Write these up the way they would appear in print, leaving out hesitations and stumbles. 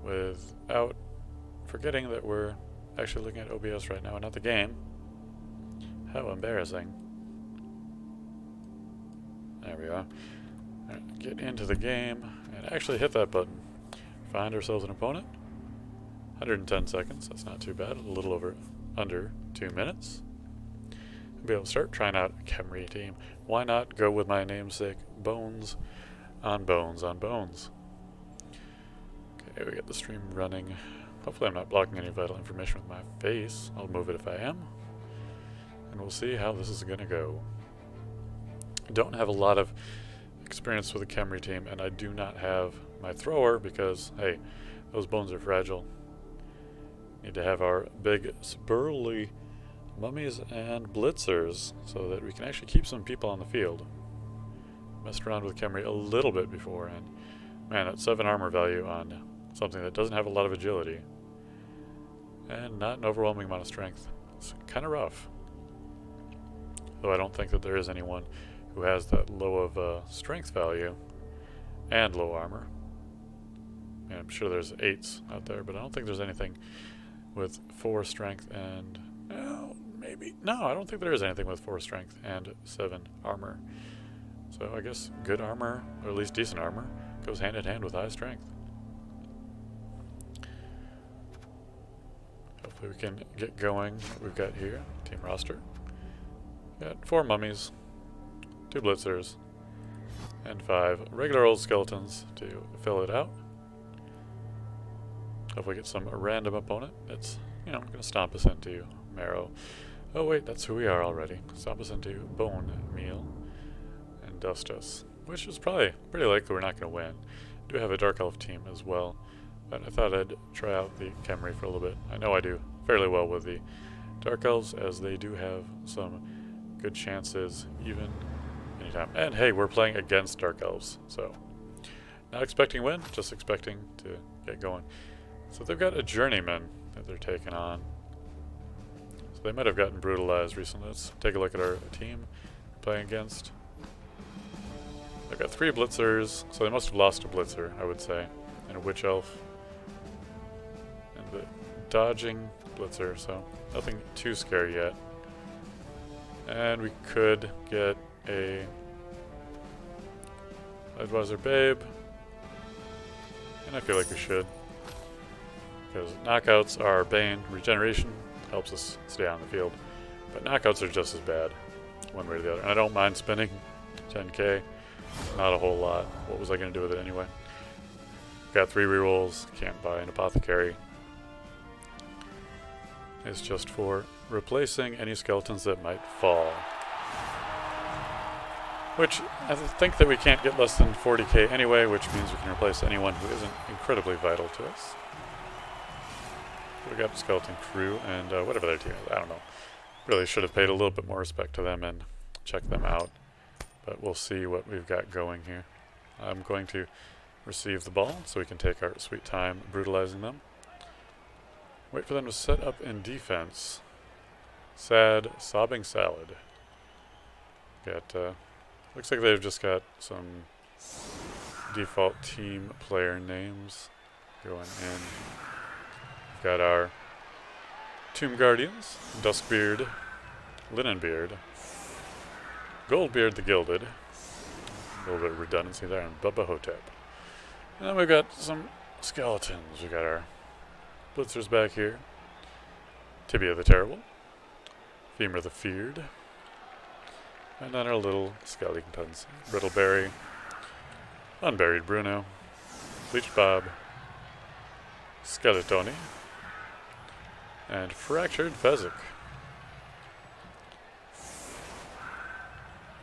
without forgetting that we're actually looking at OBS right now and not the game. How embarrassing. There we are. Alright, get into the game and actually hit that button. Find ourselves an opponent. 110 seconds, that's not too bad. A little over, under 2 minutes. We'll be able to start trying out a Khemri team. Why not go with my namesake, Bones on Bones on Bones. Okay, we got the stream running. Hopefully I'm not blocking any vital information with my face. I'll move it if I am. And we'll see how this is going to go. Don't have a lot of experience with the Khemri team, and I do not have my thrower because, hey, those bones are fragile. Need to have our big, spurly mummies and blitzers so that we can actually keep some people on the field. Messed around with Khemri a little bit before, and man, that 7 armor value on something that doesn't have a lot of agility and not an overwhelming amount of strength. It's kind of rough. Though I don't think that there is anyone who has that low of strength value and low armor. And I'm sure there's 8s out there, but I don't think there's anything with 4 strength and... maybe. No, I don't think there is anything with 4 strength and 7 armor. So I guess good armor, or at least decent armor, goes hand in hand with high strength. Hopefully we can get going what we've got here. Team roster. Got 4 mummies, 2 blitzers, and 5 regular old skeletons to fill it out. Hopefully get some random opponent that's, going to stomp us into marrow. Oh wait, that's who we are already. Stomp us into bone meal and dust us. Which is probably pretty likely we're not going to win. We do have a Dark Elf team as well, but I thought I'd try out the Khemri for a little bit. I know I do fairly well with the Dark Elves, as they do have some good chances even anytime. And hey, we're playing against Dark Elves, so not expecting win, just expecting to get going. So they've got a journeyman that they're taking on. So they might have gotten brutalized recently. Let's take a look at our team playing against. They've got 3 blitzers, so they must have lost a blitzer, I would say, and a witch elf. And the dodging blitzer, so nothing too scary yet. And we could get a Advisor Babe, and I feel like we should. Because knockouts are bane, regeneration helps us stay on the field. But knockouts are just as bad, one way or the other. And I don't mind spending 10k, not a whole lot. What was I going to do with it anyway? Got 3 rerolls, can't buy an apothecary. It's just for replacing any skeletons that might fall. Which, I think that we can't get less than 40k anyway, which means we can replace anyone who isn't incredibly vital to us. We got the skeleton crew and whatever their team is, I don't know. Really should have paid a little bit more respect to them and checked them out. But we'll see what we've got going here. I'm going to receive the ball so we can take our sweet time brutalizing them. Wait for them to set up in defense. Sad, sobbing salad. Got, looks like they've just got some default team player names going in. Got our Tomb Guardians, Duskbeard, Linenbeard, Goldbeard the Gilded, a little bit of redundancy there, and Bubba Hotep. And then we've got some skeletons. We got our blitzers back here, Tibia the Terrible, Femur the Feared, and then our little skeletons, Brittleberry, Unburied Bruno, Bleached Bob, Skeletoni, and Fractured Fezzik.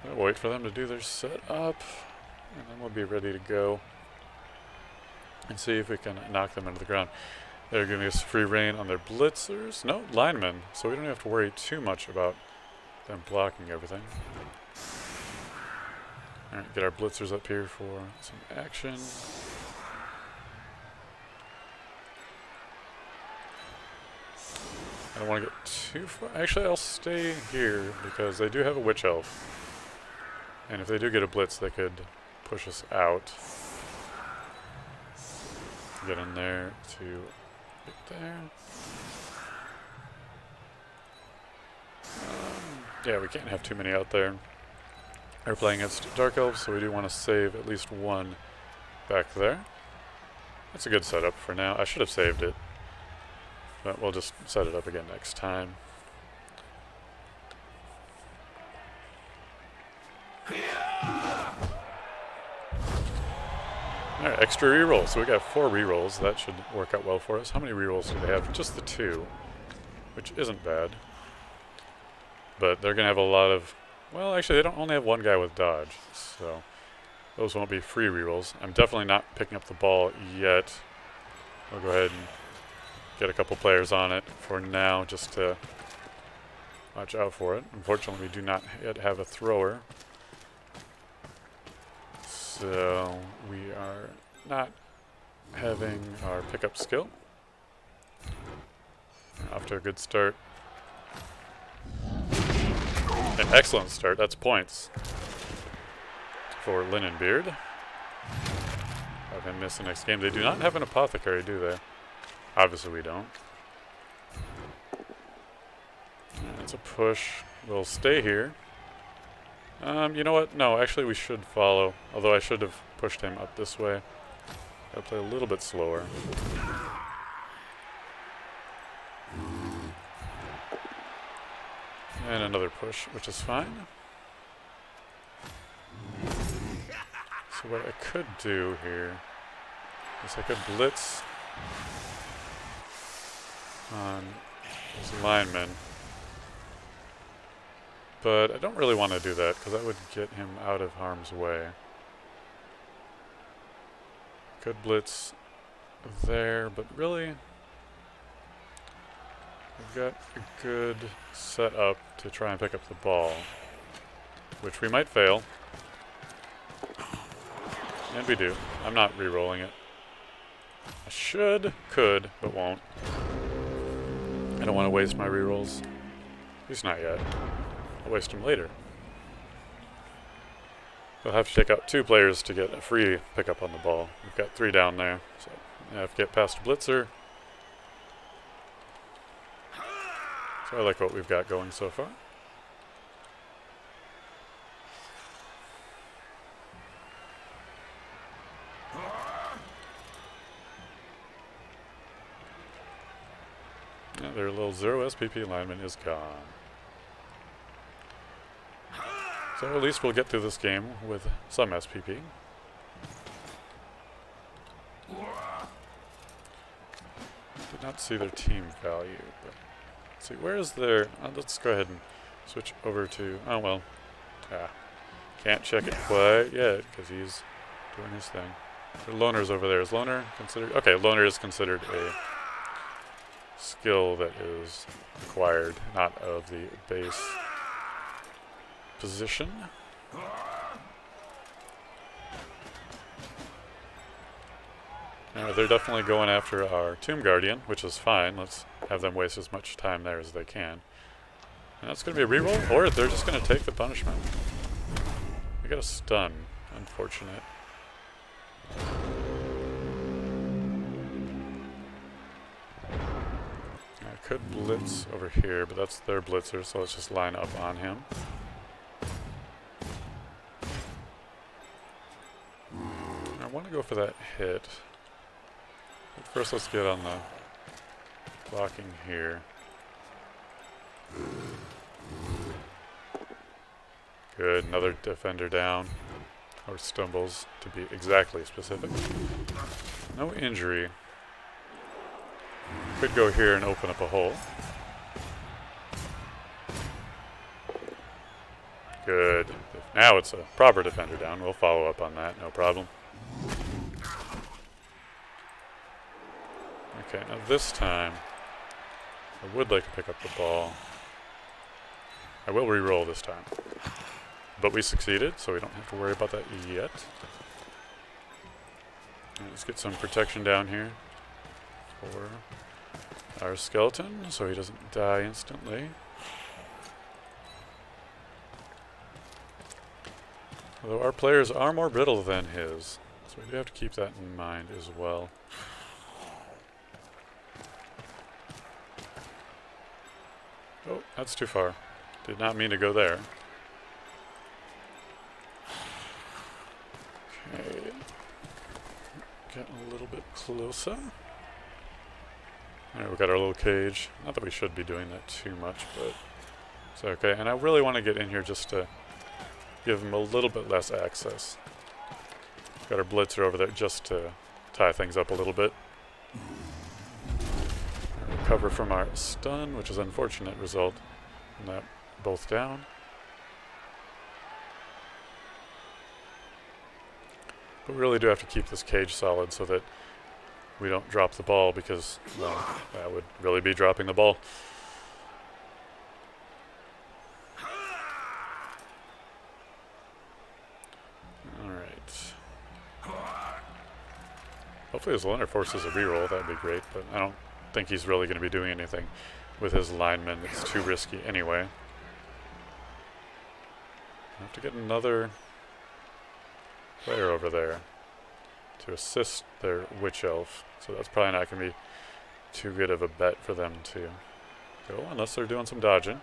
I'll wait for them to do their setup, and then we'll be ready to go and see if we can knock them into the ground. They're giving us free reign on their blitzers. No, linemen, so we don't have to worry too much about them blocking everything. Alright, get our blitzers up here for some action. I don't want to get too far. Actually, I'll stay here because they do have a witch elf. And if they do get a blitz, they could push us out. Get in there to get there. Yeah, we can't have too many out there. We're playing against Dark Elves, so we do want to save at least one back there. That's a good setup for now. I should have saved it, but we'll just set it up again next time. Alright, extra rerolls. So we got 4 rerolls. That should work out well for us. How many rerolls do they have? Just the 2, which isn't bad. But they're going to have a lot of... Well, actually, they don't only have 1 guy with dodge, so those won't be free rerolls. I'm definitely not picking up the ball yet. We'll go ahead and get a couple players on it for now, just to watch out for it. Unfortunately, we do not yet have a thrower. So we are not having our pickup skill. Off to a good start. An excellent start. That's points for Linenbeard. Have him miss the next game. They do not have an apothecary, do they? Obviously we don't. That's a push. We'll stay here. You know what? No, actually we should follow. Although I should have pushed him up this way. Gotta play a little bit slower. And another push, which is fine. So what I could do here is I could blitz on his lineman. But I don't really want to do that, because that would get him out of harm's way. Could blitz there, but really, we've got a good setup to try and pick up the ball, which we might fail. And we do. I'm not re-rolling it. I could, but won't. I don't want to waste my re-rolls. At least not yet. I'll waste them later. We'll have to take out 2 players to get a free pickup on the ball. We've got 3 down there, so I have to get past a blitzer. So I like what we've got going so far. Yeah, their little 0 SPP lineman is gone. So at least we'll get through this game with some SPP. Did not see their team value, but let's see, where is their... let's go ahead and switch over to... Oh, well. Can't check it quite yet, because he's doing his thing. The loner's over there. Is loner considered... Okay, loner is considered a skill that is acquired, not of the base position. They're definitely going after our Tomb Guardian, which is fine. Let's have them waste as much time there as they can. And that's going to be a reroll, or they're just going to take the punishment. We got a stun. Unfortunate. I could blitz over here, but that's their blitzer, so let's just line up on him. I want to go for that hit. But first let's get on the blocking here. Good, another defender down. Or stumbles, to be exactly specific. No injury. Could go here and open up a hole. Good. Now it's a proper defender down. We'll follow up on that, no problem. Okay, now this time, I would like to pick up the ball. I will re-roll this time. But we succeeded, so we don't have to worry about that yet. Let's get some protection down here for our skeleton, so he doesn't die instantly. Although our players are more brittle than his, so we do have to keep that in mind as well. that's too far. Did not mean to go there. Okay. Getting a little bit closer. Alright, we've got our little cage. Not that we should be doing that too much, but it's okay. And I really want to get in here just to give them a little bit less access. Got our blitzer over there just to tie things up a little bit. Recover from our stun, which is an unfortunate result. And that both down. But we really do have to keep this cage solid so that we don't drop the ball, because, well, that would really be dropping the ball. Alright. Hopefully his Leonard forces a reroll, that'd be great, but I don't think he's really going to be doing anything with his linemen. It's too risky anyway. I have to get another player over there to assist their Witch Elf, so that's probably not going to be too good of a bet for them to go, unless they're doing some dodging.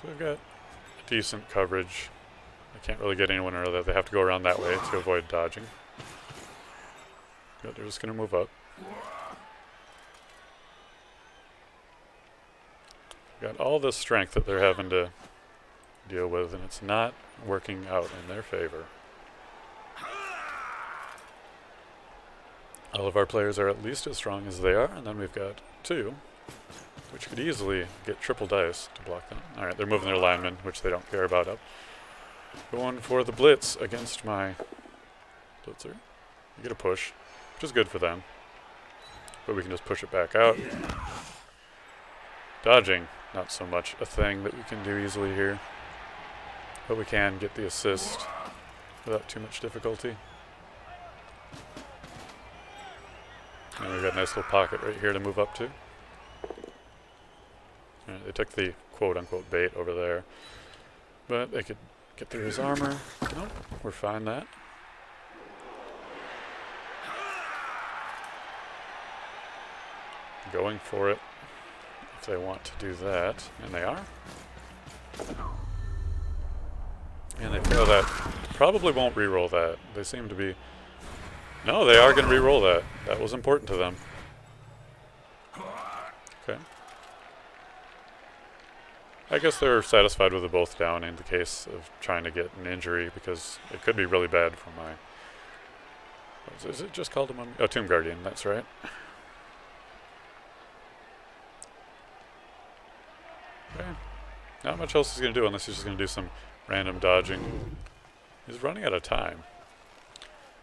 So we've got decent coverage. I can't really get anyone or other. They have to go around that way to avoid dodging. But they're just going to move up. Got all this strength that they're having to deal with, and it's not working out in their favor. All of our players are at least as strong as they are, and then we've got two, which could easily get triple dice to block them. Alright, they're moving their linemen, which they don't care about up. Going for the blitz against my blitzer. You get a push, which is good for them. But we can just push it back out. Dodging, not so much a thing that we can do easily here. But we can get the assist without too much difficulty. And we've got a nice little pocket right here to move up to. They took the quote-unquote bait over there. But they could get through his armor. Nope, we're fine that. Going for it if they want to do that, and they are. And they fail that. Probably won't reroll that. They seem to be... No, they are going to reroll that. That was important to them. Okay. I guess they're satisfied with the both down in the case of trying to get an injury, because it could be really bad for my... Is it just called a mummy? Oh, Tomb Guardian, that's right. Okay. Not much else he's going to do unless he's just going to do some random dodging. He's running out of time.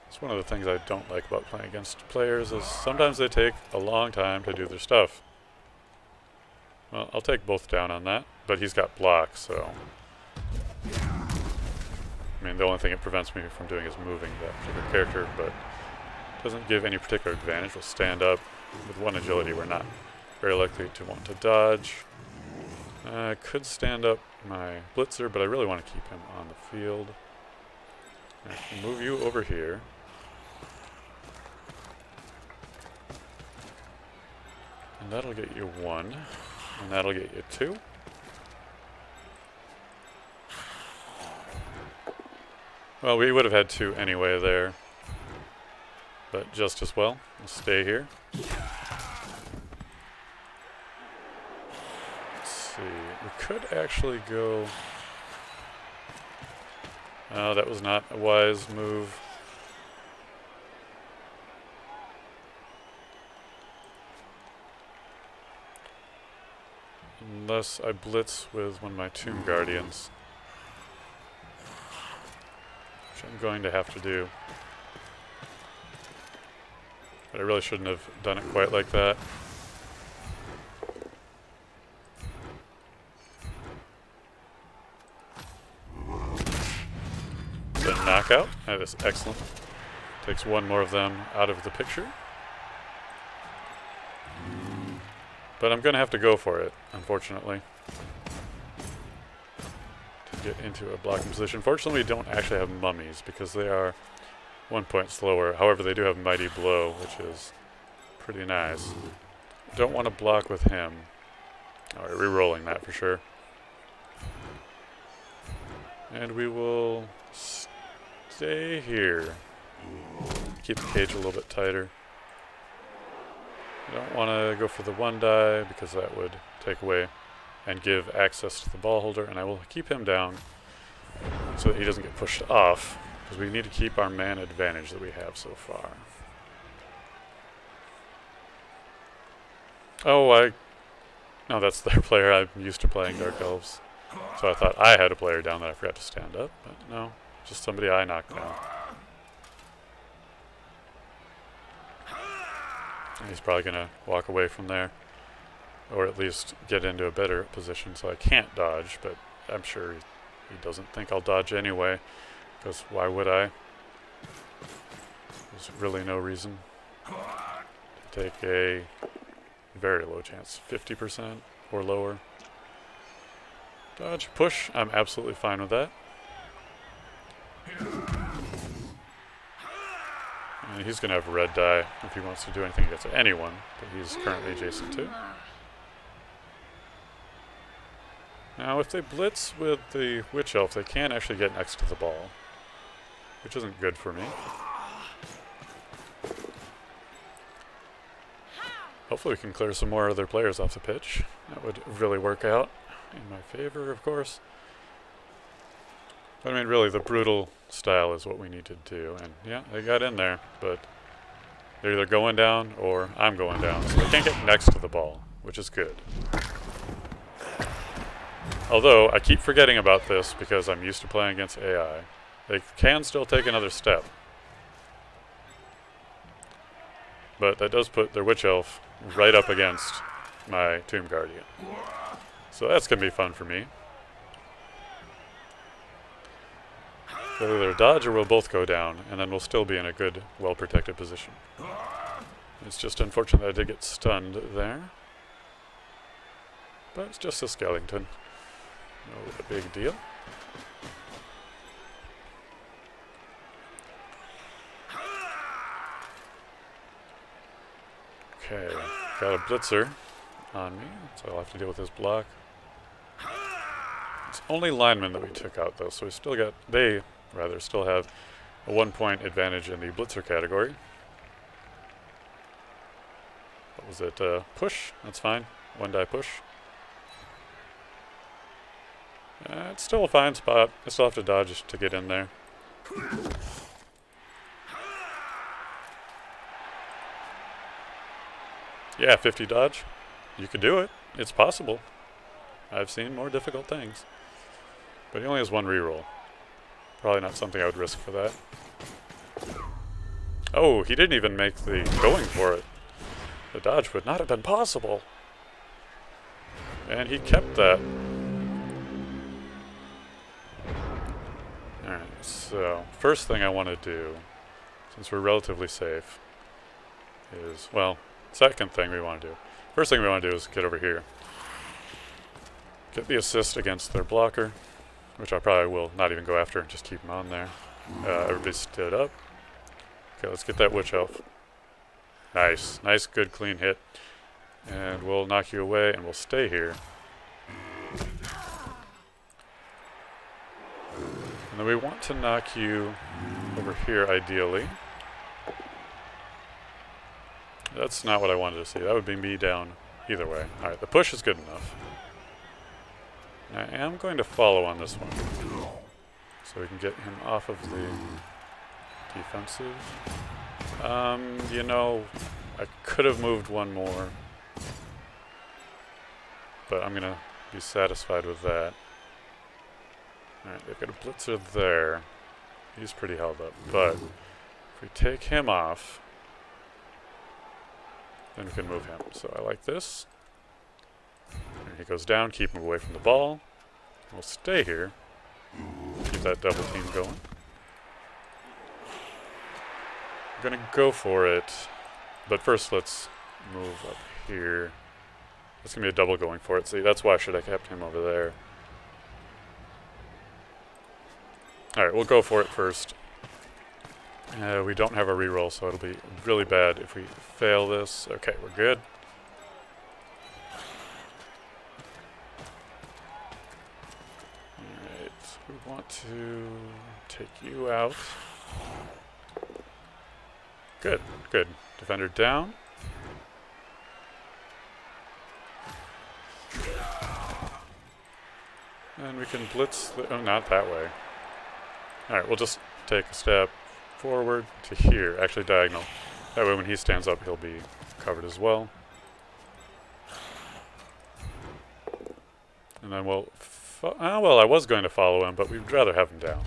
It's one of the things I don't like about playing against players, is sometimes they take a long time to do their stuff. Well, I'll take both down on that, but he's got block, so... I mean, the only thing it prevents me from doing is moving that particular character, but doesn't give any particular advantage. We'll stand up. With one agility, we're not very likely to want to dodge. I could stand up my blitzer, but I really want to keep him on the field. I can move you over here. And that'll get you 1. And that'll get you 2. Well, we would have had 2 anyway there. But just as well. We'll stay here. Let's see. We could actually go... Oh, that was not a wise move. Unless I blitz with one of my Tomb Guardians. Which I'm going to have to do. But I really shouldn't have done it quite like that. The knockout. That is excellent. Takes one more of them out of the picture. But I'm going to have to go for it, unfortunately, to get into a blocking position. Fortunately, we don't actually have mummies, because they are 1 point slower. However, they do have Mighty Blow, which is pretty nice. Don't want to block with him. Alright, re-rolling that for sure. And we will stay here. Keep the cage a little bit tighter. I don't want to go for the 1 die because that would take away and give access to the ball holder, and I will keep him down so that he doesn't get pushed off, because we need to keep our man advantage that we have so far. Oh, no, that's their player. I'm used to playing Dark Elves, so I thought I had a player down that I forgot to stand up, but no, just somebody I knocked down. He's probably going to walk away from there, or at least get into a better position so I can't dodge, but I'm sure he doesn't think I'll dodge anyway, because why would I? There's really no reason to take a very low chance, 50% or lower. Dodge, push, I'm absolutely fine with that. And he's going to have a red die if he wants to do anything against anyone that he's currently adjacent to. Now, if they blitz with the Witch Elf, they can actually get next to the ball, which isn't good for me. Hopefully we can clear some more other players off the pitch. That would really work out in my favor, of course. But I mean, really, the brutal style is what we need to do. And yeah, they got in there, but they're either going down or I'm going down. So they can't get next to the ball, which is good. Although, I keep forgetting about this because I'm used to playing against AI. They can still take another step. But that does put their Witch Elf right up against my Tomb Guardian. So that's going to be fun for me. So either dodge or we'll both go down, and then we'll still be in a good, well-protected position. It's just unfortunate that I did get stunned there. But it's just a skeleton. No big deal. Okay, got a blitzer on me, so I'll have to deal with his block. It's only linemen that we took out, though, so we still got, they rather still have a 1 point advantage in the blitzer category. What was it? Push? That's fine. 1 die push. It's still a fine spot. I still have to dodge to get in there. Yeah, 50 dodge. You could do it. It's possible. I've seen more difficult things. But he only has 1 reroll. Probably not something I would risk for that. Oh, he didn't even make the going for it. The dodge would not have been possible. And he kept that. Alright, so first thing I want to do, since we're relatively safe, is, well, second thing we want to do. First thing we want to do is get over here. Get the assist against their blocker, which I probably will not even go after, just keep him on there. Everybody stood up. Okay, let's get that Witch Elf. Nice. Nice, good, clean hit. And we'll knock you away, and we'll stay here. And then we want to knock you over here, ideally. That's not what I wanted to see. That would be me down either way. Alright, the push is good enough. I am going to follow on this one, so we can get him off of the defensive. You know, I could have moved 1 more, but I'm going to be satisfied with that. Alright, they've got a blitzer there. He's pretty held up, but if we take him off, then we can move him. So I like this. And he goes down, keep him away from the ball. We'll stay here. Keep that double team going. I'm gonna go for it. But first let's move up here. It's gonna be a double going for it. See, that's why I should have kept him over there. Alright, we'll go for it first. We don't have a reroll, so it'll be really bad if we fail this. Okay, we're good. Alright, we want to take you out. Good, good. Defender down. And we can blitz the... Oh, not that way. Alright, we'll just take a step forward to here. Actually, diagonal. That way when he stands up, he'll be covered as well. And then we'll... well, I was going to follow him, but we'd rather have him down.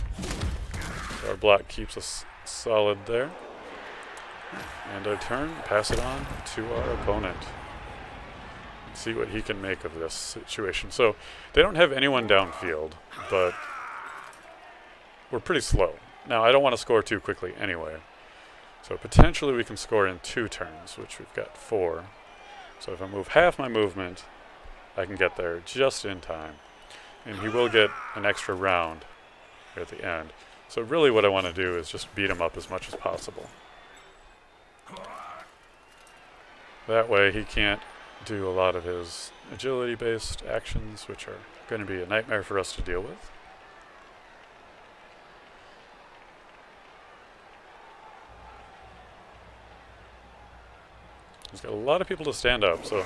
So our block keeps us solid there. And our turn, pass it on to our opponent. See what he can make of this situation. So they don't have anyone downfield, but we're pretty slow. Now, I don't want to score too quickly anyway. So potentially we can score in 2 turns, which we've got 4. So if I move half my movement, I can get there just in time. And he will get an extra round at the end. So really what I want to do is just beat him up as much as possible. That way he can't do a lot of his agility-based actions, which are going to be a nightmare for us to deal with. He's got a lot of people to stand up, so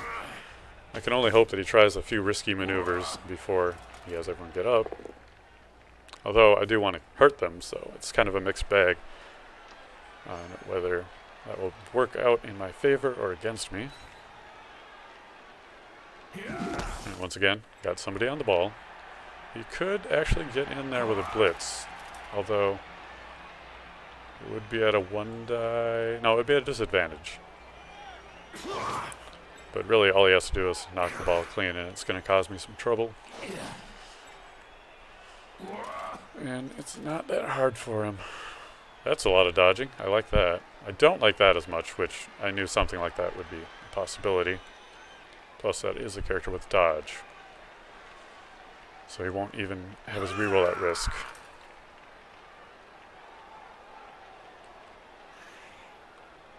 I can only hope that he tries a few risky maneuvers before he has everyone get up. Although I do want to hurt them, so it's kind of a mixed bag on whether that will work out in my favor or against me. And once again, got somebody on the ball. He could actually get in there with a blitz, although it would be at a 1 die. No, it would be at a disadvantage. But really, all he has to do is knock the ball clean, and it's going to cause me some trouble. And it's not that hard for him. That's a lot of dodging. I like that. I don't like that as much, which I knew something like that would be a possibility. Plus, that is a character with dodge. So he won't even have his reroll at risk.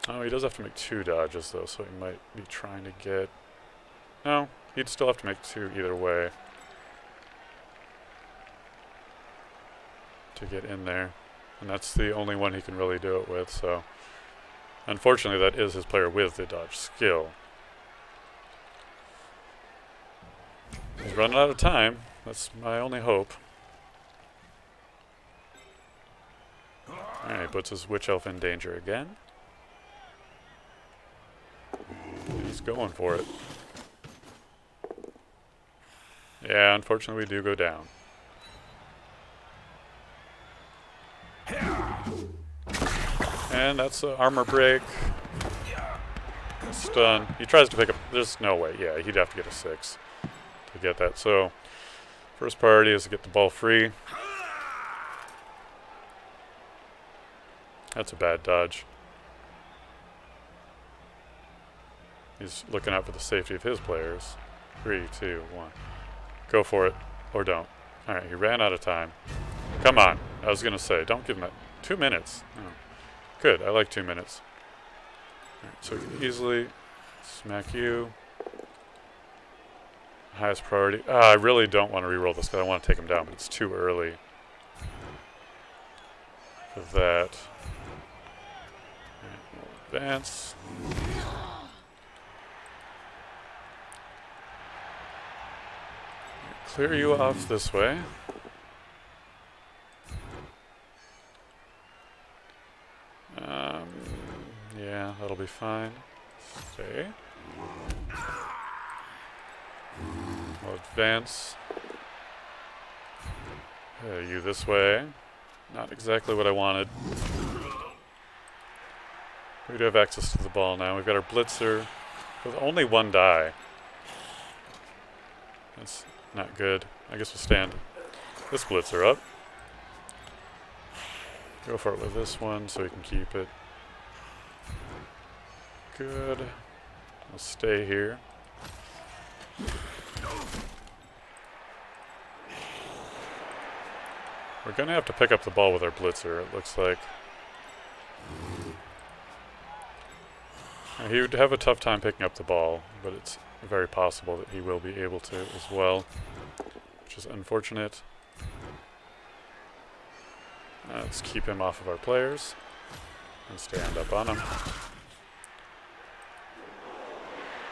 Oh, he does have to make 2 dodges, though, so he might be trying to get... No, he'd still have to make 2 either way to get in there. And that's the only one he can really do it with, so... Unfortunately, that is his player with the dodge skill. He's running out of time. That's my only hope. Alright, puts his witch elf in danger again. He's going for it. Yeah, unfortunately we do go down. And that's an armor break. Stun. He tries to pick up... There's no way. Yeah, he'd have to get a 6 to get that. So, first priority is to get the ball free. That's a bad dodge. He's looking out for the safety of his players. 3, 2, 1. Go for it. Or don't. Alright, he ran out of time. Come on. I was going to say, don't give him that. 2 minutes. Oh. Good, I like 2 minutes. Alright, so we can easily smack you. Highest priority. I really don't want to reroll this because I want to take him down, but it's too early for that. Alright, we'll advance. Clear you off this way. Yeah, that'll be fine. Stay. We'll advance. You this way. Not exactly what I wanted. We do have access to the ball now. We've got our blitzer with only 1 die. That's not good. I guess we'll stand this blitzer up. Go for it with this one so we can keep it. Good. We'll stay here. We're going to have to pick up the ball with our blitzer, it looks like. He would have a tough time picking up the ball, but it's very possible that he will be able to as well, which is unfortunate. Let's keep him off of our players and stand up on him.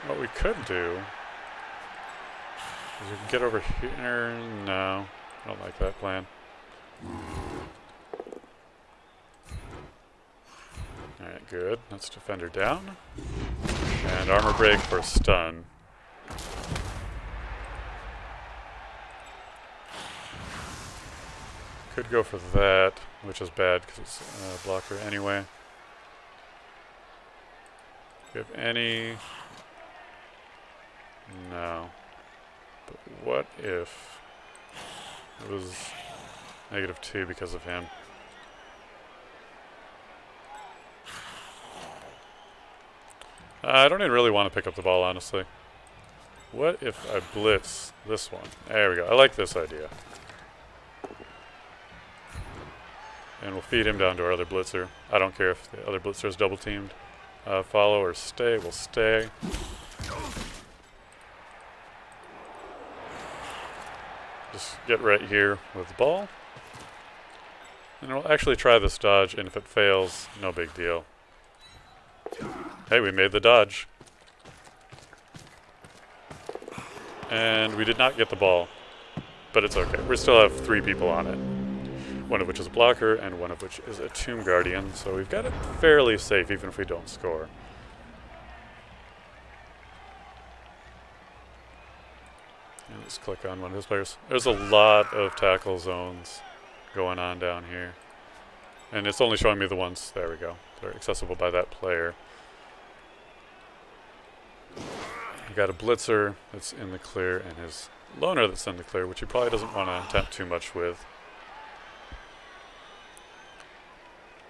What we could do is we can get over here. No, I don't like that plan. Alright, good. That's defender down. And armor break for stun. Could go for that, which is bad because it's a blocker anyway. Do you have any? No. But what if it was -2 because of him? I don't even really want to pick up the ball, honestly. What if I blitz this one? There we go. I like this idea. And we'll feed him down to our other blitzer. I don't care if the other blitzer is double teamed. Follow or stay. We'll stay. Just get right here with the ball. And we'll actually try this dodge, and if it fails, no big deal. Hey, we made the dodge. And we did not get the ball, but it's okay. We still have 3 people on it. One of which is a blocker, and one of which is a Tomb Guardian, so we've got it fairly safe even if we don't score. And let's click on one of his players. There's a lot of tackle zones going on down here. And it's only showing me the ones, there we go, they're accessible by that player. You got a blitzer that's in the clear and his loner that's in the clear, which he probably doesn't want to attempt too much with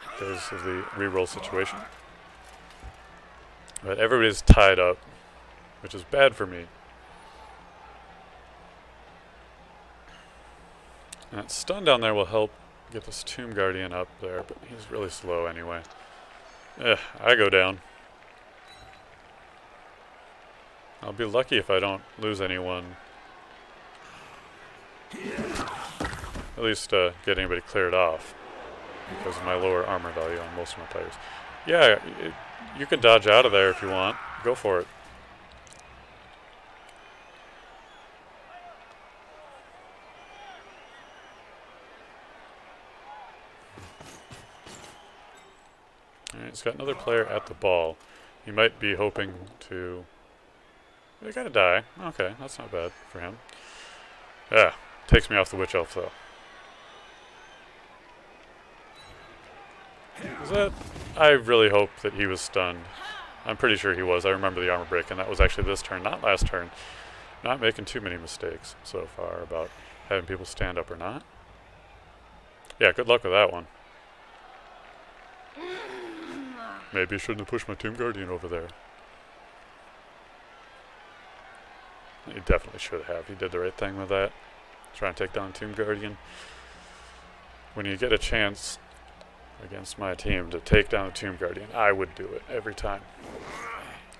because of the reroll situation. But everybody's tied up, which is bad for me. And that stun down there will help get this Tomb Guardian up there, but he's really slow anyway. I go down. I'll be lucky if I don't lose anyone. At least get anybody cleared off because of my lower armor value on most of my players. Yeah, you can dodge out of there if you want. Go for it. Alright, he's got another player at the ball. He might be hoping to... They gotta die. Okay, that's not bad for him. Yeah, takes me off the Witch Elf though. Is that... I really hope that he was stunned. I'm pretty sure he was. I remember the armor break, and that was actually this turn, not last turn. Not making too many mistakes so far about having people stand up or not. Yeah, good luck with that one. Maybe I shouldn't have pushed my Tomb Guardian over there. He definitely should have. He did the right thing with that. Trying to take down Tomb Guardian. When you get a chance against my team to take down a Tomb Guardian, I would do it every time.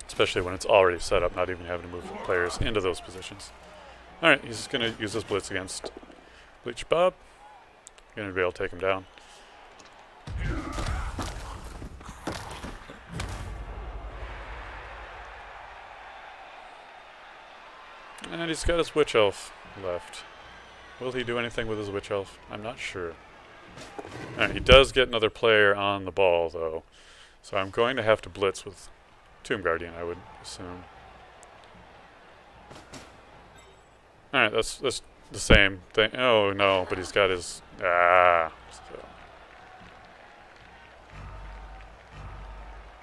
Especially when it's already set up, not even having to move players into those positions. Alright, he's just going to use this blitz against Bleach Bob. Going to be able to take him down. And he's got his Witch Elf left. Will he do anything with his Witch Elf? I'm not sure. Alright, he does get another player on the ball, though. So I'm going to have to blitz with Tomb Guardian, I would assume. Alright, that's the same thing. Oh, no, but he's got his... Ah. Still.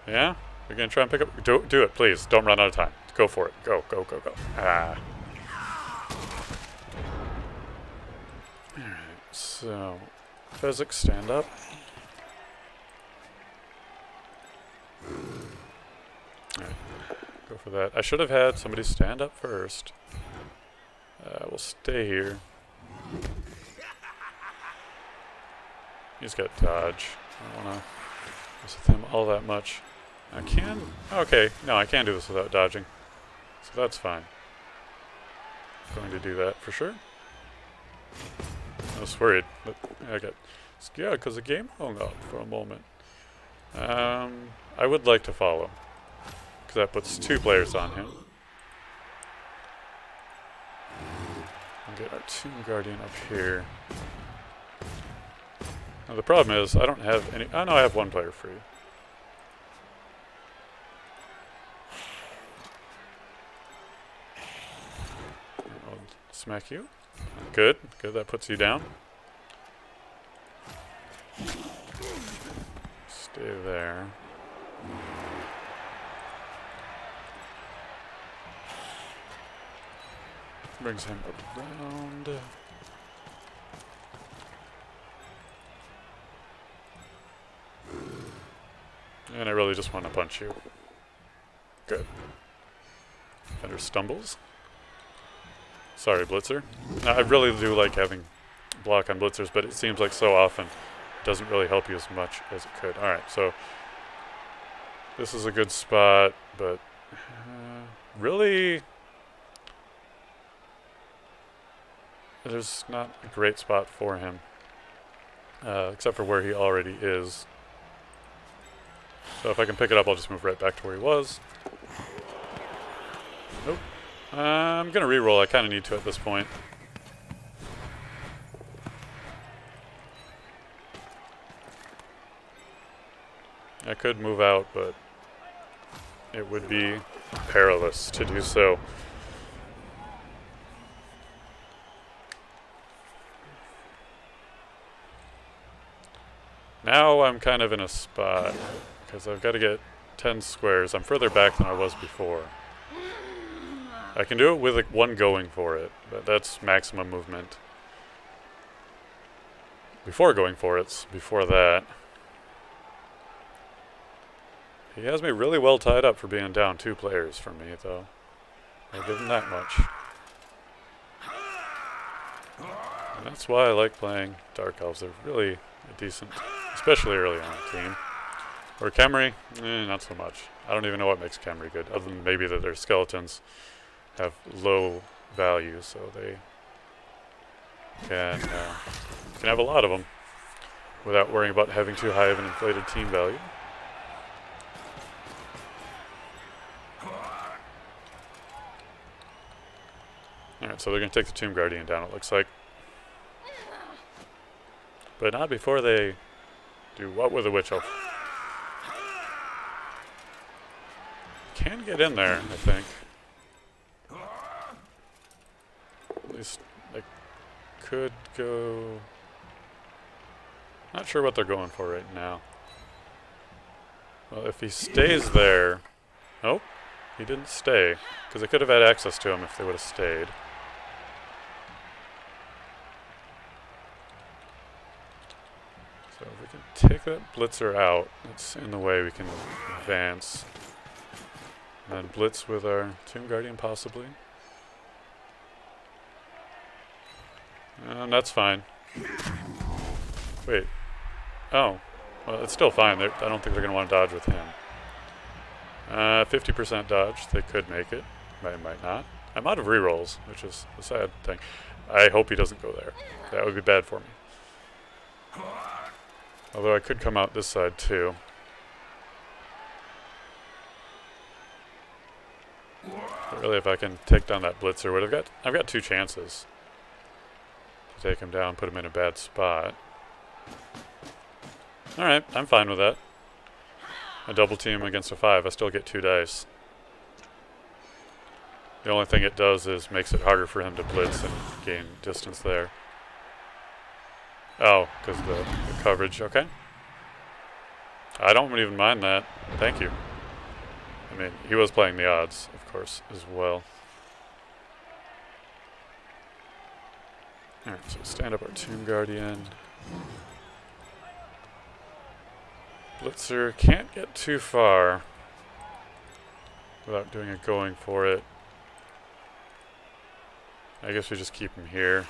Yeah? We're going to try and pick up... Do it, please. Don't run out of time. Go for it. Go, go, go, go. Ah. Alright, so... Fezzik, stand up. Alright, go for that. I should have had somebody stand up first. We'll stay here. He's got dodge. I don't want to mess with him all that much. I can... Okay, no, I can do this without dodging. So that's fine. Going to do that for sure. I was worried, but I got scared because the game hung up for a moment. I would like to follow, because that puts 2 players on him. I'll get our Tomb Guardian up here. Now the problem is, I don't have any... Oh no, I have 1 player free. I'll smack you. Good, good, that puts you down. Stay there. Brings him around. And I really just want to punch you. Good. Defender stumbles. Sorry, Blitzer. I really do like having block on Blitzers, but it seems like so often it doesn't really help you as much as it could. Alright, so this is a good spot, but really there's not a great spot for him, except for where he already is. So if I can pick it up, I'll just move right back to where he was. Nope. I'm going to reroll. I kind of need to at this point. I could move out, but it would be perilous to do so. Now I'm kind of in a spot, because I've got to get 10 squares. I'm further back than I was before. I can do it with 1 going for it, but that's maximum movement. Before going for it, before that. He has me really well tied up for being down 2 players for me, though. I'll give him that much. And that's why I like playing Dark Elves. They're really decent, especially early on in the team. Or Khemri, not so much. I don't even know what makes Khemri good, other than maybe that their skeletons have low value, so they can have a lot of them without worrying about having too high of an inflated team value. Alright, so they're going to take the Tomb Guardian down, it looks like. But not before they do what with the Witch Elf. Can get in there, I think. At least I could go... Not sure what they're going for right now. Well, if he stays there... Nope, he didn't stay. Because they could have had access to him if they would have stayed. So if we can take that Blitzer out, that's in the way we can advance. And then blitz with our Tomb Guardian, possibly. That's fine. Wait. Oh. Well, it's still fine. I don't think they're going to want to dodge with him. 50% dodge. They could make it. Might not. I'm out of rerolls, which is a sad thing. I hope he doesn't go there. That would be bad for me. Although I could come out this side, too. But really, if I can take down that Blitzer, I've got 2 chances to take him down, put him in a bad spot. Alright, I'm fine with that. A double team against a 5, I still get 2 dice. The only thing it does is makes it harder for him to blitz and gain distance there. Oh, because of the coverage, okay. I don't even mind that. Thank you. I mean, he was playing the odds, of course, as well. Alright, so stand up our Tomb Guardian. Blitzer can't get too far without doing a going for it. I guess we just keep him here.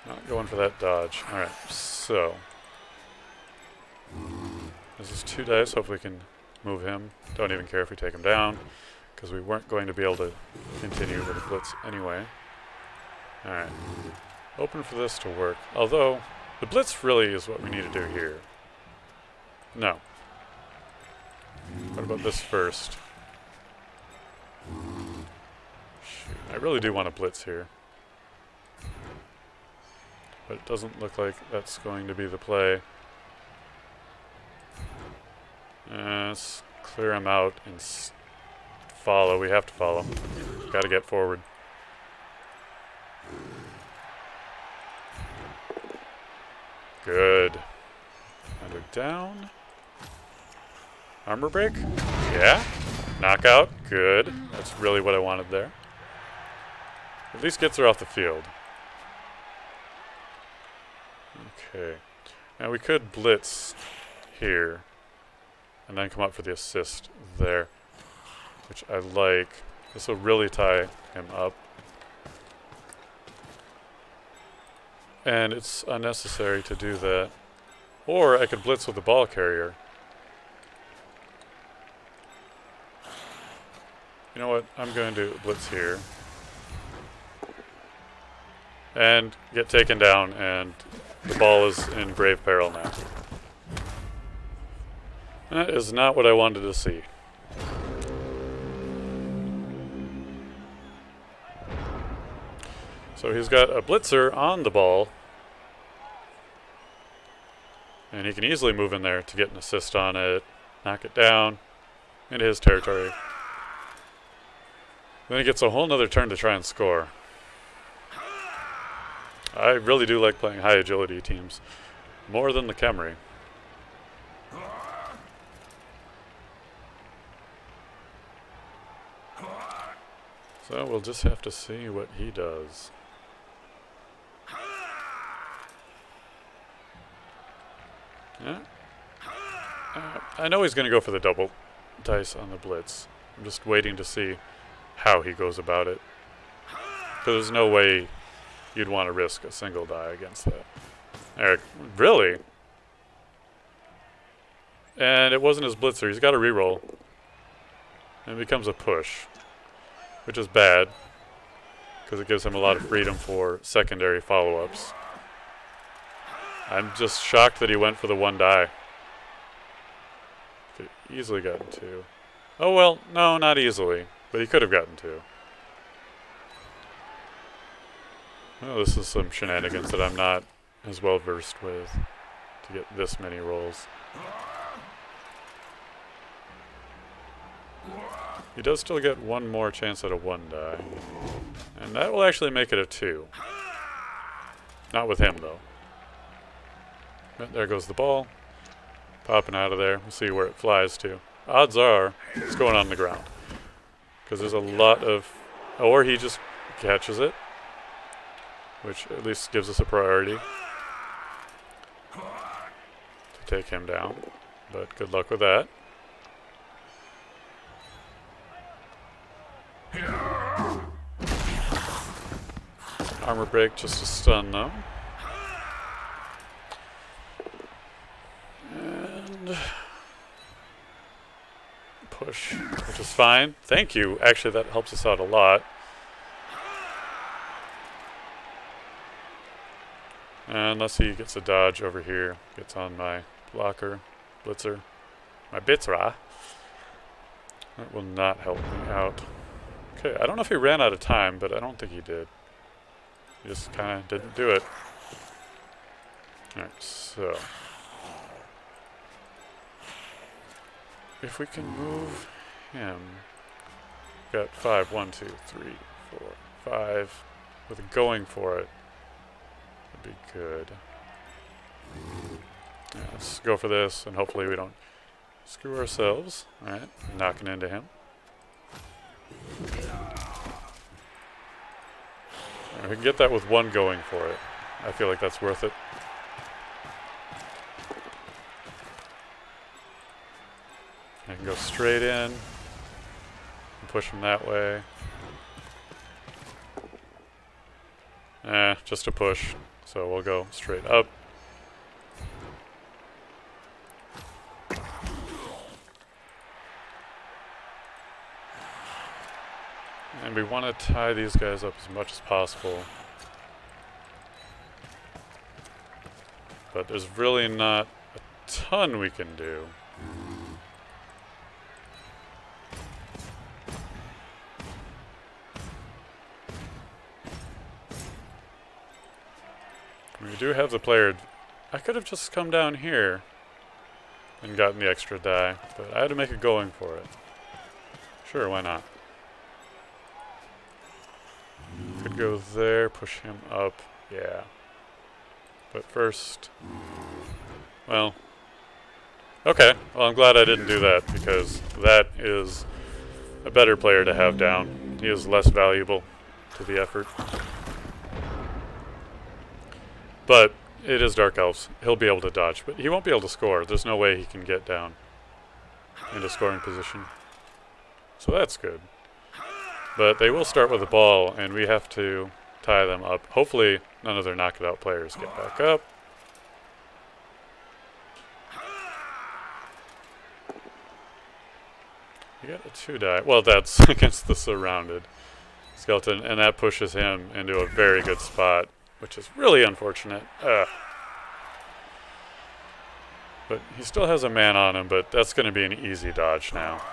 Not going for that dodge. Alright, so This is 2 dice. Hopefully we can move him. Don't even care if we take him down, because we weren't going to be able to continue with the blitz anyway. Alright. Open for this to work. Although, the blitz really is what we need to do here. No. What about this first? Shoot. I really do want to blitz here. But it doesn't look like that's going to be the play. Let's clear him out and follow. We have to follow. Got to get forward. Good. And we're down. Armor break? Yeah. Knockout. Good. That's really what I wanted there. At least gets her off the field. Okay. Now we could blitz here and then come up for the assist there, which I like. This will really tie him up. And it's unnecessary to do that. Or I could blitz with the ball carrier. You know what? I'm going to blitz here. And get taken down, and the ball is in grave peril now. That is not what I wanted to see. So he's got a blitzer on the ball. And he can easily move in there to get an assist on it, knock it down into his territory. Then he gets a whole nother turn to try and score. I really do like playing high agility teams, more than the Khemri. So we'll just have to see what he does. Yeah. I know he's going to go for the double dice on the blitz. I'm just waiting to see how he goes about it. Because there's no way you'd want to risk a single die against that. Eric, really? And it wasn't his blitzer. He's got a reroll. And it becomes a push. Which is bad. Because it gives him a lot of freedom for secondary follow-ups. I'm just shocked that he went for the one die. Could easily gotten two. Oh well, no, not easily. But he could have gotten two. Oh, this is some shenanigans that I'm not as well versed with to get this many rolls. He does still get one more chance at a one die. And that will actually make it a two. Not with him, though. But there goes the ball. Popping out of there. We'll see where it flies to. Odds are it's going on the ground. Because there's a lot of... Or he just catches it. Which at least gives us a priority to take him down. But good luck with that. Armor break just to stun though. And push, which is fine. Thank you. Actually, that helps us out a lot. Unless he gets a dodge over here, gets on my blocker, blitzer, my bitsra. That will not help me out. Okay, I don't know if he ran out of time, but I don't think he did. He just kind of didn't do it. Alright, so. If we can move him. Got 5, 1, 2, 3, 4, 5. With going for it. Would be good. Yeah, let's go for this, and hopefully we don't screw ourselves. Alright, knocking into him. We can get that with one going for it. I feel like that's worth it. I can go straight in and push him that way. Just a push. So we'll go straight up. And we want to tie these guys up as much as possible. But there's really not a ton we can do. We do have the player. I could have just come down here and gotten the extra die, but I had to make a going for it. Sure, why not? Could go there, push him up, yeah. But first, well, okay. Well, I'm glad I didn't do that, because that is a better player to have down. He is less valuable to the effort. But it is Dark Elves. He'll be able to dodge, but he won't be able to score. There's no way he can get down into scoring position. So that's good. But they will start with the ball, and we have to tie them up. Hopefully, none of their knockout players get back up. You got a 2-die. Well, that's against the surrounded skeleton, and that pushes him into a very good spot, which is really unfortunate. But he still has a man on him, but that's going to be an easy dodge now.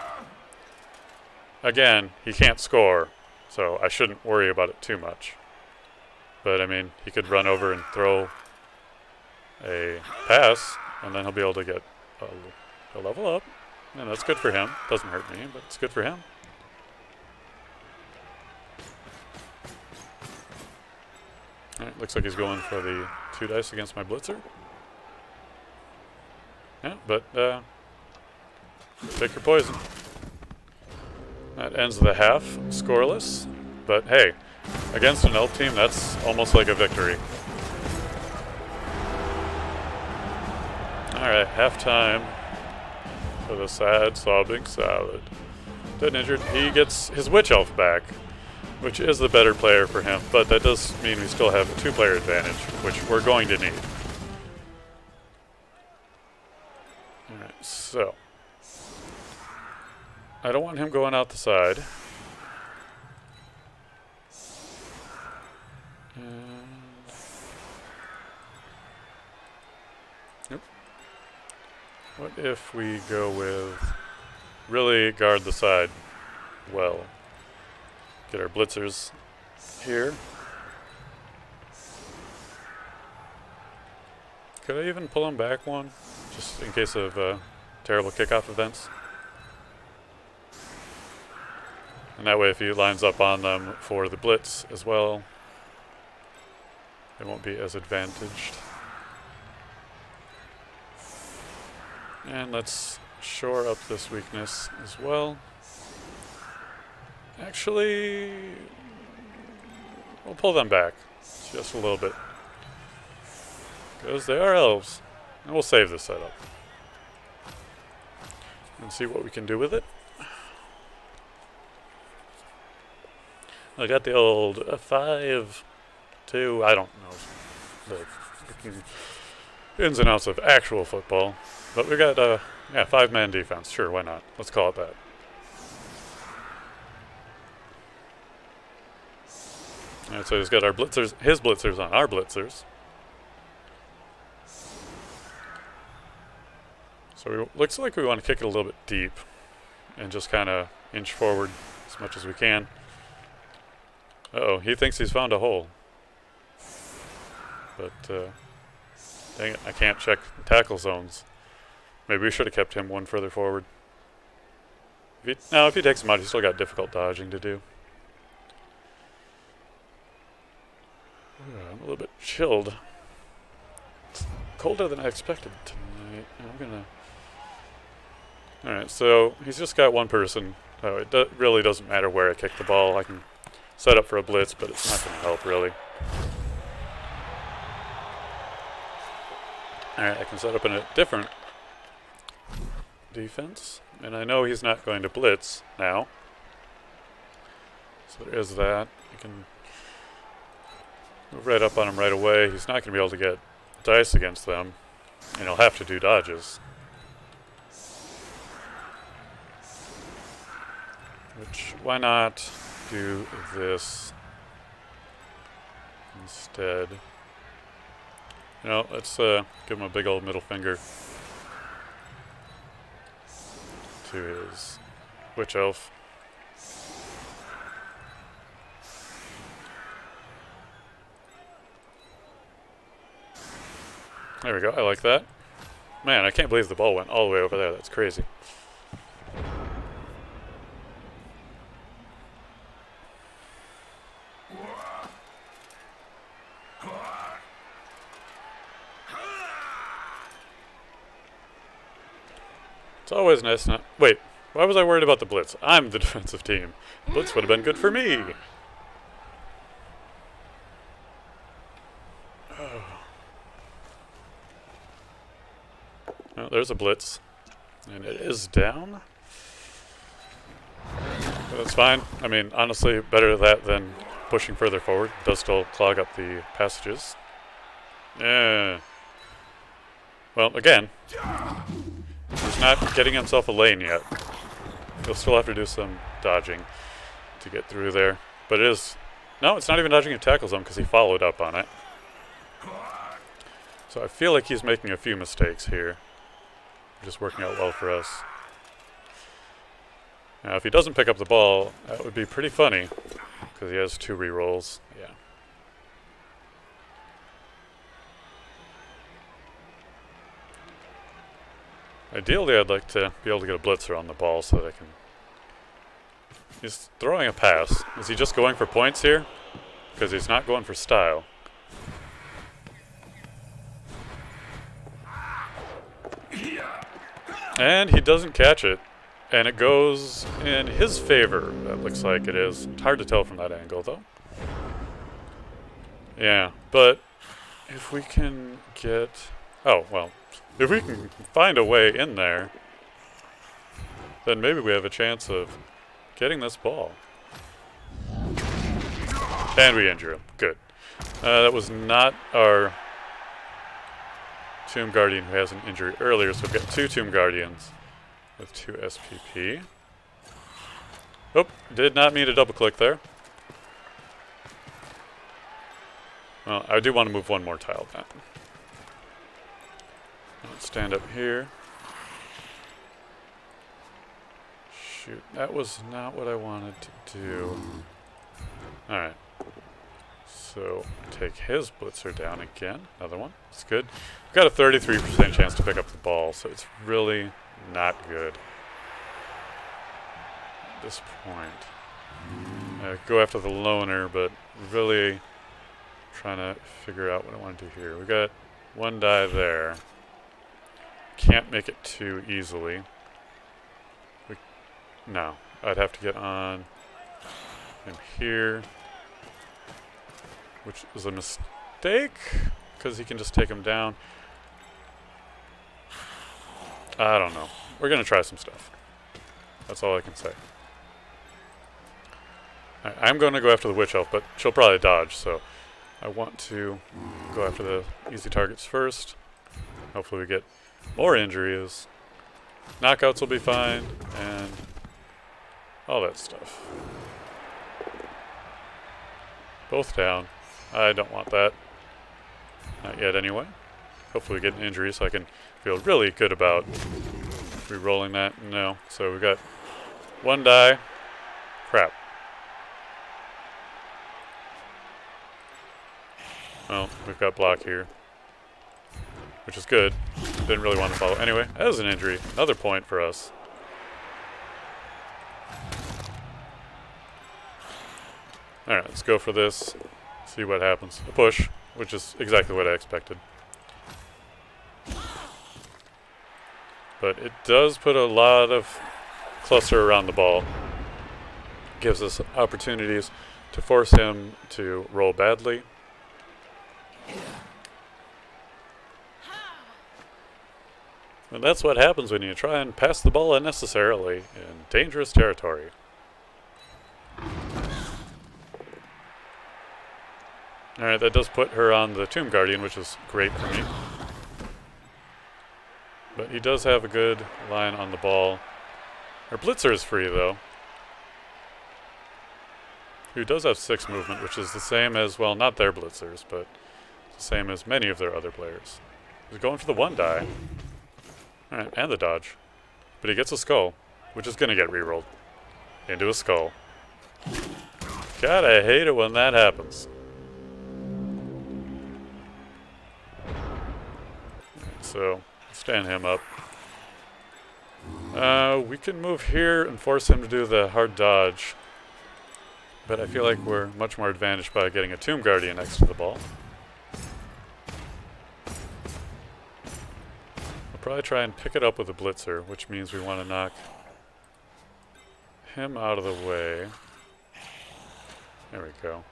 Again, he can't score, so I shouldn't worry about it too much. But, I mean, he could run over and throw a pass, and then he'll be able to get a level up. And that's good for him. Doesn't hurt me, but it's good for him. Alright, looks like he's going for the 2 dice against my blitzer. Yeah, but pick your poison. That ends the half, scoreless. But hey, against an elf team, that's almost like a victory. Alright, halftime for the sad, sobbing salad. Dead and injured. He gets his witch elf back, which is the better player for him, but that does mean we still have a 2-player advantage, which we're going to need. Alright, so I don't want him going out the side. Nope. What if we go with really guard the side well? Get our blitzers here. Could I even pull him back one? Just in case of terrible kickoff events. And that way if he lines up on them for the blitz as well, they won't be as advantaged. And let's shore up this weakness as well. Actually, we'll pull them back just a little bit, because they are elves. And we'll save this setup and see what we can do with it. I got the old 5-2, I don't know the ins and outs of actual football, but we got 5-man defense. Sure, why not? Let's call it that. Alright, so he's got our blitzers, his blitzers on our blitzers. So looks like we want to kick it a little bit deep and just kind of inch forward as much as we can. Uh-oh, he thinks he's found a hole. But, dang it, I can't check tackle zones. Maybe we should have kept him one further forward. If he takes him out, he's still got difficult dodging to do. I'm a little bit chilled. It's colder than I expected tonight. I'm gonna... Alright, so he's just got one person. Oh, it really doesn't matter where I kick the ball. I can set up for a blitz, but it's not going to help, really. Alright, I can set up in a different defense. And I know he's not going to blitz now. So there is that. I can move right up on him right away. He's not going to be able to get dice against them, and he'll have to do dodges. Which, why not do this instead. You know, let's give him a big old middle finger to his witch elf. There we go, I like that. Man, I can't believe the ball went all the way over there, that's crazy. It's always nice not... Wait, why was I worried about the blitz? I'm the defensive team. Blitz would have been good for me. Well, there's a blitz. And it is down. But that's fine. I mean, honestly, better that than pushing further forward. It does still clog up the passages. Yeah. Well, again... He's not getting himself a lane yet. He'll still have to do some dodging to get through there. But it is... No, it's not even dodging a tackle zone because he followed up on it. So I feel like he's making a few mistakes here. Just working out well for us. Now, if he doesn't pick up the ball, that would be pretty funny because he has 2 rerolls. Yeah. Ideally, I'd like to be able to get a blitzer on the ball so that I can... He's throwing a pass. Is he just going for points here? Because he's not going for style. And he doesn't catch it. And it goes in his favor. That looks like it is. It's hard to tell from that angle, though. Yeah, but if we can get... Oh, well... If we can find a way in there, then maybe we have a chance of getting this ball. And we injure him. Good. That was not our Tomb Guardian who has an injury earlier, so we've got 2 Tomb Guardians with 2 SPP. Oh, did not mean to double click there. Well, I do want to move one more tile then. Let's stand up here. Shoot, that was not what I wanted to do. Alright. So, take his blitzer down again. Another one. That's good. We've got a 33% chance to pick up the ball, so it's really not good at this point. Go after the loner, but really trying to figure out what I want to do here. We got 1 die there. Can't make it too easily. No, I'd have to get on him here, which is a mistake because he can just take him down. I don't know. We're gonna try some stuff. That's all I can say. I'm going to go after the Witch Elf, but she'll probably dodge, so I want to go after the easy targets first. Hopefully we get more injuries. Knockouts will be fine, and all that stuff. Both down. I don't want that. Not yet, anyway. Hopefully we get an injury so I can feel really good about re-rolling that. No. So we got 1 die. Crap. Well, we've got block here, which is good. Didn't really want to follow. Anyway, that was an injury. Another point for us. Alright, let's go for this. See what happens. A push, which is exactly what I expected. But it does put a lot of cluster around the ball. Gives us opportunities to force him to roll badly. And that's what happens when you try and pass the ball unnecessarily in dangerous territory. Alright, that does put her on the Tomb Guardian, which is great for me. But he does have a good line on the ball. Our blitzer is free, though. who does have 6 movement, which is the same as, well, not their blitzers, but the same as many of their other players. He's going for the 1 die. Alright, and the dodge. But he gets a skull, which is going to get rerolled into a skull. God, I hate it when that happens. So, stand him up. We can move here and force him to do the hard dodge. But I feel like we're much more advantaged by getting a Tomb Guardian next to the ball. We'll probably try and pick it up with a Blitzer, which means we want to knock him out of the way. There we go.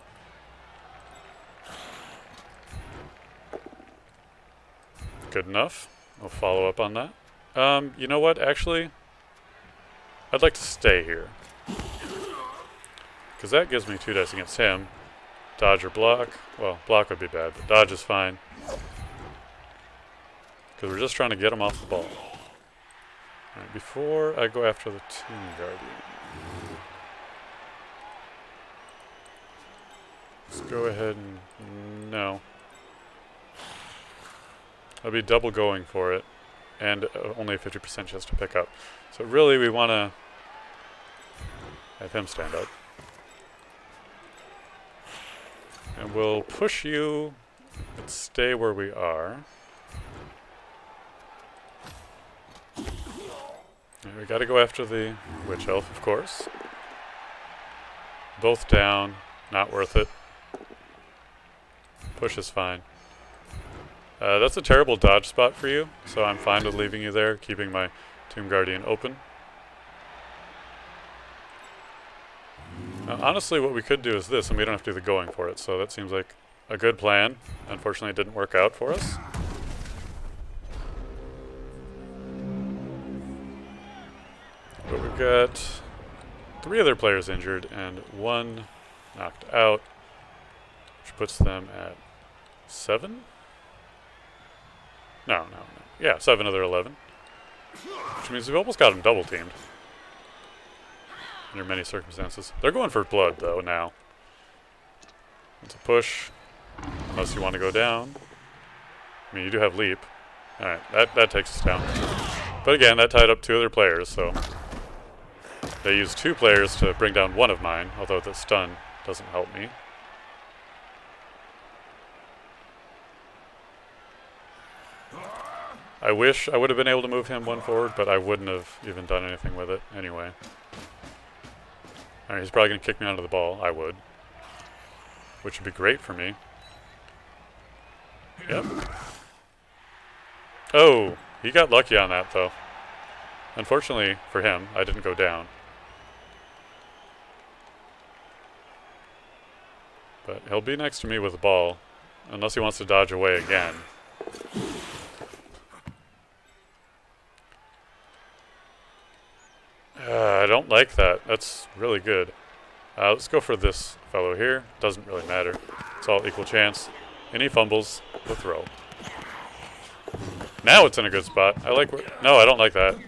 Good enough. We'll follow up on that. You know what? Actually, I'd like to stay here. Because that gives me 2 dice against him. Dodge or block. Well, block would be bad, but dodge is fine. Because we're just trying to get him off the ball. Alright, before I go after the Tomb Guardian. Let's go ahead and... no. I'll be double going for it. And only a 50% chance to pick up. So really we want to have him stand up. And we'll push you and stay where we are. And we got to go after the Witch Elf, of course. Both down, not worth it. Push is fine. That's a terrible dodge spot for you, so I'm fine with leaving you there, keeping my Tomb Guardian open. Now, honestly, what we could do is this, and we don't have to do the going for it, so that seems like a good plan. Unfortunately, it didn't work out for us. But we've got 3 other players injured and 1 knocked out, which puts them at 7? No. Yeah, 7 of their 11. Which means we've almost got them double teamed. Under many circumstances. They're going for blood, though, now. It's a push. Unless you want to go down. I mean, you do have leap. Alright, that takes us down. But again, that tied up 2 other players, so... they used 2 players to bring down 1 of mine, although the stun doesn't help me. I wish I would have been able to move him 1 forward, but I wouldn't have even done anything with it anyway. Alright, he's probably going to kick me onto the ball. I would. Which would be great for me. Yep. Oh, he got lucky on that, though. Unfortunately for him, I didn't go down. But he'll be next to me with the ball, unless he wants to dodge away again. I don't like that. That's really good. Let's go for this fellow here. Doesn't really matter. It's all equal chance. And he fumbles the throw. Now it's in a good spot. I like... no, I don't like that.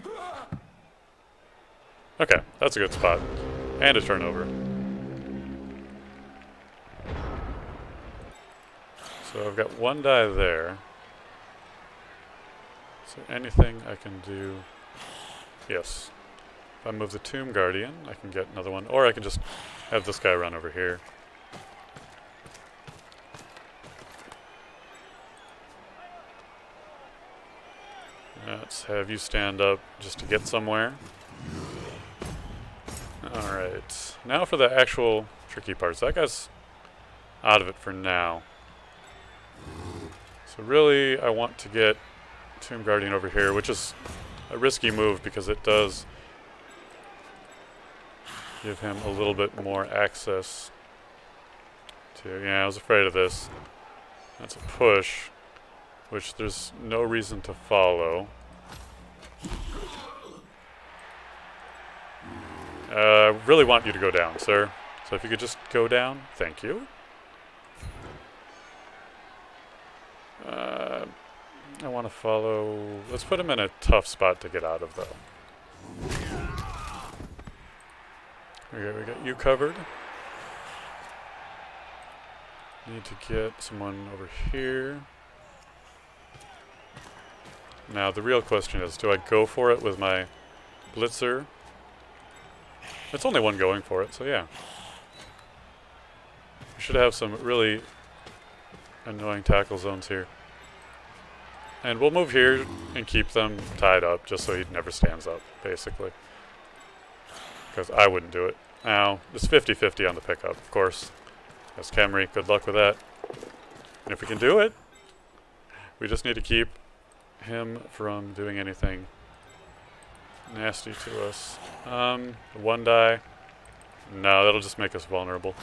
Okay, that's a good spot. And a turnover. So I've got 1 die there. Is there anything I can do? Yes. If I move the Tomb Guardian, I can get another one. Or I can just have this guy run over here. Let's have you stand up just to get somewhere. Alright. Now for the actual tricky parts. That guy's out of it for now. So really, I want to get Tomb Guardian over here, which is a risky move because it does give him a little bit more access to... yeah, I was afraid of this. That's a push, which there's no reason to follow. I really want you to go down, sir. So if you could just go down, thank you. I want to follow... let's put him in a tough spot to get out of, though. Okay, we got you covered. Need to get someone over here. Now the real question is, do I go for it with my blitzer? It's only one going for it, so yeah. We should have some really annoying tackle zones here. And we'll move here and keep them tied up just so he never stands up, basically. Because I wouldn't do it. Now, it's 50-50 on the pickup, of course. That's Khemri. Good luck with that. And if we can do it, we just need to keep him from doing anything nasty to us. One die. No, that'll just make us vulnerable.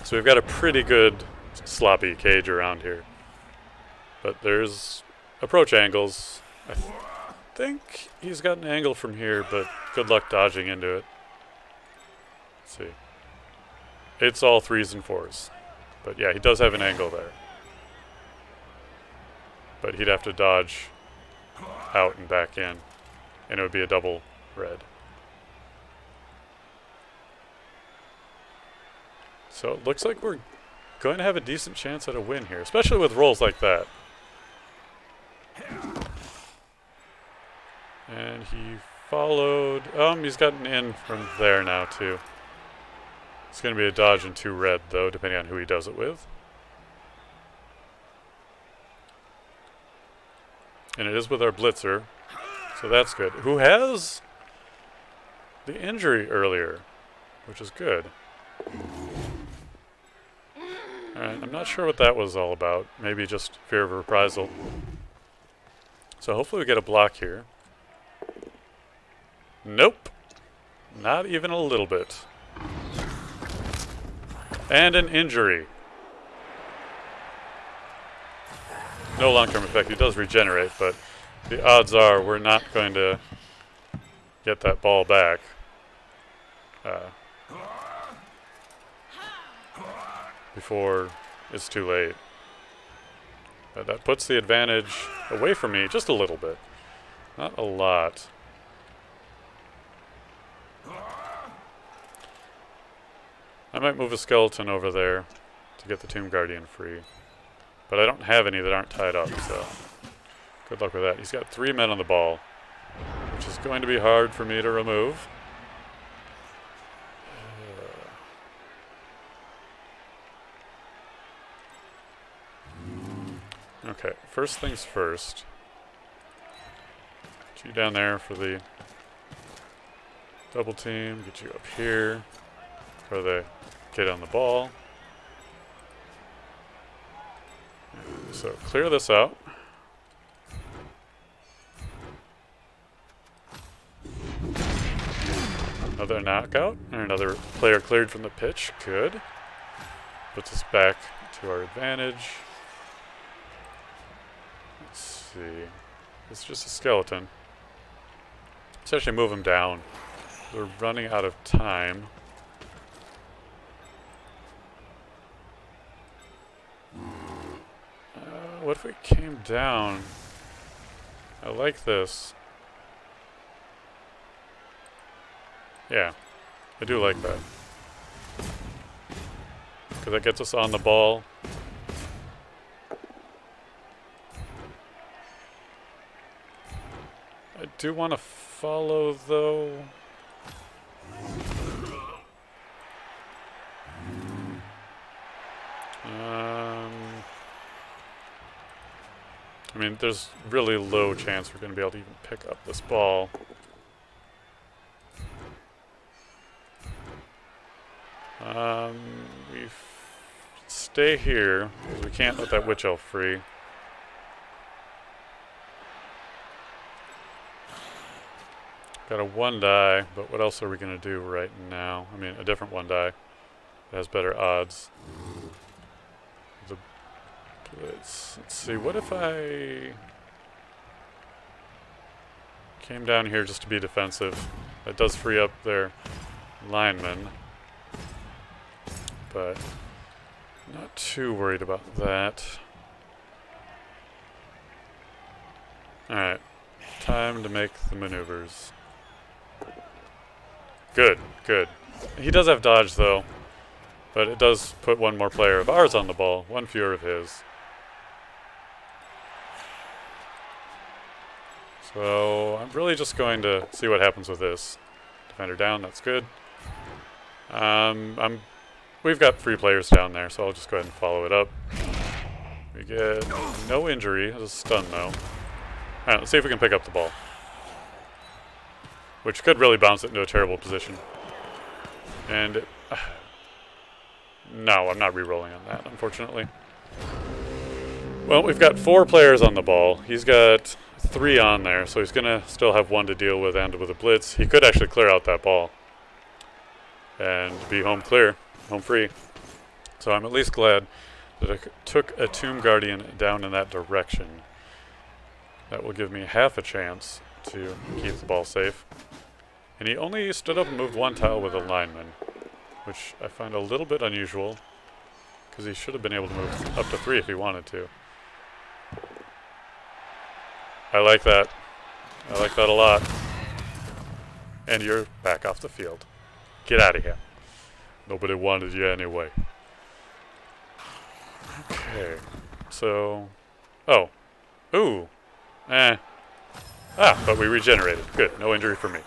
So we've got a pretty good sloppy cage around here. But there's approach angles. I think he's got an angle from here, but good luck dodging into it. Let's see. It's all 3s and 4s. But yeah, he does have an angle there. But he'd have to dodge out and back in, and it would be a double red. So it looks like we're going to have a decent chance at a win here, especially with rolls like that. And he followed. He's gotten in from there now too. It's going to be a dodge and 2 red though, depending on who he does it with. And it is with our blitzer, so that's good. Who has the injury earlier, which is good. Alright, I'm not sure what that was all about. Maybe just fear of reprisal. So hopefully we get a block here. Nope. Not even a little bit. And an injury. No long-term effect. He does regenerate, but the odds are we're not going to get that ball back. Before it's too late. That puts the advantage away from me just a little bit. Not a lot. I might move a skeleton over there to get the Tomb Guardian free. But I don't have any that aren't tied up, so good luck with that. He's got 3 men on the ball, which is going to be hard for me to remove. Okay, first things first. Get you down there for the double team. Get you up here for the kid on the ball. So clear this out. Another knockout, or another player cleared from the pitch. Good. Puts us back to our advantage. Let's see. It's just a skeleton. Let's actually move him down. We're running out of time. What if we came down? I like this. Yeah, I do like that. Because that gets us on the ball. I do want to follow, though. I mean, there's really low chance we're going to be able to even pick up this ball. We stay here, because we can't let that witch elf free. Got a 1 die, but what else are we going to do right now? I mean, a different 1 die that has better odds. Let's see, what if I came down here just to be defensive? That does free up their linemen, but not too worried about that. Alright, time to make the maneuvers. Good, good. He does have dodge, though. But it does put one more player of ours on the ball, one fewer of his. So I'm really just going to see what happens with this. Defender down, that's good. We've got 3 players down there, so I'll just go ahead and follow it up. We get no injury. It's a stun, though. Alright, let's see if we can pick up the ball. Which could really bounce it into a terrible position. And no, I'm not re-rolling on that, unfortunately. Well, we've got 4 players on the ball. He's got 3 on there, so he's going to still have 1 to deal with and with a blitz. He could actually clear out that ball and be home clear, home free. So I'm at least glad that I took a Tomb Guardian down in that direction. That will give me half a chance to keep the ball safe. And he only stood up and moved 1 tile with a lineman, which I find a little bit unusual, because he should have been able to move up to 3 if he wanted to. I like that. I like that a lot. And you're back off the field. Get out of here. Nobody wanted you anyway. Okay. So... oh. Ooh. But we regenerated. Good. No injury for me.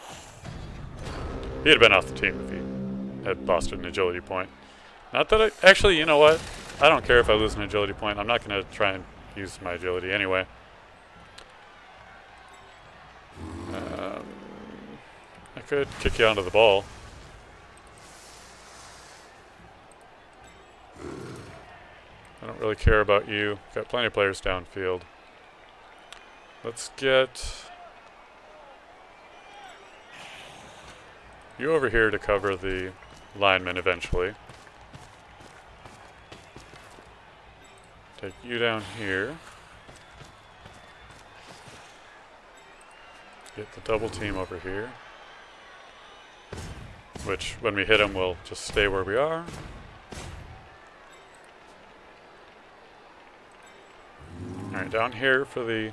He'd have been off the team if he had lost an agility point. Not that I... actually, you know what? I don't care if I lose an agility point. I'm not going to try and use my agility anyway. I could kick you onto the ball. I don't really care about you. Got plenty of players downfield. Let's get you over here to cover the lineman eventually. Take you down here. Get the double team over here. Which, when we hit him, we'll just stay where we are. Alright, down here for the...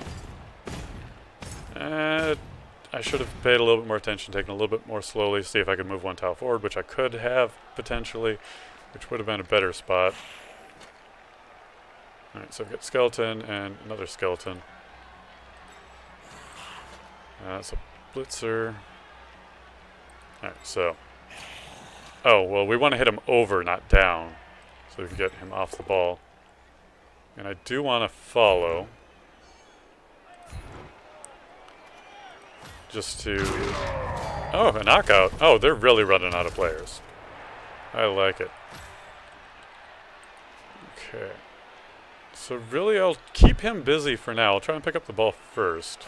I should have paid a little bit more attention, taken a little bit more slowly, see if I could move 1 tile forward, which I could have, potentially, which would have been a better spot. Alright, so I've got skeleton and another skeleton. That's a blitzer. Alright, so... oh, well, we want to hit him over, not down, so we can get him off the ball. And I do want to follow. Just to... oh, a knockout. Oh, they're really running out of players. I like it. Okay. So really, I'll keep him busy for now. I'll try and pick up the ball first.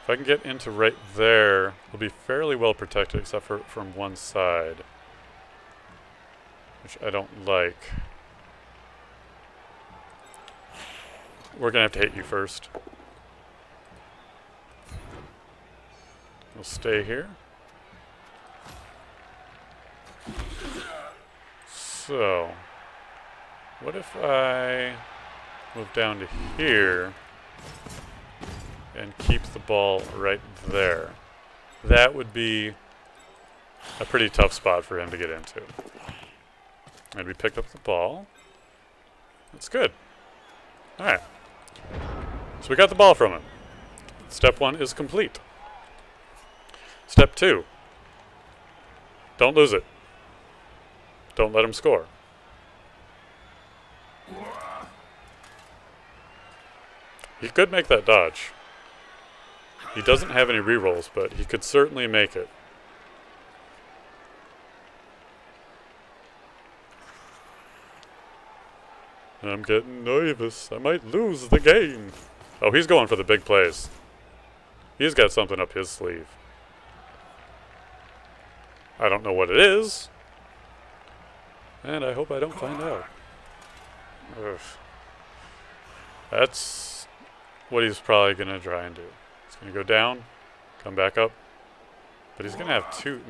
If I can get into right there, we'll be fairly well protected, except for from one side. Which I don't like. We're going to have to hit you first. We'll stay here. So, what if I move down to here and keep the ball right there? That would be a pretty tough spot for him to get into. And we picked up the ball. That's good. Alright. So we got the ball from him. Step 1 is complete. Step 2. Don't lose it. Don't let him score. He could make that dodge. He doesn't have any rerolls, but he could certainly make it. I'm getting nervous. I might lose the game. Oh, he's going for the big plays. He's got something up his sleeve. I don't know what it is. And I hope I don't find out. Ugh. That's what he's probably going to try and do. He's going to go down, come back up. But he's going to have two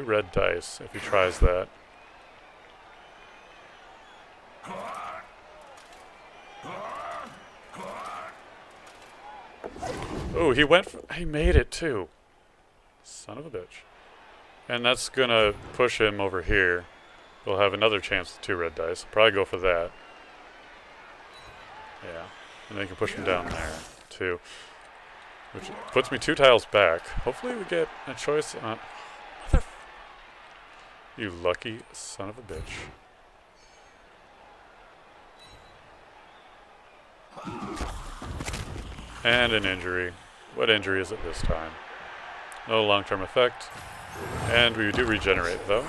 red dice if he tries that. Oh, he made it too. Son of a bitch. And that's going to push him over here. We'll have another chance with 2 red dice. Probably go for that. Yeah. And then you can push him down there, too. Which puts me 2 tiles back. Hopefully we get a choice on... You lucky son of a bitch. And an injury. What injury is it this time? No long-term effect. And we do regenerate, though.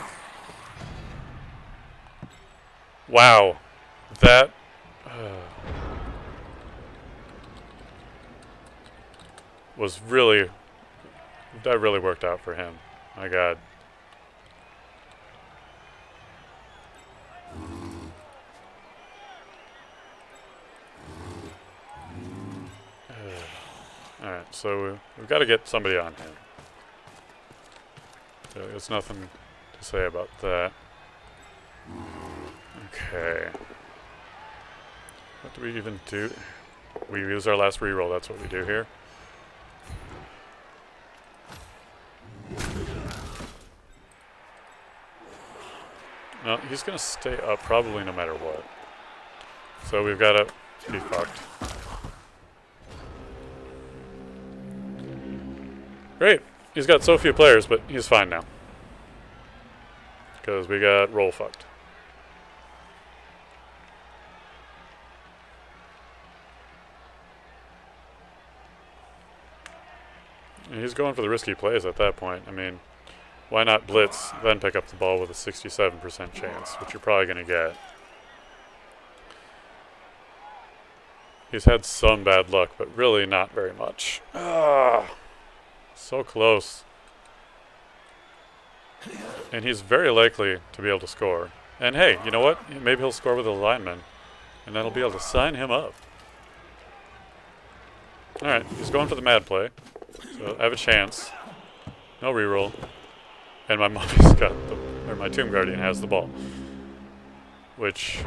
Wow. That... was really... That really worked out for him. My god. Alright, so we've got to get somebody on here. There's nothing to say about that. Okay. What do we even do? We use our last reroll, that's what we do here. No, he's going to stay up probably no matter what. So we've got to be fucked. Great. He's got so few players, but he's fine now. Because we got roll fucked. And he's going for the risky plays at that point. I mean, why not blitz, then pick up the ball with a 67% chance, which you're probably going to get. He's had some bad luck, but really not very much. Ah. So close. And he's very likely to be able to score. And hey, you know what? Maybe he'll score with a lineman. And then I'll be able to sign him up. Alright, he's going for the mad play. So I have a chance. No reroll. And my mommy's got the... Or my Tomb Guardian has the ball. Which...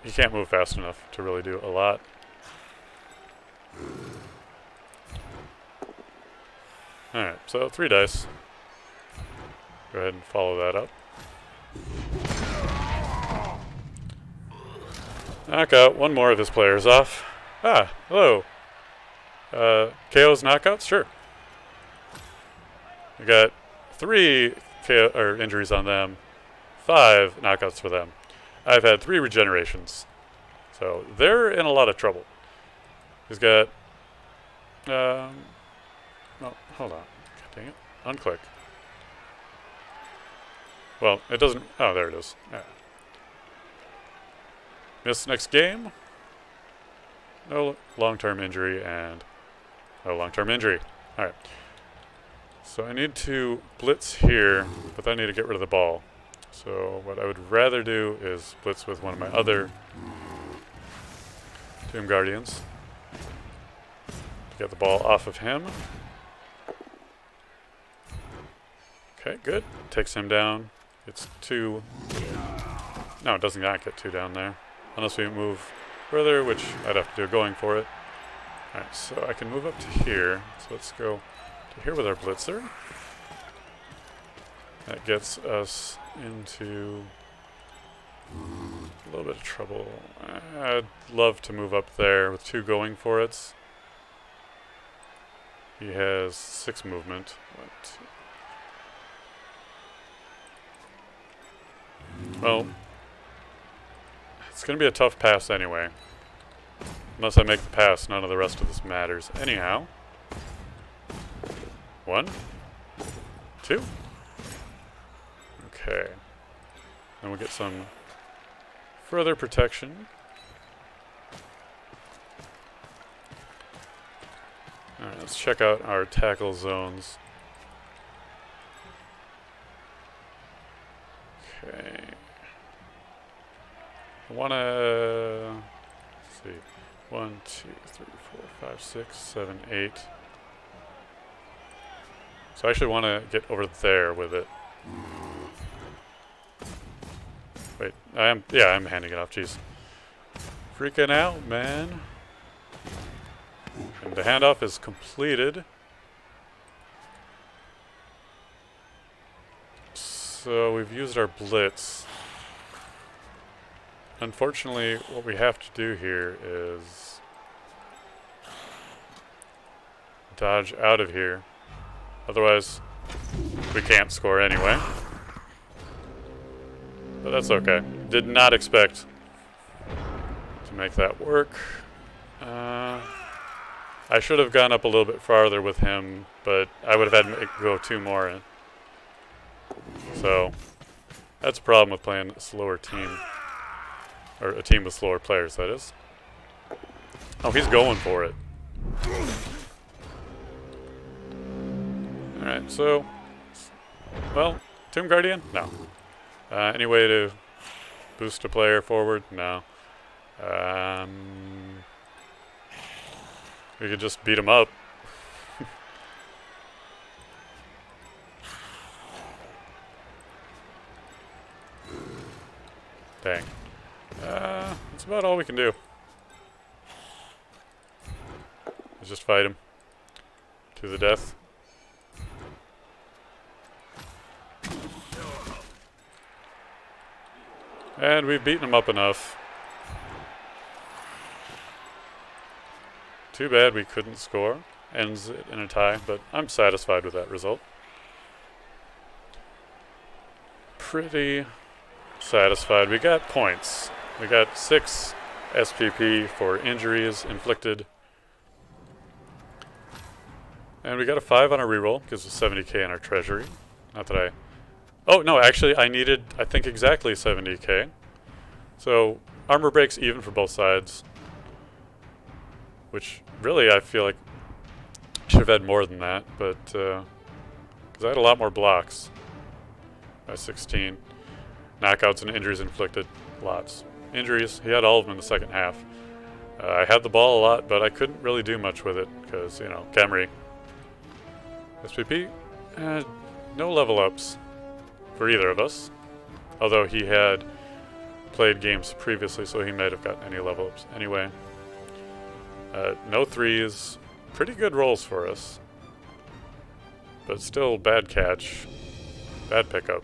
He can't move fast enough to really do a lot. Alright, so 3 dice. Go ahead and follow that up. Knock out 1 more of his players off. Ah, hello. KO's knockouts? Sure. We got 3 KO, or injuries on them, 5 knockouts for them. I've had 3 regenerations. So they're in a lot of trouble. He's got... oh, hold on. God dang it. Unclick. Well, it doesn't... Oh, there it is. Yeah. Miss next game. No long-term injury and no long-term injury. Alright. So I need to blitz here, but then I need to get rid of the ball. So what I would rather do is blitz with one of my other Tomb Guardians. To get the ball off of him. Okay, good. Takes him down. It's 2. No, it does not get 2 down there. Unless we move further, which I'd have to do going for it. Alright, so I can move up to here. So let's go to here with our blitzer. That gets us into a little bit of trouble. I'd love to move up there with 2 going for it. He has 6 movement. Well, it's going to be a tough pass anyway. Unless I make the pass, none of the rest of this matters. Anyhow. 1. 2. Okay. Then we'll get some further protection. Alright, let's check out our tackle zones. Okay. I want to... Let's see. 1, 2, 3, 4, 5, 6, 7, 8. So I actually want to get over there with it. Wait, I'm handing it off, jeez. Freaking out, man. And the handoff is completed. So we've used our blitz. Unfortunately, what we have to do here is dodge out of here. Otherwise, we can't score anyway. But that's okay. Did not expect to make that work. I should have gone up a little bit farther with him, but I would have had to go 2 more in. So that's a problem with playing a slower team. Or a team with slower players, that is. Oh, he's going for it. Alright, so... Well, Tomb Guardian? No. Any way to boost a player forward? No. We could just beat him up. Dang. That's about all we can do. Let's just fight him to the death. And we've beaten him up enough. Too bad we couldn't score. Ends it in a tie, but I'm satisfied with that result. Pretty satisfied. We got points. We got 6 SPP for injuries inflicted. And we got a 5 on our reroll. Gives us 70k in our treasury. Not that I... Oh, no, actually, I needed, I think, exactly 70k. So, armor breaks even for both sides. Which, really, I feel like should have had more than that. But, because I had a lot more blocks. By 16. Knockouts and injuries inflicted. Lots. Injuries, he had all of them in the second half. I had the ball a lot, but I couldn't really do much with it. Because, you know, Khemri. SPP. No level ups. For either of us, although he had played games previously, so he might have gotten any level ups. Anyway, no 3s, pretty good rolls for us, but still bad catch, bad pickup,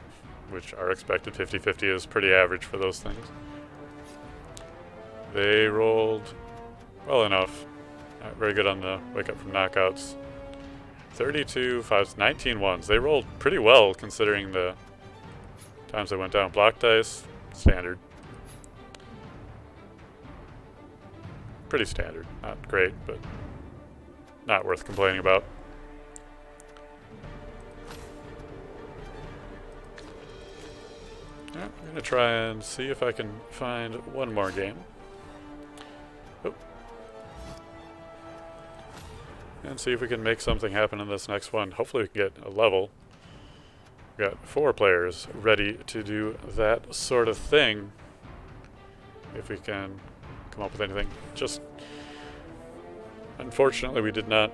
which our expected 50-50 is pretty average for those things. They rolled well enough, not very good on the wake up from knockouts. 32 5s, 19 1s. They rolled pretty well considering the times they went down. Block dice, standard. Pretty standard. Not great, but not worth complaining about. Alright, I'm going to try and see if I can find one more game. Oh. And see if we can make something happen in this next one. Hopefully we can get a level. We got 4 players ready to do that sort of thing. If we can come up with anything. Just, unfortunately, we did not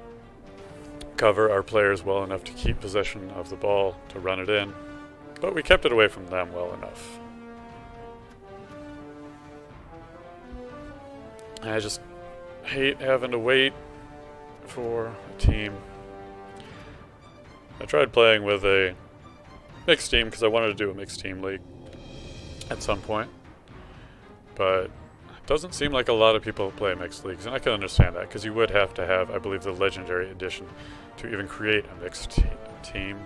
cover our players well enough to keep possession of the ball to run it in. But we kept it away from them well enough. I just hate having to wait for a team. I tried playing with a mixed team because I wanted to do a mixed team league at some point, but it doesn't seem like a lot of people play mixed leagues, and I can understand that because you would have to have, I believe, the legendary edition to even create a mixed team.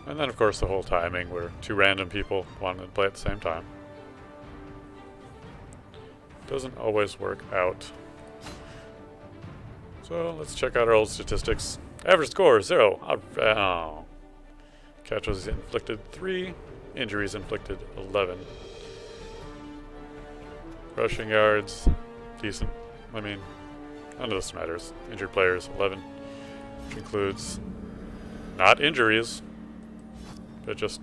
And then of course the whole timing where 2 random people wanted to play at the same time. Doesn't always work out. So let's check out our old statistics. Average score 0. Oh. Catches inflicted 3, injuries inflicted 11. Rushing yards, decent. I mean, none of this matters. Injured players 11, which includes not injuries, but just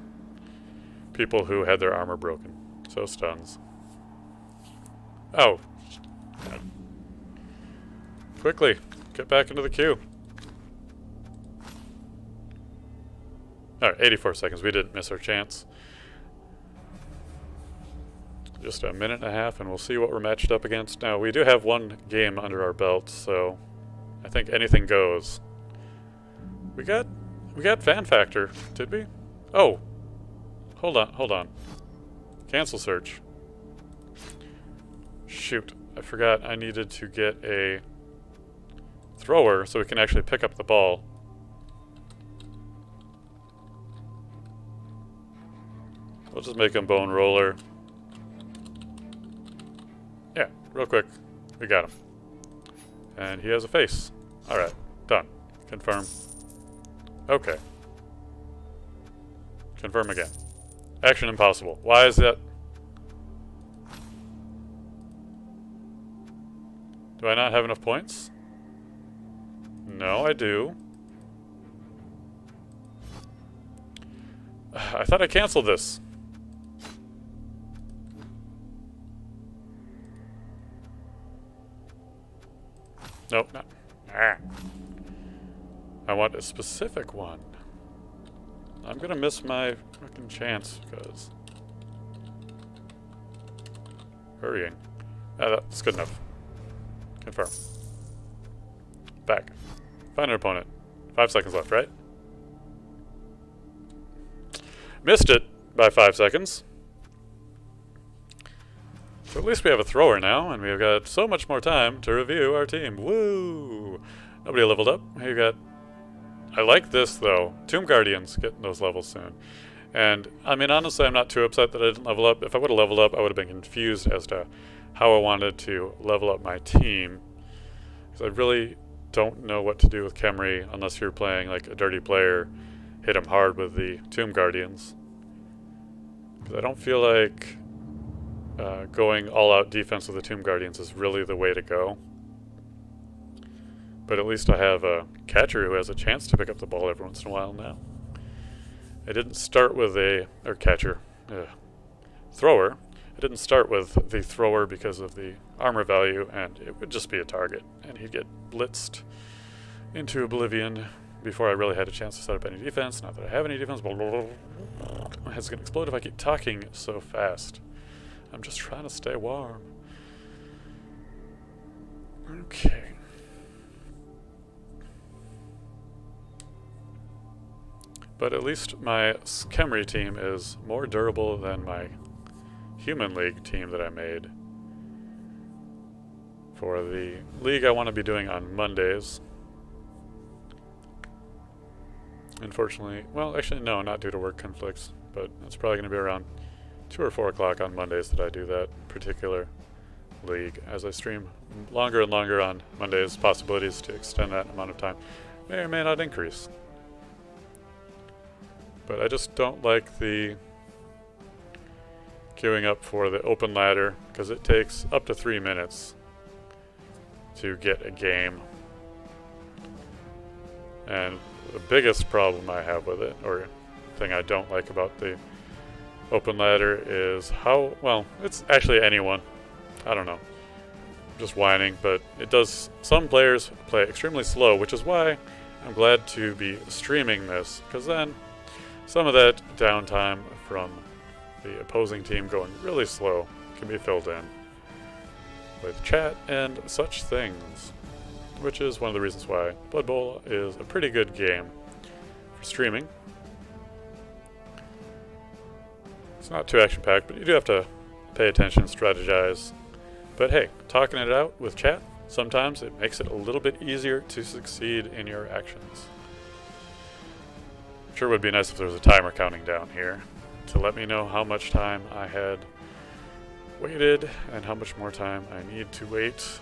people who had their armor broken. So stuns. Oh. Quickly, get back into the queue. Alright, 84 seconds. We didn't miss our chance. Just a minute and a half, and we'll see what we're matched up against. Now, we do have 1 game under our belt, so I think anything goes. We got Fan Factor, did we? Oh! Hold on, hold on. Cancel search. Shoot, I forgot I needed to get a thrower so we can actually pick up the ball. We'll just make him bone roller. Yeah, real quick. We got him. And he has a face. Alright, done. Confirm. Okay. Confirm again. Action impossible. Why is that? Do I not have enough points? No, I do. I thought I canceled this. Nope, not. Ah. I want a specific one. I'm gonna miss my fucking chance because hurrying. That's good enough. Confirm. Back. Find an opponent. 5 seconds left, right? Missed it by 5 seconds. So at least we have a thrower now, and we've got so much more time to review our team. Woo! Nobody leveled up. You got... I like this, though. Tomb Guardians, getting those levels soon. And, I mean, honestly, I'm not too upset that I didn't level up. If I would have leveled up, I would have been confused as to how I wanted to level up my team. Because I really don't know what to do with Khemri unless you're playing, like, a dirty player. Hit him hard with the Tomb Guardians. Because I don't feel like... going all-out defense with the Tomb Guardians is really the way to go. But at least I have a catcher who has a chance to pick up the ball every once in a while now. I didn't start with thrower. I didn't start with the thrower because of the armor value, and it would just be a target. And he'd get blitzed into oblivion before I really had a chance to set up any defense. Not that I have any defense. My head's going to explode if I keep talking so fast. I'm just trying to stay warm. Okay. But at least my Khemri team is more durable than my Human League team that I made. For the league I want to be doing on Mondays. Unfortunately, well, actually no, not due to work conflicts, but it's probably going to be around 2 or 4 o'clock on Mondays that I do that particular league. As I stream longer and longer on Mondays, possibilities to extend that amount of time may or may not increase. But I just don't like the queuing up for the open ladder, because it takes up to 3 minutes to get a game. And the biggest problem I have with it, or thing I don't like about the open ladder, is how, well, it's actually anyone. I don't know. I'm just whining, but it does, some players play extremely slow, which is why I'm glad to be streaming this, because then some of that downtime from the opposing team going really slow can be filled in with chat and such things, which is one of the reasons why Blood Bowl is a pretty good game for streaming. It's not too action-packed, but you do have to pay attention, strategize. But hey, talking it out with chat, sometimes it makes it a little bit easier to succeed in your actions. Sure would be nice if there was a timer counting down here to let me know how much time I had waited and how much more time I need to wait.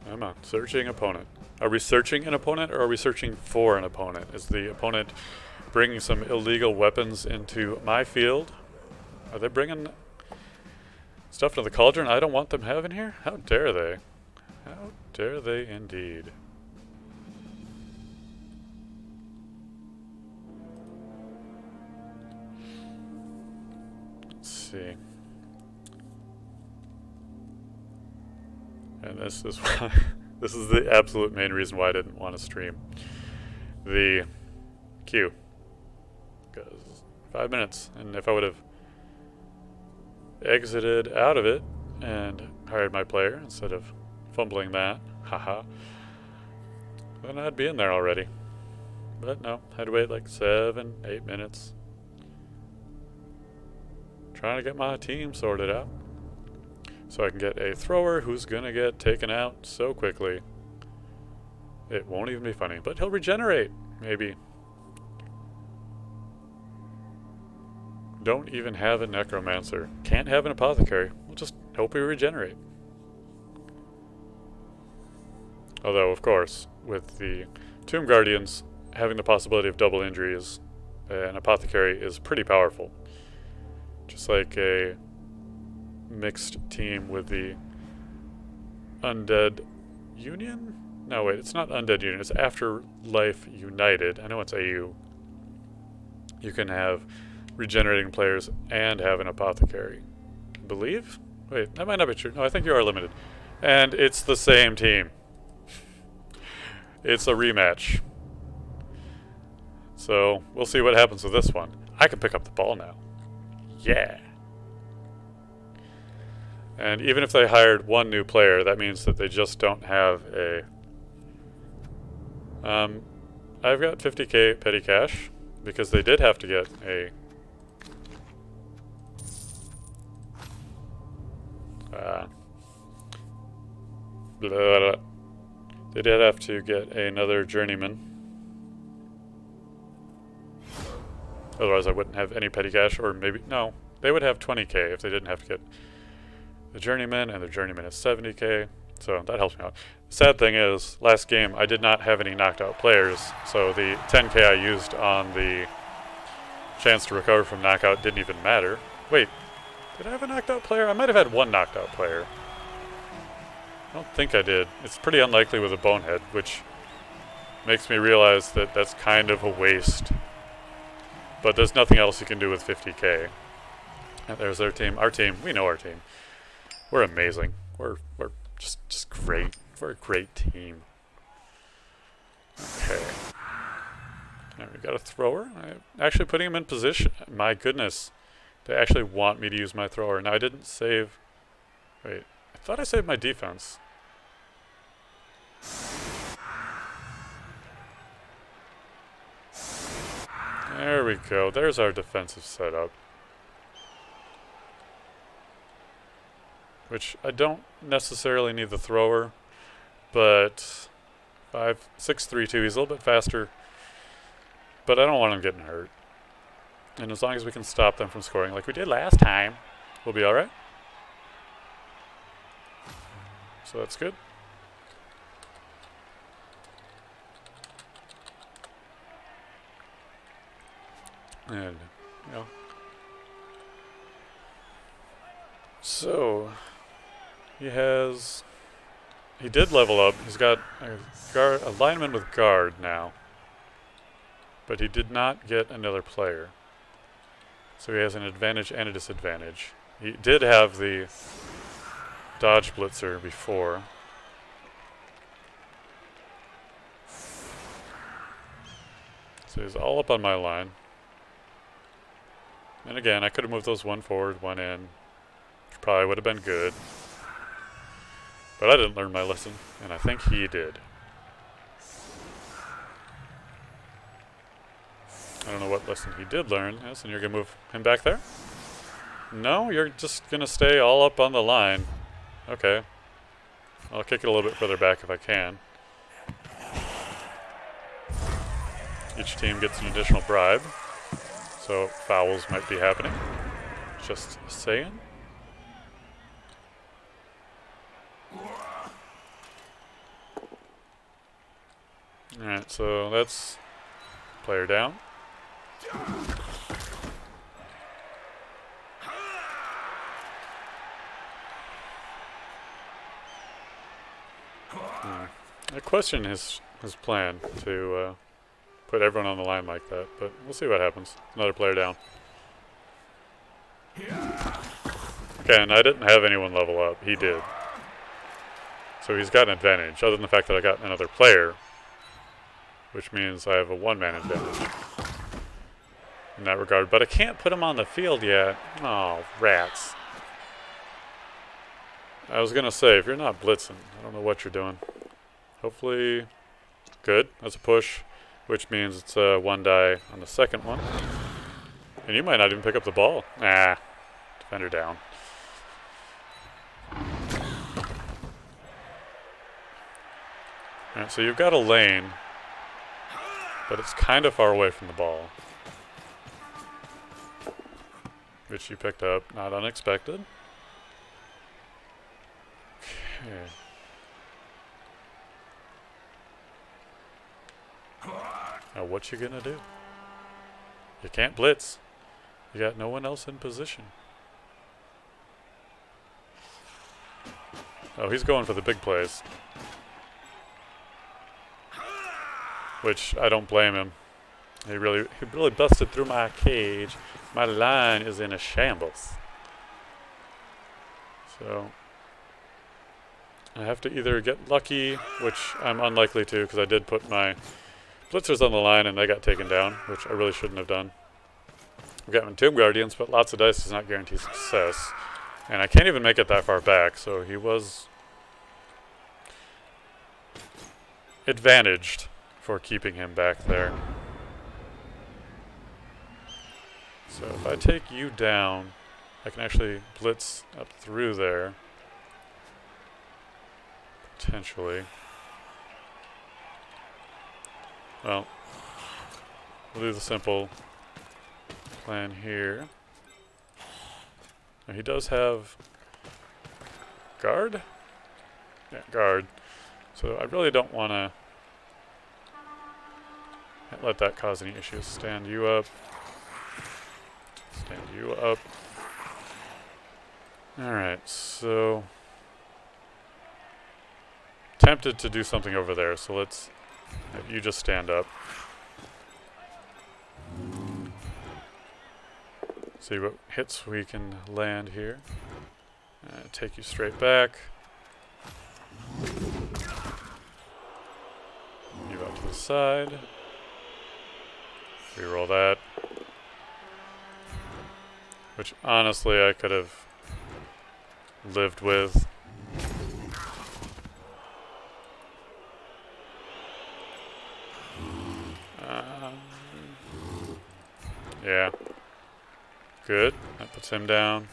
Come on, searching opponent. Are we searching an opponent, or are we searching for an opponent? Is the opponent bringing some illegal weapons into my field? Are they bringing stuff to the cauldron I don't want them having here? How dare they? How dare they indeed. Let's see. And this is why This is the absolute main reason why I didn't want to stream the queue. Because 5 minutes, and if I would have exited out of it and hired my player instead of fumbling that, haha, then I'd be in there already. But no, had to wait like 7, 8 minutes. Trying to get my team sorted out. So I can get a thrower who's gonna get taken out so quickly. It won't even be funny, but he'll regenerate, maybe. Don't even have a necromancer. Can't have an apothecary. We'll just hope we regenerate. Although, of course, with the Tomb Guardians having the possibility of double injuries, an apothecary is pretty powerful. Just like a mixed team with the Undead Union? No, wait, it's not Undead Union. It's Afterlife United. I know it's AU. You can have regenerating players and have an apothecary. I believe? Wait, that might not be true. No, I think you are limited. And it's the same team. It's a rematch. So, we'll see what happens with this one. I can pick up the ball now. Yeah. And even if they hired one new player, that means that they just don't have a... I've got 50k petty cash, because they did have to get a... blah, blah, blah. They did have to get another journeyman. Otherwise I wouldn't have any petty cash, or maybe... No, they would have 20k if they didn't have to get the journeyman, and the journeyman is 70k, so that helps me out. The sad thing is, last game I did not have any knocked out players, so the 10k I used on the chance to recover from knockout didn't even matter. Wait, did I have a knocked out player? I might have had one knocked out player. I don't think I did. It's pretty unlikely with a bonehead, which makes me realize that that's kind of a waste. But there's nothing else you can do with 50k. And there's their team. Our team, we know our team. We're amazing. We're just great. We're a great team. Okay. Now we got a thrower. I'm actually putting him in position. My goodness. They actually want me to use my thrower. Now I didn't save... Wait. I thought I saved my defense. There we go. There's our defensive setup. Which I don't necessarily need the thrower, but 6-3-2, he's a little bit faster, but I don't want him getting hurt. And as long as we can stop them from scoring like we did last time, we'll be alright. So that's good. And, you know. So, he did level up. He's got a lineman with guard now. But he did not get another player. So he has an advantage and a disadvantage. He did have the dodge blitzer before. So he's all up on my line. And again, I could have moved those one forward, one in. Which probably would have been good. But I didn't learn my lesson, and I think he did. I don't know what lesson he did learn. Yes, and you're going to move him back there? No, you're just going to stay all up on the line. Okay. I'll kick it a little bit further back if I can. Each team gets an additional bribe. So fouls might be happening. Just saying. Alright, so that's player down. I question his plan to put everyone on the line like that, but we'll see what happens. Another player down. Okay, and I didn't have anyone level up. He did. So he's got an advantage, other than the fact that I got another player, which means I have a one-man advantage in that regard. But I can't put him on the field yet. Oh, rats. I was going to say, if you're not blitzing, I don't know what you're doing. Hopefully, good. That's a push, which means it's a one die on the second one. And you might not even pick up the ball. Ah, defender down. Alright, so you've got a lane, but it's kind of far away from the ball. Which you picked up, not unexpected. Okay. Now what you gonna do? You can't blitz. You got no one else in position. Oh, he's going for the big plays. Which I don't blame him. He really busted through my cage. My line is in a shambles. So I have to either get lucky, which I'm unlikely to because I did put my blitzers on the line and they got taken down, which I really shouldn't have done. I've got my Tomb Guardians, but lots of dice does not guarantee success. And I can't even make it that far back, so he was advantaged for keeping him back there. So if I take you down, I can actually blitz up through there. Potentially. Well, we'll do the simple plan here. Now he does have guard? Yeah, guard. So I really don't want to let that cause any issues. Stand you up. Stand you up. Alright, so tempted to do something over there, so let's have you just stand up. See what hits we can land here. Take you straight back. Move out to the side. Reroll that. Which honestly I could have lived with. Yeah. Good. That puts him down.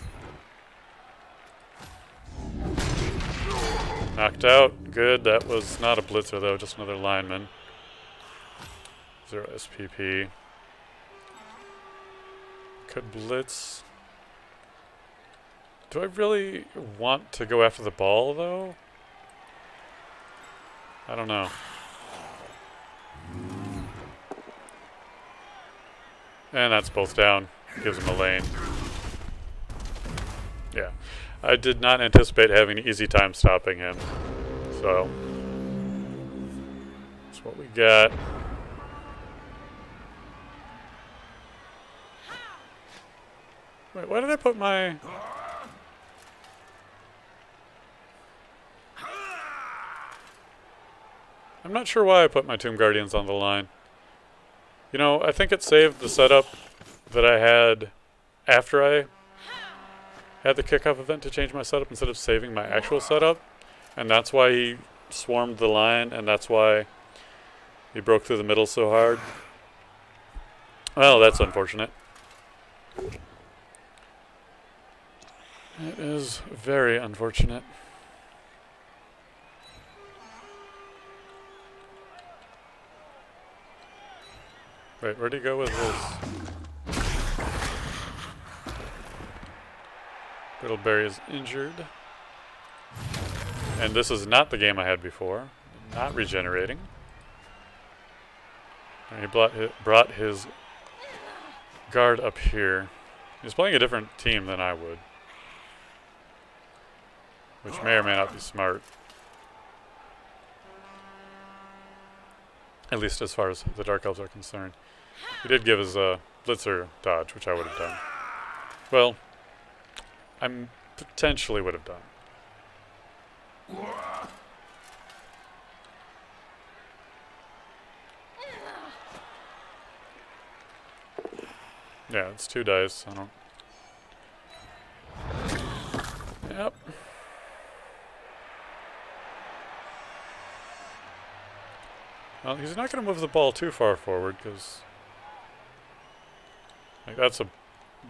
Knocked out. Good. That was not a blitzer though, just another lineman. 0 SPP. Could blitz. Do I really want to go after the ball though? I don't know. And that's both down. Gives him a lane. Yeah. I did not anticipate having an easy time stopping him. So that's what we got. Wait, why did I put my... I'm not sure why I put my Tomb Guardians on the line. You know, I think it saved the setup that I had after I had the kickoff event to change my setup instead of saving my actual setup. And that's why he swarmed the line, and that's why he broke through the middle so hard. Well, that's unfortunate. It is very unfortunate. Wait, where'd he go with his... Riddleberry is injured. And this is not the game I had before. Not regenerating. And he brought his guard up here. He's playing a different team than I would. Which may or may not be smart. At least as far as the Dark Elves are concerned. He did give his blitzer dodge, which I would have done. Well, I potentially would have done. Yeah, it's 2 dice. I don't... Yep. Well, he's not going to move the ball too far forward, because... like, that's a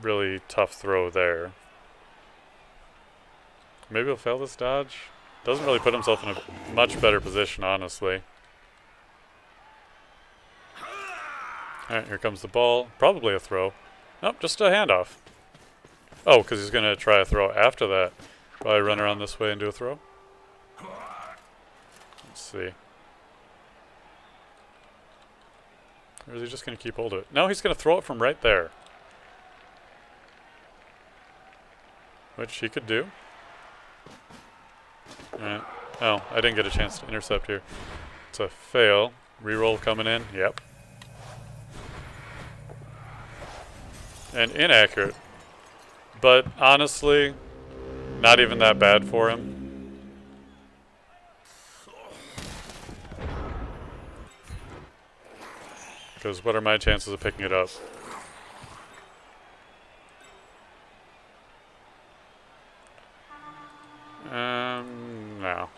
really tough throw there. Maybe he'll fail this dodge. Doesn't really put himself in a much better position, honestly. Alright, here comes the ball. Probably a throw. Nope, just a handoff. Oh, because he's going to try a throw after that. Probably run around this way and do a throw. Let's see. Or is he just going to keep hold of it? No, he's going to throw it from right there. Which he could do. Alright. Oh, I didn't get a chance to intercept here. It's a fail. Reroll coming in. Yep. And inaccurate. But honestly, not even that bad for him. Because what are my chances of picking it up? No.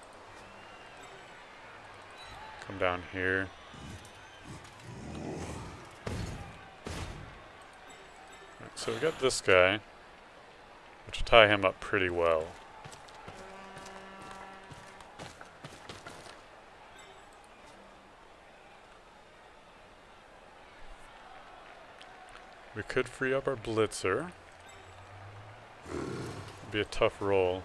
Come down here. Right, so we got this guy, which will tie him up pretty well. We could free up our blitzer. It'd be a tough roll.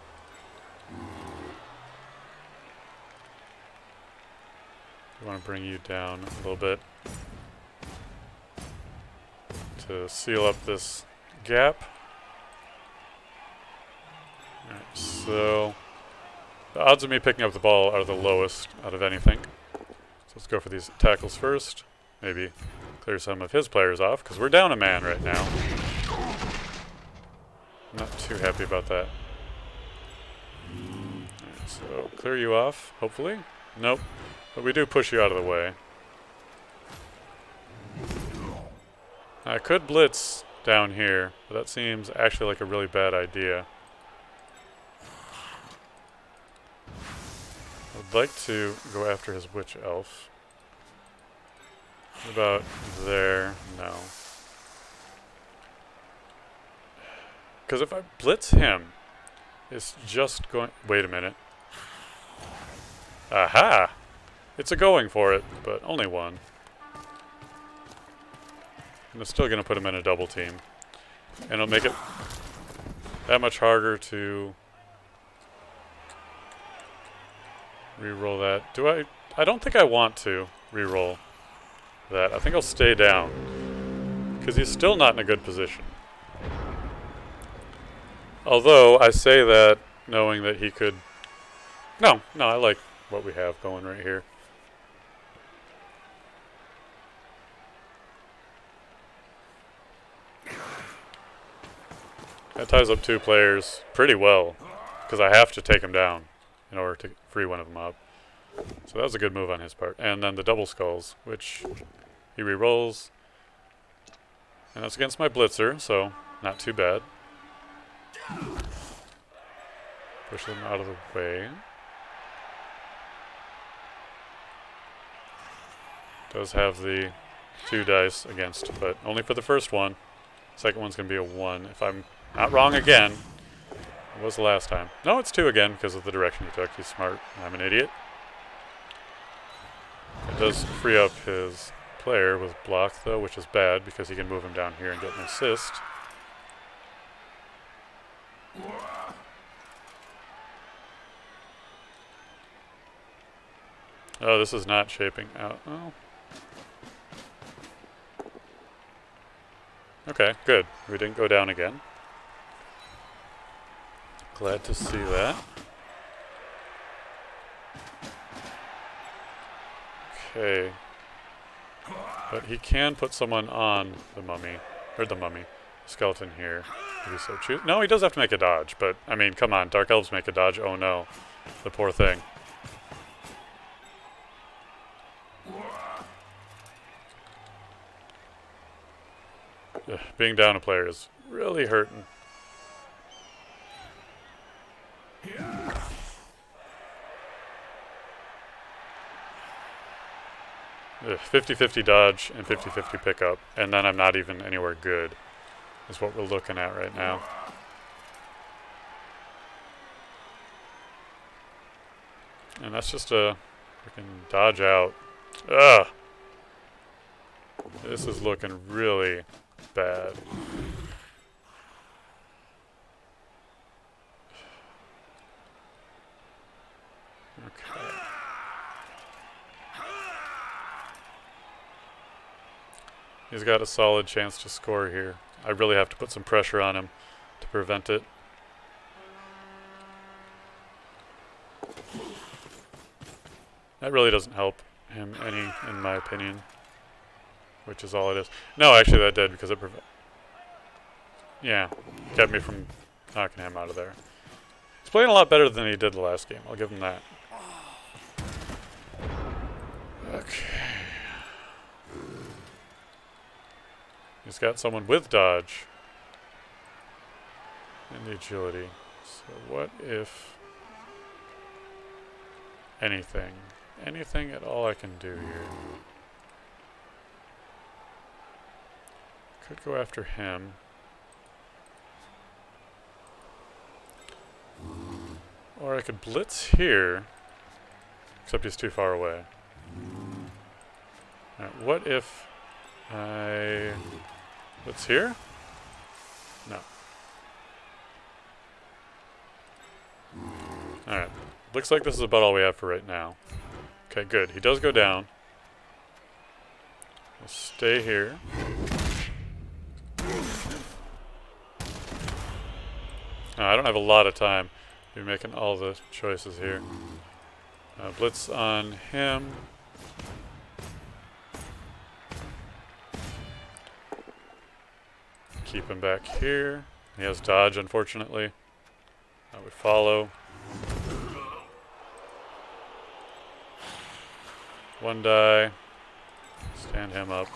I want to bring you down a little bit to seal up this gap. Alright, so the odds of me picking up the ball are the lowest out of anything. So let's go for these tackles first. Maybe clear some of his players off, because we're down a man right now. Not too happy about that. Alright, so clear you off, hopefully. Nope. But we do push you out of the way. I could blitz down here, but that seems actually like a really bad idea. I'd like to go after his witch elf. What about there? No. Because if I blitz him, it's just going... Wait a minute. Aha! It's a going for it, but only one. And it's still going to put him in a double team. And it'll make it that much harder to reroll that. Do I? I don't think I want to reroll that. I think I'll stay down, because he's still not in a good position. Although, I say that knowing that he could... No, I like what we have going right here. That ties up 2 players pretty well, because I have to take him down in order to free one of them up. So that was a good move on his part. And then the double skulls, which he re-rolls. And that's against my blitzer, so not too bad. Push them out of the way. Does have the 2 dice against, but only for the first one. Second one's going to be a 1. If I'm not wrong again. It was the last time. No, it's 2 again because of the direction he took. He's smart. I'm an idiot. It does free up his player with block, though, which is bad because he can move him down here and get an assist. Oh, this is not shaping out. Oh. Okay, good. We didn't go down again. Glad to see that. Okay. But he can put someone on the mummy, or the mummy, skeleton here, if he so choose. No, he does have to make a dodge, but, I mean, come on, Dark Elves make a dodge. Oh no, the poor thing. Being down a player is really hurting. 50-50 dodge and 50-50 pickup, and then I'm not even anywhere good, is what we're looking at right now. And that's just a freaking dodge out. Ugh! This is looking really bad. Okay. He's got a solid chance to score here. I really have to put some pressure on him to prevent it. That really doesn't help him any, in my opinion. Which is all it is. No, actually that did, because it kept me from knocking him out of there. He's playing a lot better than he did the last game. I'll give him that. Okay. He's got someone with dodge and the agility. So what if anything at all I can do here? Could go after him. Or I could blitz here, except he's too far away. Alright, what if I blitz here? No. Alright, looks like this is about all we have for right now. Okay, good. He does go down. We'll stay here. I don't have a lot of time to be making all the choices here. Blitz on him. Keep him back here. He has dodge, unfortunately. I would follow. One die. Stand him up.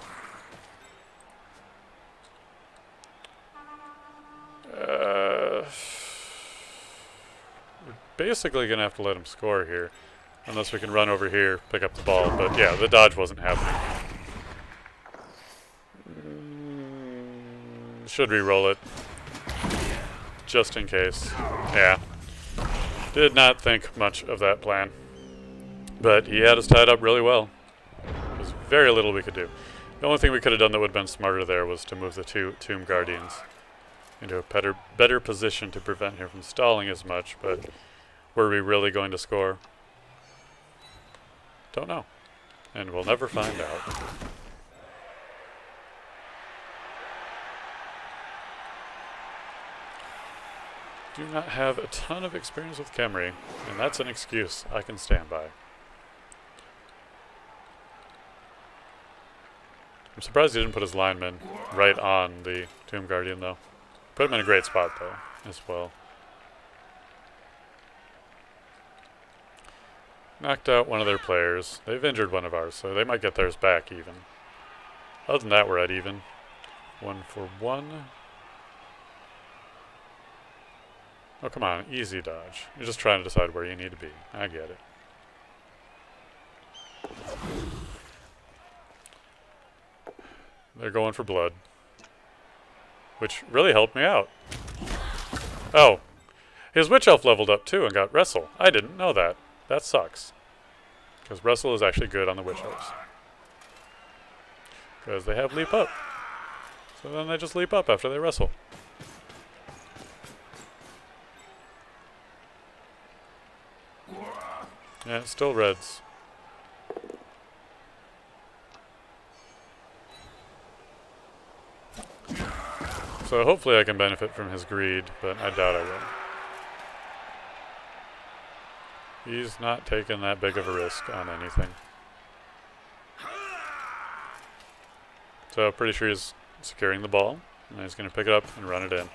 We're basically going to have to let him score here. Unless we can run over here, pick up the ball. But yeah, the dodge wasn't happening. Should re-roll it. Just in case. Yeah. Did not think much of that plan. But he had us tied up really well. There's very little we could do. The only thing we could have done that would have been smarter there was to move the two Tomb Guardians into a better position to prevent him from stalling as much, but were we really going to score? Don't know. And we'll never find out. Do not have a ton of experience with Khemri, and that's an excuse I can stand by. I'm surprised he didn't put his lineman right on the Tomb Guardian, though. Put him in a great spot, though, as well. Knocked out one of their players. They've injured one of ours, so they might get theirs back, even. Other than that, we're at even. 1 for 1. Oh, come on. Easy dodge. You're just trying to decide where you need to be. I get it. They're going for blood. Which really helped me out. Oh. His Witch Elf leveled up too and got Wrestle. I didn't know that. That sucks. Because Wrestle is actually good on the Witch Elves. Because they have Leap Up. So then they just leap up after they wrestle. Yeah, it's still Reds. So hopefully I can benefit from his greed, but I doubt I will. He's not taking that big of a risk on anything. So pretty sure he's securing the ball, and he's going to pick it up and run it in.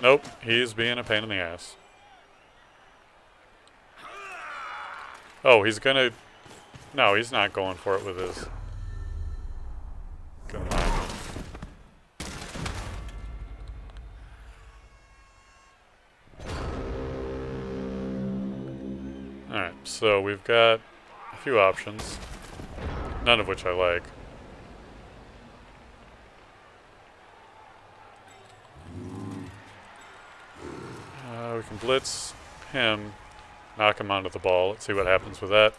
Nope, he's being a pain in the ass. Oh, he's gonna... No, he's not going for it with his... Good line. Alright, so we've got a few options, none of which I like. We can blitz him, knock him onto the ball. Let's see what happens with that.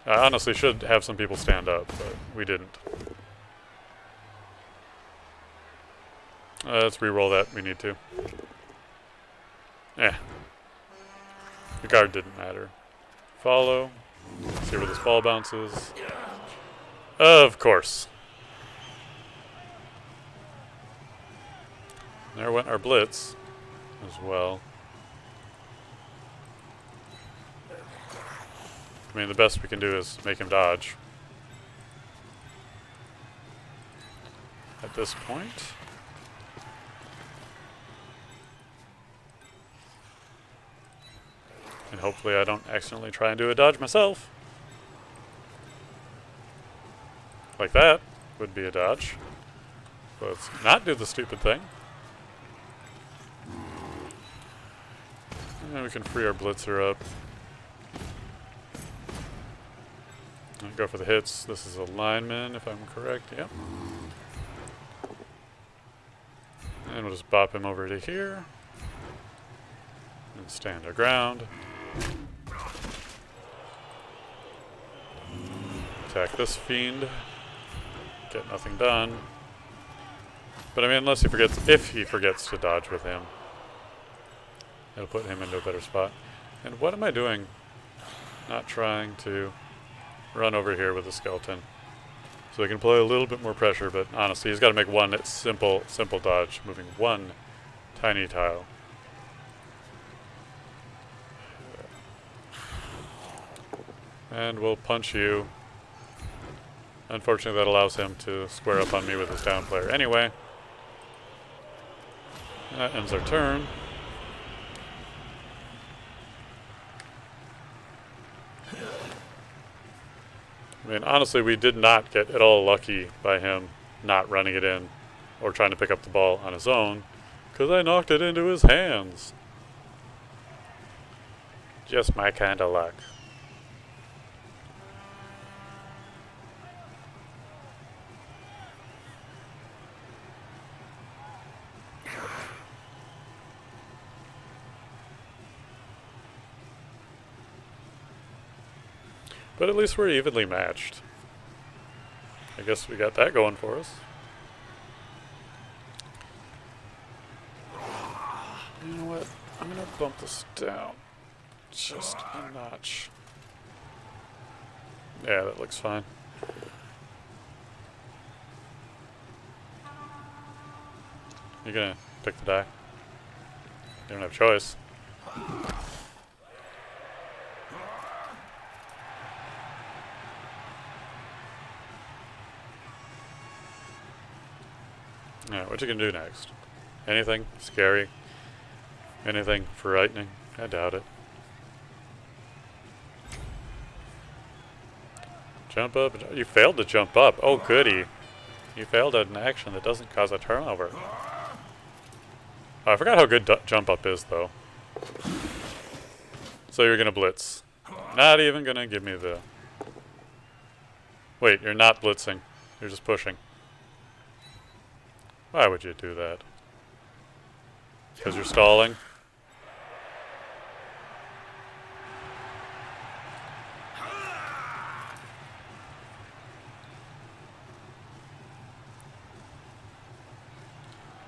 I honestly should have some people stand up, but we didn't. Let's re-roll that. We need to. The guard didn't matter. Follow. See where this ball bounces. Of course. There went our blitz as well. I mean, the best we can do is make him dodge. At this point. And hopefully I don't accidentally try and do a dodge myself. Like that would be a dodge. But let's not do the stupid thing. And we can free our blitzer up. And go for the hits. This is a lineman, if I'm correct. Yep. And we'll just bop him over to here. And stand our ground. Attack this fiend. Get nothing done. But I mean, unless he forgets, if he forgets to dodge with him, it'll put him into a better spot. And what am I doing? Not trying to run over here with the skeleton. So I can apply a little bit more pressure, but honestly, he's got to make one simple dodge, moving one tiny tile. And we'll punch you. Unfortunately, that allows him to square up on me with his down player anyway. That ends our turn. I mean, honestly, we did not get at all lucky by him not running it in or trying to pick up the ball on his own, because I knocked it into his hands. Just my kind of luck. But at least we're evenly matched. I guess we got that going for us. You know what? I'm gonna bump this down just a notch. Yeah, that looks fine. You're gonna pick the die. You don't have a choice. Yeah, what you gonna do next? Anything scary? Anything frightening? I doubt it. Jump up. You failed to jump up. Oh, goody. You failed at an action that doesn't cause a turnover. Oh, I forgot how good jump up is, though. So you're gonna blitz. Not even gonna give me the... Wait, you're not blitzing. You're just pushing. Why would you do that? Because you're stalling?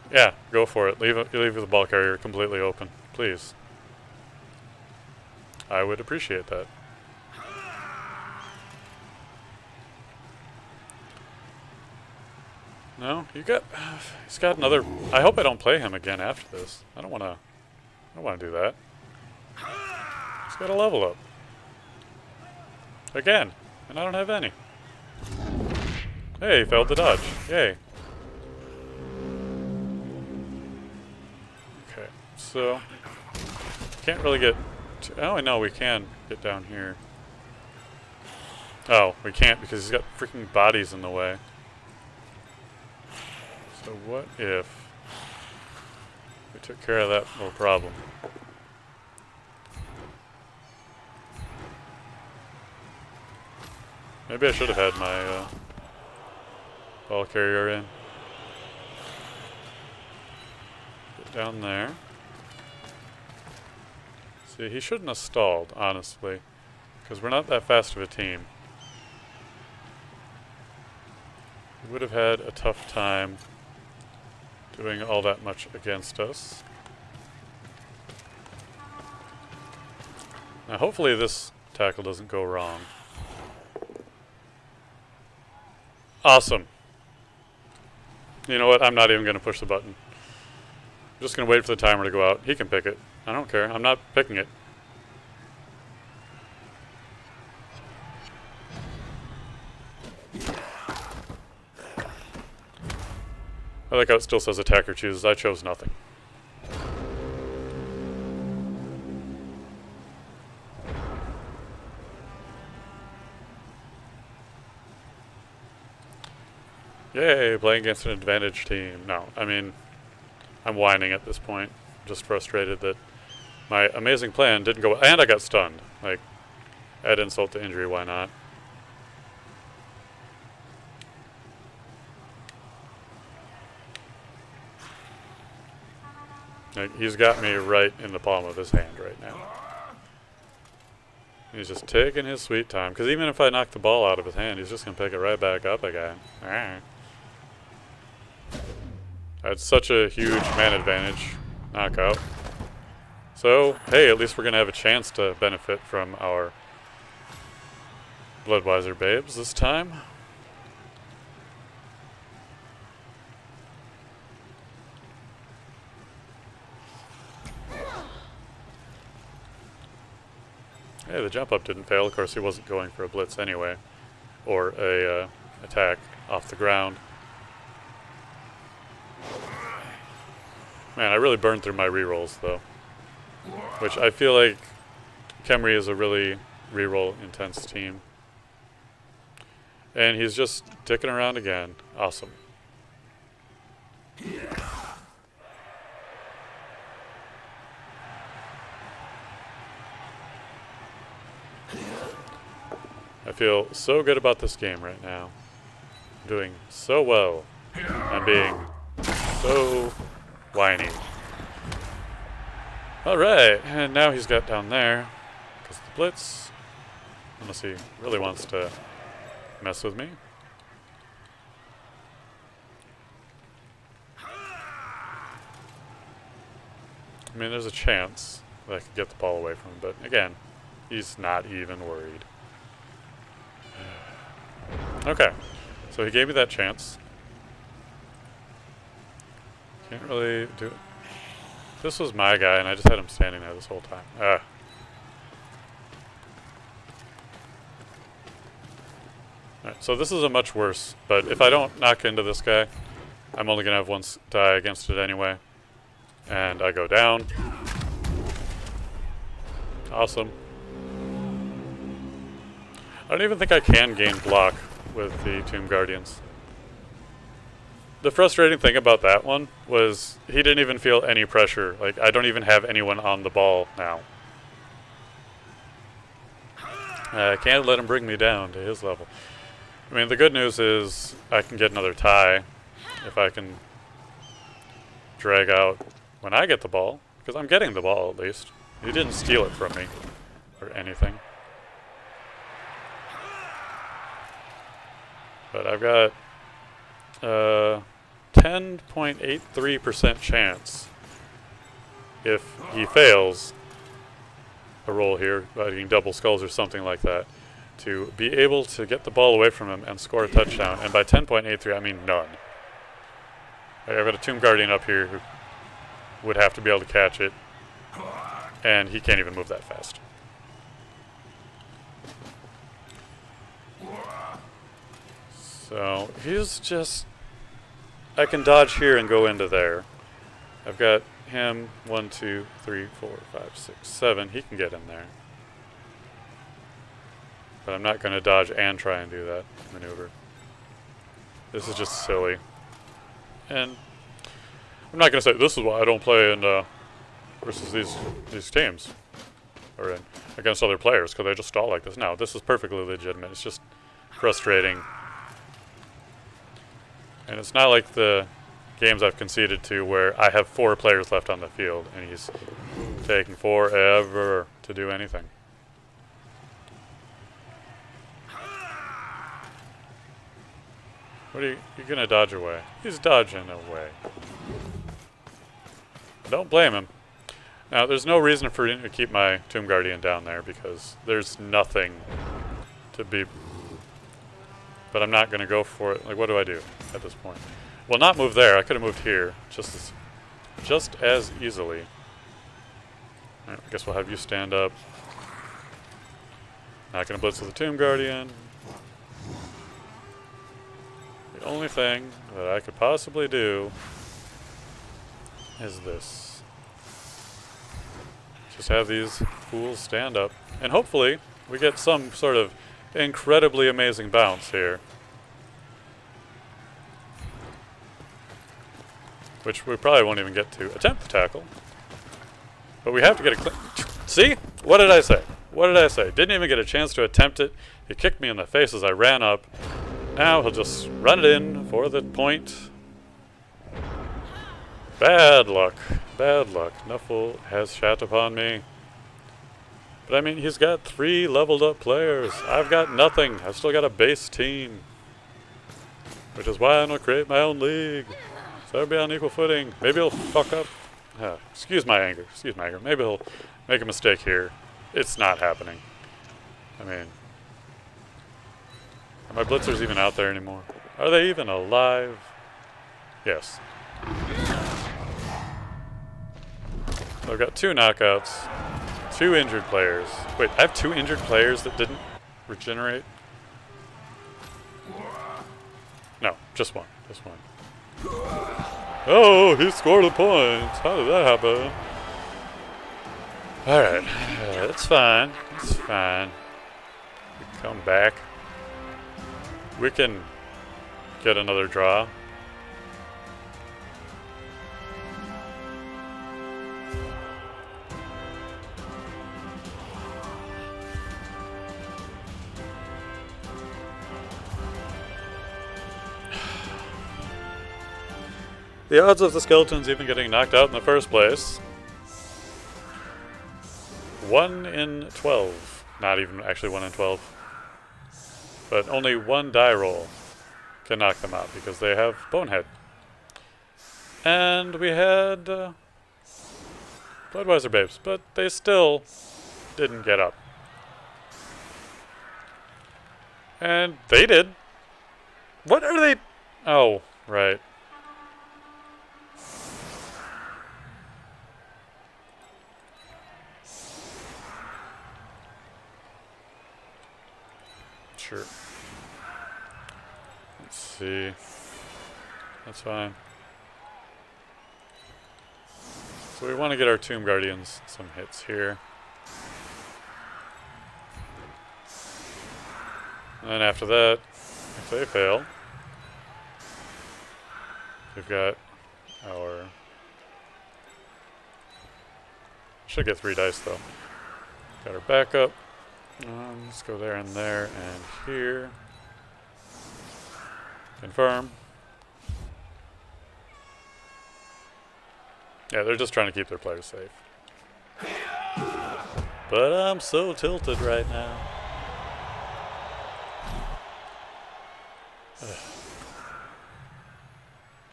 Yeah, go for it. Leave the ball carrier completely open, please. I would appreciate that. No, he's got another. I hope I don't play him again after this. I don't want to do that. He's got a level up. Again, and I don't have any. Hey, he failed to dodge. Yay. Okay, so can't really get Oh, no, we can get down here. Oh, we can't because he's got freaking bodies in the way. So what if we took care of that little problem? Maybe I should have had my ball carrier in. Get down there. See, he shouldn't have stalled, honestly, because we're not that fast of a team. He would have had a tough time doing all that much against us. Now, hopefully this tackle doesn't go wrong. Awesome. You know what? I'm not even going to push the button. I'm just going to wait for the timer to go out. He can pick it. I don't care. I'm not picking it. I like how it still says attacker chooses. I chose nothing. Yay, playing against an advantage team. No, I mean, I'm whining at this point. Just frustrated that my amazing plan didn't go, and I got stunned. Like, add insult to injury, why not? Like, he's got me right in the palm of his hand right now. He's just taking his sweet time, because even if I knock the ball out of his hand, he's just going to pick it right back up again. I had such a huge man advantage knockout. So, hey, at least we're going to have a chance to benefit from our Bloodweiser babes this time. Hey, the jump up didn't fail. Of course, he wasn't going for a blitz anyway, or a attack off the ground. Man, I really burned through my rerolls though, which I feel like Khemri is a really reroll intense team. And he's just dicking around again. Awesome. I feel so good about this game right now. I'm doing so well. I'm being so whiny. Alright, and now he's got down there. Because the blitz. Unless he really wants to mess with me. I mean, there's a chance that I could get the ball away from him, but again, he's not even worried. Okay, so he gave me that chance. Can't really do it. This was my guy, and I just had him standing there this whole time. Alright, so this is a much worse, but if I don't knock into this guy, I'm only going to have one die against it anyway. And I go down. Awesome. I don't even think I can gain block with the Tomb Guardians. The frustrating thing about that one was he didn't even feel any pressure. Like, I don't even have anyone on the ball now. I can't let him bring me down to his level. I mean, the good news is I can get another tie if I can drag out when I get the ball, because I'm getting the ball at least. He didn't steal it from me or anything. But I've got 10.83% chance if he fails a roll here, getting double skulls or something like that, to be able to get the ball away from him and score a touchdown. And by 10.83, I mean none. I've got a Tomb Guardian up here who would have to be able to catch it, and he can't even move that fast. So he's just, I can dodge here and go into there. I've got him 1, 2, 3, 4, 5, 6, 7. He can get in there. But I'm not going to dodge and try and do that maneuver. This is just silly. And I'm not going to say this is why I don't play in versus these teams or against other players because they just stall like this. No, this is perfectly legitimate. It's just frustrating. And it's not like the games I've conceded to where I have 4 players left on the field and he's taking forever to do anything. What are you gonna dodge away? He's dodging away. Don't blame him. Now, there's no reason for me to keep my Tomb Guardian down there because there's nothing to be. But I'm not gonna go for it. Like, what do I do at this point? Well, not move there. I could have moved here just as easily. All right, I guess we'll have you stand up. Not gonna blitz with the Tomb Guardian. The only thing that I could possibly do is this. Just have these fools stand up. And hopefully we get some sort of incredibly amazing bounce here. Which we probably won't even get to attempt the tackle. But we have to get a clean. See? What did I say? What did I say? Didn't even get a chance to attempt it. He kicked me in the face as I ran up. Now he'll just run it in for the point. Bad luck. Bad luck. Nuffle has shat upon me. But I mean, he's got 3 leveled up players. I've got nothing. I've still got a base team. Which is why I'm going to create my own league. So everybody on equal footing. Maybe he'll fuck up. Excuse my anger. Excuse my anger. Maybe he'll make a mistake here. It's not happening. I mean, are my blitzers even out there anymore? Are they even alive? Yes. I've got 2 knockouts, 2 injured players. Wait, I have 2 injured players that didn't regenerate? No, just one. Just one. Oh, he scored a point. How did that happen? Alright, it's fine. It's fine. We come back. We can get another draw. The odds of the skeletons even getting knocked out in the first place. 1 in 12. Not even actually 1 in 12. But only 1 die roll can knock them out because they have Bonehead. And we had Bloodweiser Babes, but they still didn't get up. And they did. What are they? Oh, right. Sure. Let's see. That's fine. So we want to get our Tomb Guardians some hits here. And then after that, if they fail, we've got our... Should get 3 dice though. Got our backup. Let's go there and there and here. Confirm. Yeah, they're just trying to keep their players safe. But I'm so tilted right now.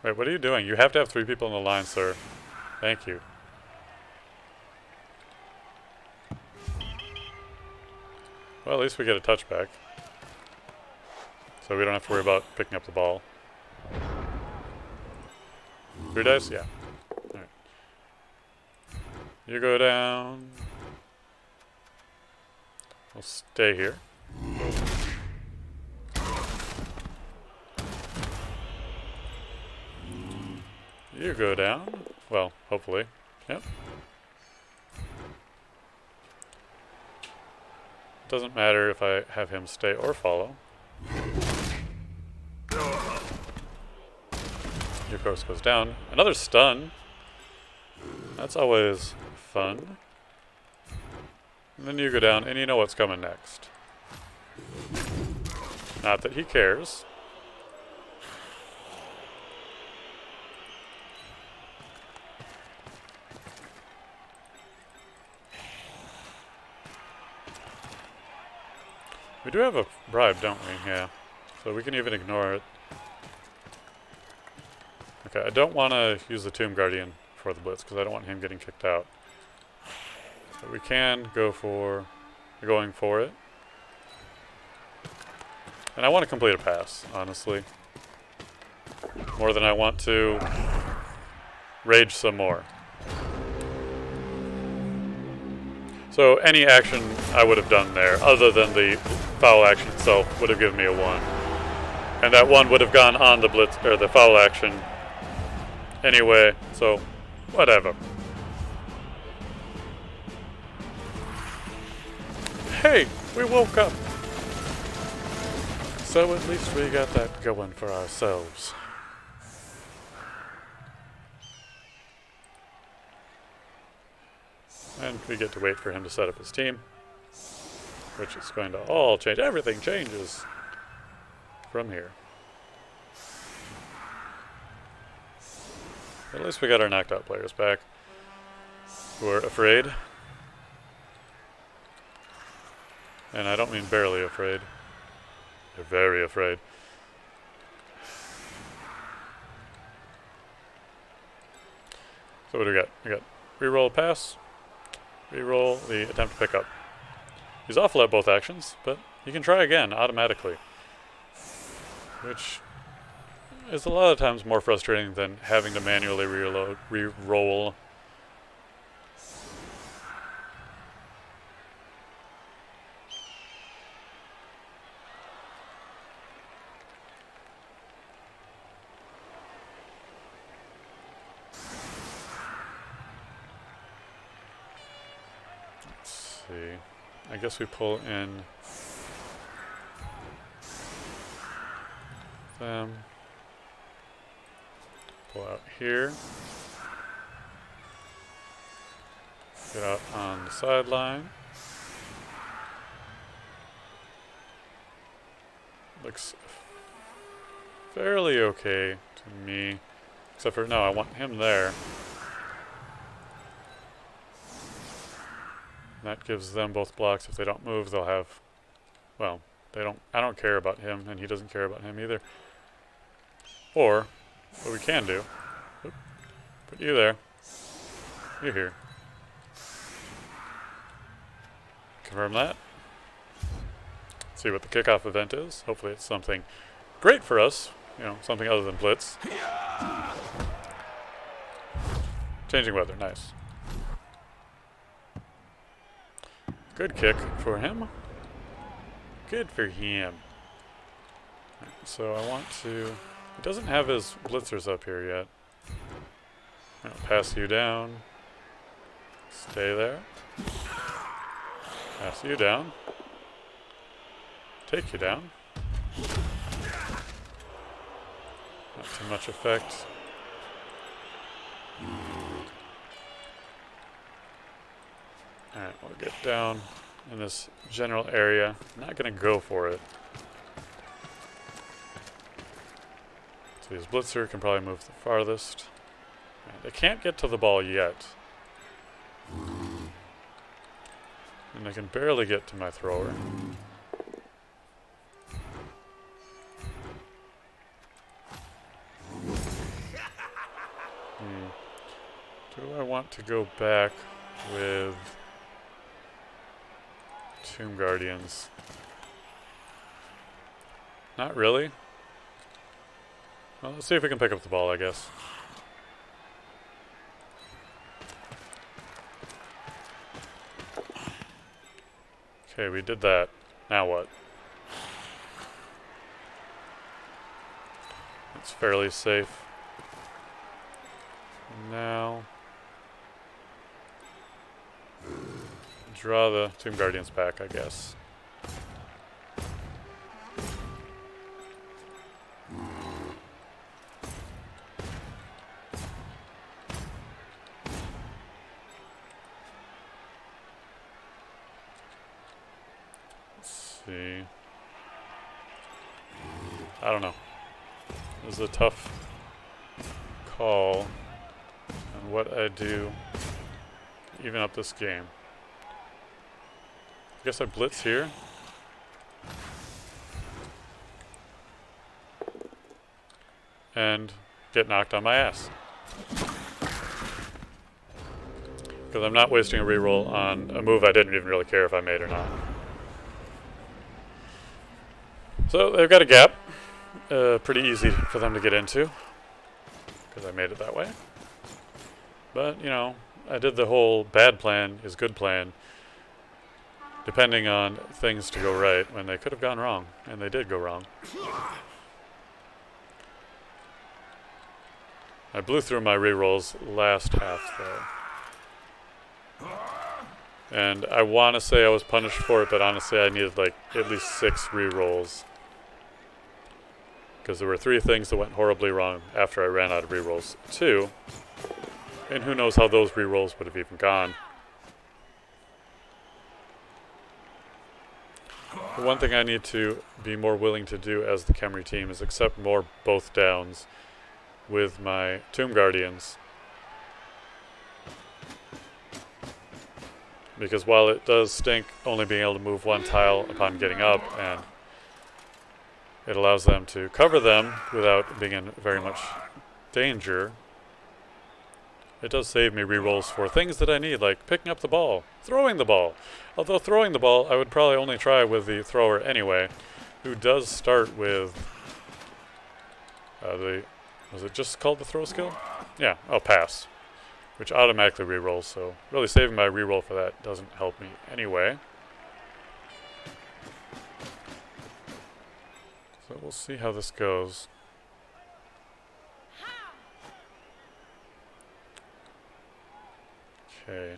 Wait, what are you doing? You have to have 3 people on the line, sir. Thank you. Well, at least we get a touchback. So we don't have to worry about picking up the ball. 3 dice? Yeah. Alright. You go down. We'll stay here. You go down. Well, hopefully. Yep. Doesn't matter if I have him stay or follow. He of course goes down. Another stun. That's always fun. And then you go down and you know what's coming next. Not that he cares. We do have a bribe, don't we? Yeah. So we can even ignore it. Okay, I don't want to use the Tomb Guardian for the Blitz because I don't want him getting kicked out. But we can go for going for it. And I want to complete a pass, honestly. More than I want to rage some more. So any action I would have done there, other than the foul action itself, would have given me a 1. And that 1 would have gone on the blitz or the foul action anyway, so whatever. Hey, we woke up. So at least we got that going for ourselves. And we get to wait for him to set up his team, which is going to all change. Everything changes from here. At least we got our knocked out players back who are afraid. And I don't mean barely afraid. They're very afraid. So what do we got? We got reroll pass, reroll the attempt to pick up. He's awful at both actions, but he can try again automatically, which is a lot of times more frustrating than having to manually reroll. I guess we pull in them, pull out here, get out on the sideline. Looks fairly okay to me, except for, no, I want him there. That gives them both blocks. If they don't move, they'll have, well, they don't, I don't care about him, and he doesn't care about him either. Or, what we can do, put you there, you're here. Confirm that. See what the kickoff event is. Hopefully it's something great for us, you know, something other than Blitz. Changing weather, nice. Good kick for him. Good for him. So I want to... He doesn't have his blitzers up here yet. I'll pass you down. Stay there. Pass you down. Take you down. Not too much effect. Alright, we'll get down in this general area. I'm not going to go for it. So his blitzer can probably move the farthest. Right, they can't get to the ball yet. And they can barely get to my thrower. Do I want to go back with Tomb Guardians? Not really. Well, let's see if we can pick up the ball, I guess. Okay, we did that. Now what? It's fairly safe. Now, draw the Tomb Guardians back, I guess. Let's see. I don't know. This is a tough call on what I do even up this game. I guess I blitz here. And get knocked on my ass. Because I'm not wasting a reroll on a move I didn't even really care if I made or not. So they've got a gap. Pretty easy for them to get into. Because I made it that way. But, you know, I did the whole bad plan is good plan. Depending on things to go right when they could have gone wrong. And they did go wrong. I blew through my rerolls last half though. And I want to say I was punished for it, but honestly I needed like at least 6 rerolls. Because there were 3 things that went horribly wrong after I ran out of rerolls. 2. And who knows how those rerolls would have even gone. The one thing I need to be more willing to do as the Khemri team is accept more both downs with my Tomb Guardians. Because while it does stink only being able to move 1 tile upon getting up, and it allows them to cover them without being in very much danger, it does save me rerolls for things that I need, like picking up the ball, throwing the ball. Although throwing the ball, I would probably only try with the thrower anyway, who does start with was it just called the throw skill? Yeah, pass, which automatically rerolls, so really saving my reroll for that doesn't help me anyway. So we'll see how this goes. Okay.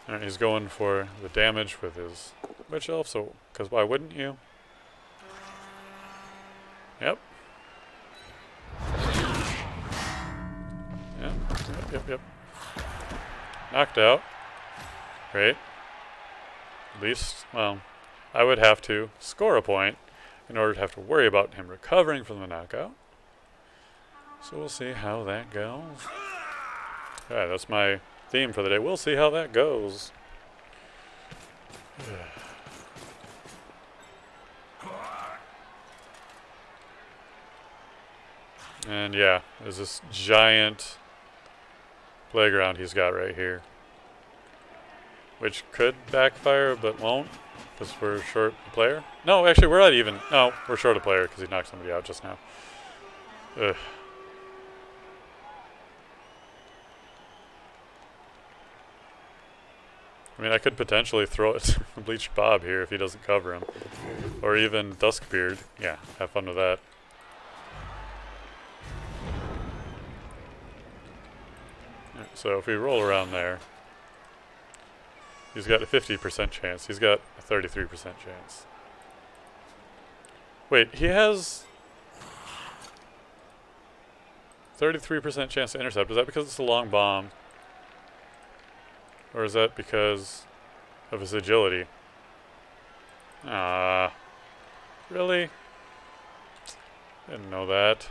Alright, he's going for the damage with his Witch Elf, so, because why wouldn't you? Yep. Yep. Knocked out. Great. At least, well, I would have to score a point in order to have to worry about him recovering from the knockout. So we'll see how that goes. Alright, that's my theme for the day. We'll see how that goes. And yeah, there's this giant playground he's got right here. Which could backfire, but won't, because we're short a player. No, actually, we're not even. No, we're short a player because he knocked somebody out just now. Ugh. I mean, I could potentially throw it to Bleached Bob here if he doesn't cover him. Or even Duskbeard. Yeah, have fun with that. Right, so if we roll around there, he's got a 50% chance. He's got a 33% chance. Wait, he has 33% chance to intercept. Is that because it's a long bomb? Or is that because of his agility? Really? Didn't know that.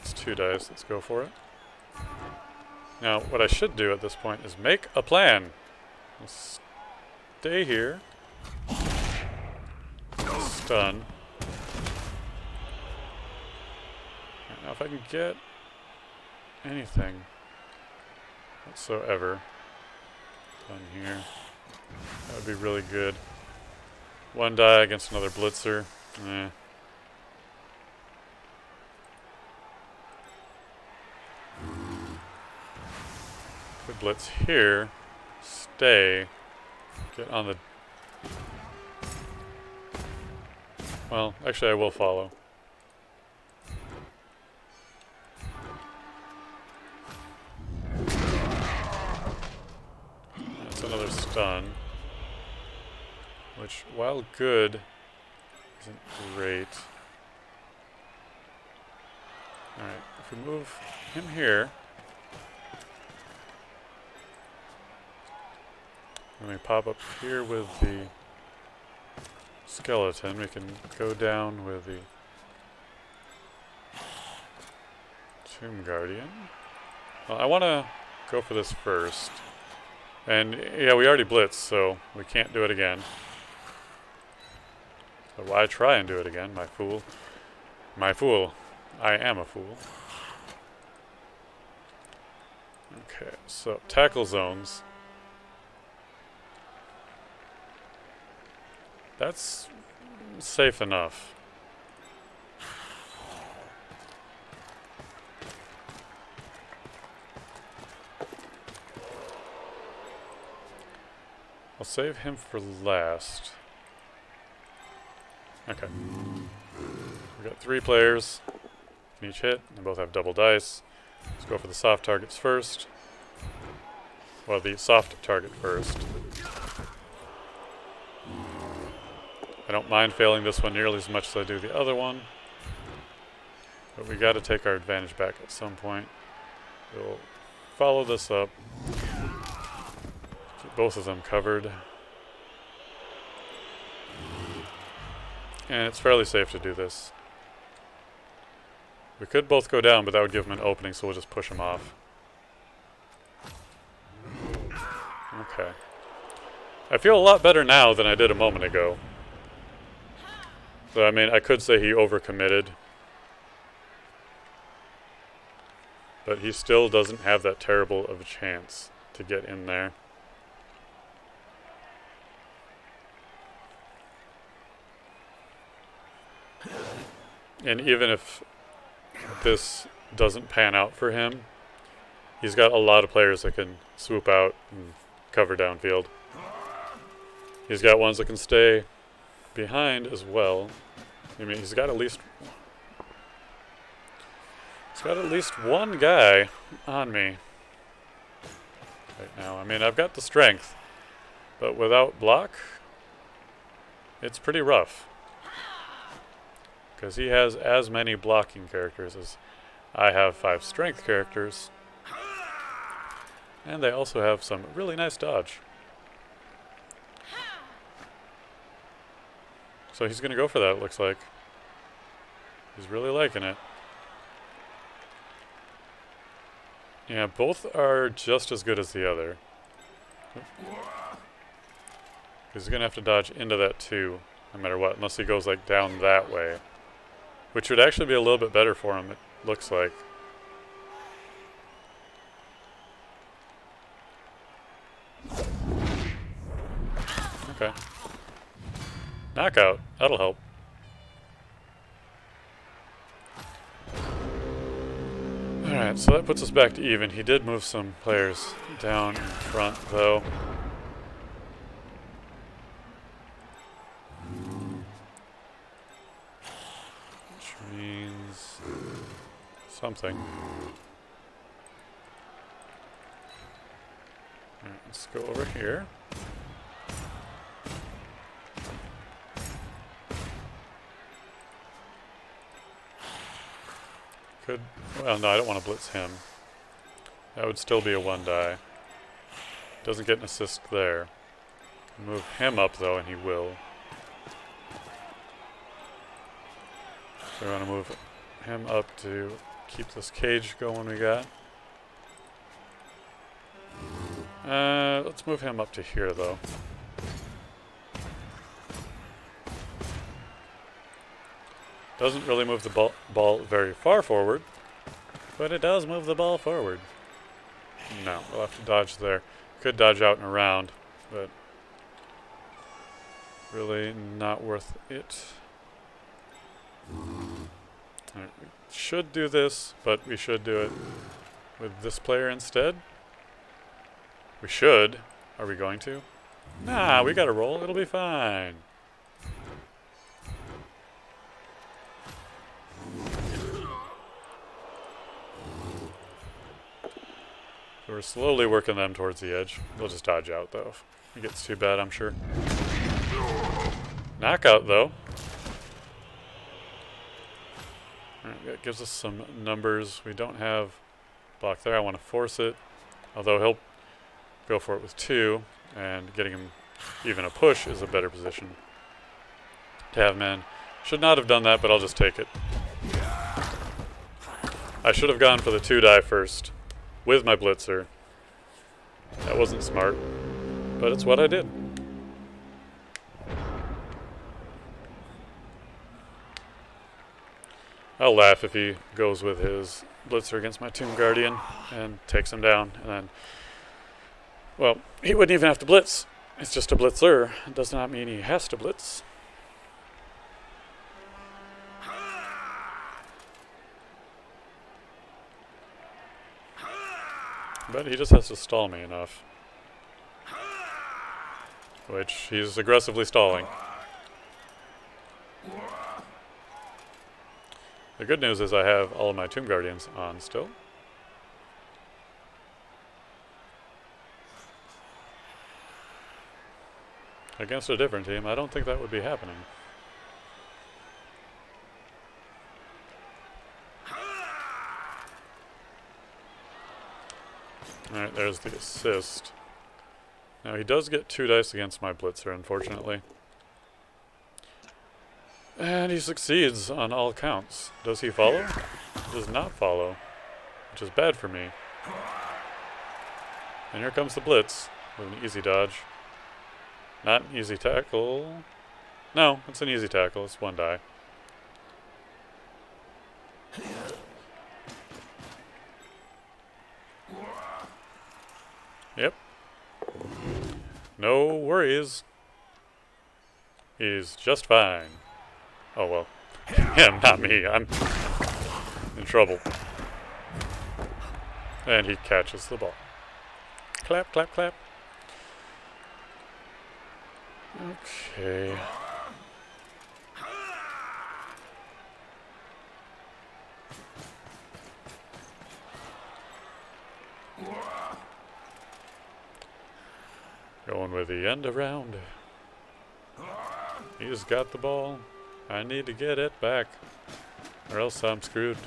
It's 2 dice, let's go for it. Now, what I should do at this point is make a plan. Let's stay here. Stun. Now if I can get anything whatsoever done here, that would be really good. 1 die against another blitzer. Could blitz here, stay, get on the... Well, actually I will follow. another stun, which, while good, isn't great. Alright, if we move him here, and we pop up here with the skeleton, we can go down with the Tomb Guardian. Well, I want to go for this first. And yeah, we already blitzed, so we can't do it again. So why try and do it again, my fool? My fool. I am a fool. Okay, so tackle zones. That's safe enough. I'll save him for last. Okay. We've got 3 players in each hit. They both have double dice. Let's go for the soft targets first. Well, the soft target first. I don't mind failing this one nearly as much as I do the other one. But we got to take our advantage back at some point. We'll follow this up. Keep both of them covered. And it's fairly safe to do this. We could both go down, but that would give them an opening, so we'll just push them off. Okay. I feel a lot better now than I did a moment ago. So, I mean, I could say he overcommitted. But he still doesn't have that terrible of a chance to get in there. And even if this doesn't pan out for him, he's got a lot of players that can swoop out and cover downfield. He's got ones that can stay behind as well. I mean, he's got at least one guy on me right now. I mean, I've got the strength, but without block, it's pretty rough. Because he has as many blocking characters as I have 5 strength characters. And they also have some really nice dodge. So he's going to go for that, it looks like. He's really liking it. Yeah, both are just as good as the other. Because he's going to have to dodge into that too, no matter what, unless he goes like down that way. Which would actually be a little bit better for him, it looks like. Okay. Knockout. That'll help. Alright, so that puts us back to even. He did move some players down in front, though. Which means something. Alright, let's go over here. Could, well, no, I don't want to blitz him. That would still be a 1 die. Doesn't get an assist there. Move him up, though, and he will. So we want to move him up to keep this cage going we got. Let's move him up to here, though. Doesn't really move the ball very far forward, but it does move the ball forward. No, we'll have to dodge there. Could dodge out and around, but really not worth it. Right, we should do this, but we should do it with this player instead. We should. Are we going to? Nah, we gotta roll. It'll be fine. So we're slowly working them towards the edge. We'll just dodge out, though. If it gets too bad, I'm sure. Knockout, though. Alright, that gives us some numbers. We don't have block there. I want to force it. Although he'll go for it with 2. And getting him even a push is a better position to have man. Should not have done that, but I'll just take it. I should have gone for the 2-die first with my blitzer. That wasn't smart, but it's what I did. I'll laugh if he goes with his blitzer against my Tomb Guardian and takes him down, and then, well, he wouldn't even have to blitz. It's just a blitzer. It does not mean he has to blitz. But he just has to stall me enough. Which he's aggressively stalling. The good news is I have all of my Tomb Guardians on still. Against a different team, I don't think that would be happening. Alright, there's the assist. Now he does get 2 dice against my blitzer, unfortunately. And he succeeds on all counts. Does he follow? He does not follow, which is bad for me. And here comes the blitz with an easy dodge. Not an easy tackle. No, it's an easy tackle. It's 1 die. Yep. No worries. He's just fine. Oh well. Him, not me. I'm in trouble. And he catches the ball. Clap, clap, clap. Okay. Going with the end around. He's got the ball. I need to get it back, or else I'm screwed.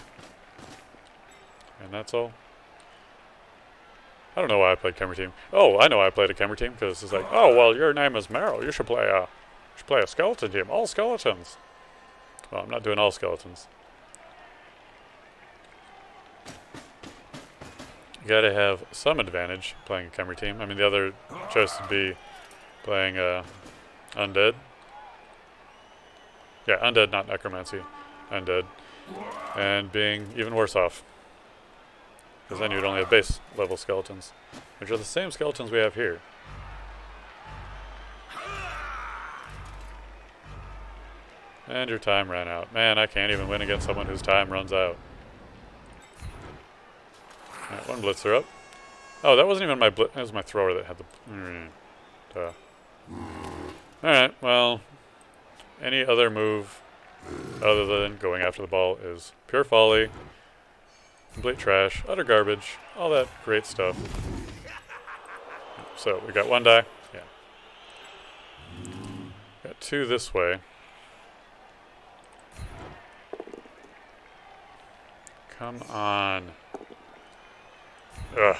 And that's all. I don't know why I played Khemri team. Oh, I know why I played a Khemri team, because it's like, oh, well, your name is Meryl. You should play a skeleton team. All skeletons. Well, I'm not doing all skeletons. You gotta have some advantage playing a Khemri team. I mean, the other choice would be playing undead. Yeah, undead, not necromancy. Undead. And being even worse off. Because then you'd only have base level skeletons, which are the same skeletons we have here. And your time ran out. Man, I can't even win against someone whose time runs out. Alright, 1 blitzer up. Oh, that wasn't even my that was my thrower that had the... Alright, well, any other move other than going after the ball is pure folly, complete trash, utter garbage, all that great stuff. So, we got 1 die. Yeah. Got 2 this way. Come on. Ugh.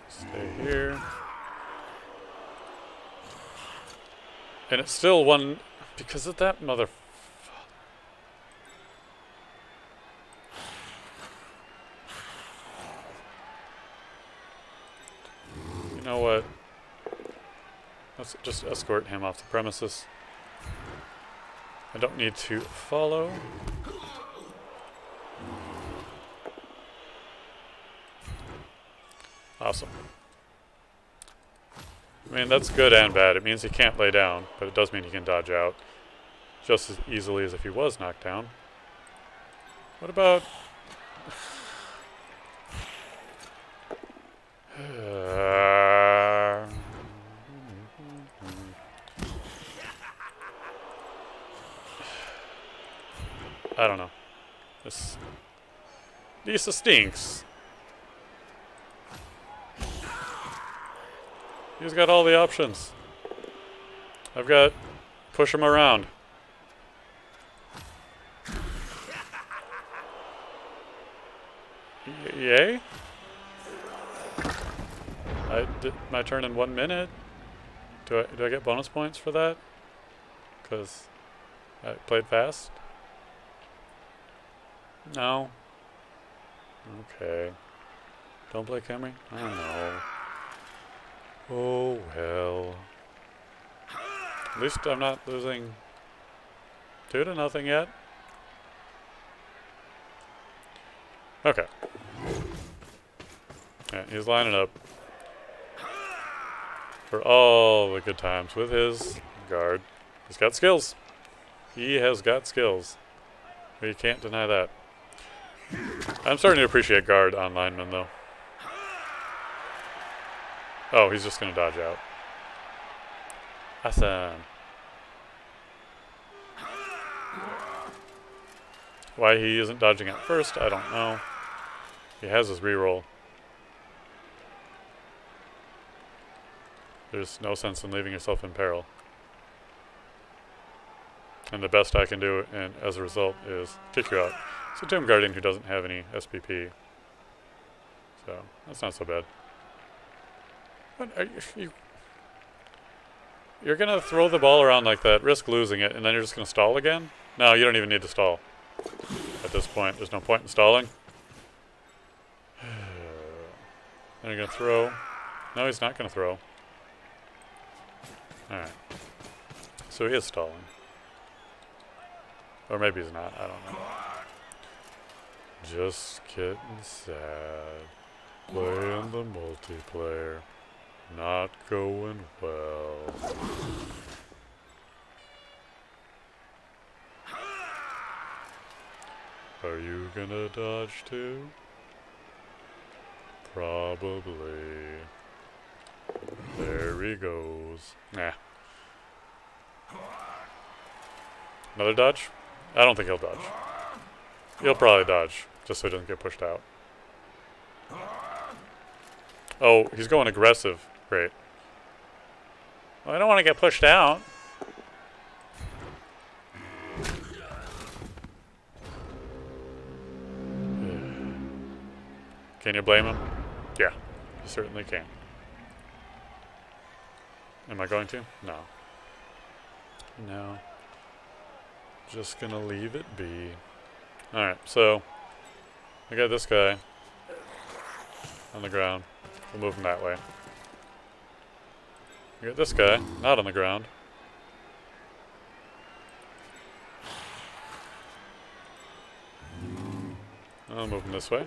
Stay here. And it's still 1 because of that mother. You know what? Let's just escort him off the premises. I don't need to follow. Awesome. I mean, that's good and bad. It means he can't lay down, but it does mean he can dodge out just as easily as if he was knocked down. What about... I don't know. This... Lisa stinks. He's got all the options. I've got push him around. Yay? I did my turn in 1 minute. Do I get bonus points for that? Because I played fast? No. Okay. Don't play Khemri? I don't know. Oh well. At least I'm not losing 2-0 yet. Okay. Yeah, he's lining up for all the good times with his guard. He's got skills. He has got skills. We can't deny that. I'm starting to appreciate guard on linemen, though. Oh, he's just going to dodge out. Awesome. Why he isn't dodging at first, I don't know. He has his reroll. There's no sense in leaving yourself in peril. And the best I can do, and as a result, is kick you out. It's a Tomb Guardian who doesn't have any SPP. So, that's not so bad. What are you're going to throw the ball around like that, risk losing it, and then you're just going to stall again? No, you don't even need to stall. At this point, there's no point in stalling. Then you're going to throw. No, he's not going to throw. Alright. So he is stalling. Or maybe he's not, I don't know. Just getting sad. Playing the multiplayer. Not going well. Are you gonna dodge too? Probably. There he goes. Nah. Another dodge? I don't think he'll dodge. He'll probably dodge, just so he doesn't get pushed out. Oh, he's going aggressive. Great. Well, I don't want to get pushed out. Can you blame him? Yeah, you certainly can. Am I going to? No. No. Just gonna leave it be. Alright, so I got this guy on the ground. We'll move him that way. We got this guy not on the ground. I'll move him this way.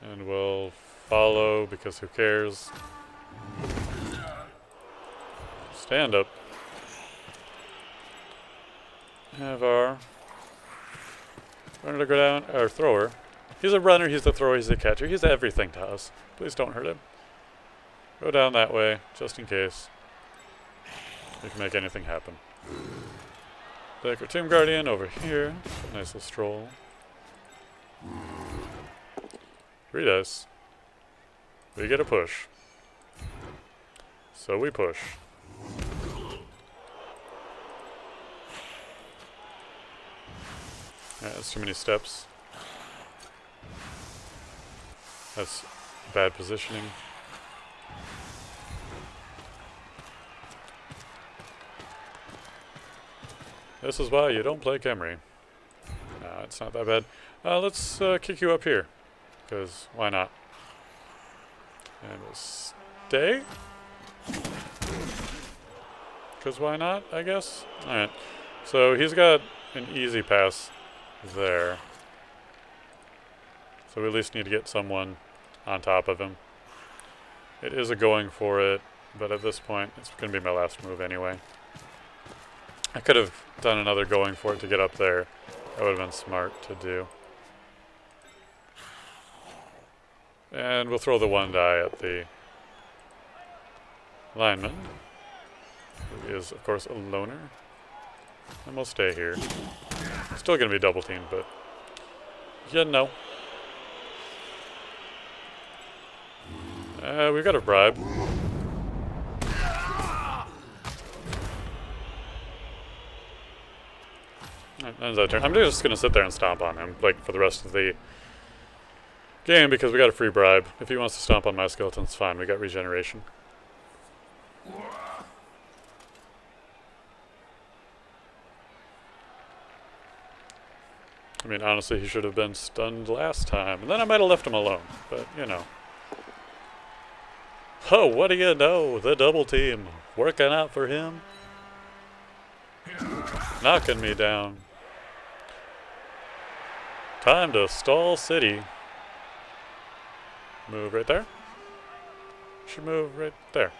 And we'll follow because who cares? Stand up. Have our runner to go down, or thrower. He's a runner, he's the thrower, he's the catcher. He's everything to us. Please don't hurt him. Go down that way, just in case. We can make anything happen. Take our Tomb Guardian over here. Nice little stroll. 3 dice. We get a push. So we push. That's too many steps. That's bad positioning. This is why you don't play Khemri. No, it's not that bad. Let's kick you up here. Because why not? And we'll stay. Because why not, I guess? Alright. So he's got an easy pass there. So we at least need to get someone on top of him. It is a going for it, but at this point, it's going to be my last move anyway. I could have done another going for it to get up there. That would have been smart to do. And we'll throw the 1 die at the lineman, who is, of course, a loner. And we'll stay here. Still going to be double teamed, but You know. We got a bribe. Ends that turn. I'm just gonna sit there and stomp on him, like, for the rest of the game, because we got a free bribe. If he wants to stomp on my skeletons, fine. We got regeneration. I mean, honestly, he should have been stunned last time, and then I might have left him alone, but, you know. Oh, what do you know? The double team. Working out for him. Knocking me down. Time to stall city. Move right there. Should move right there.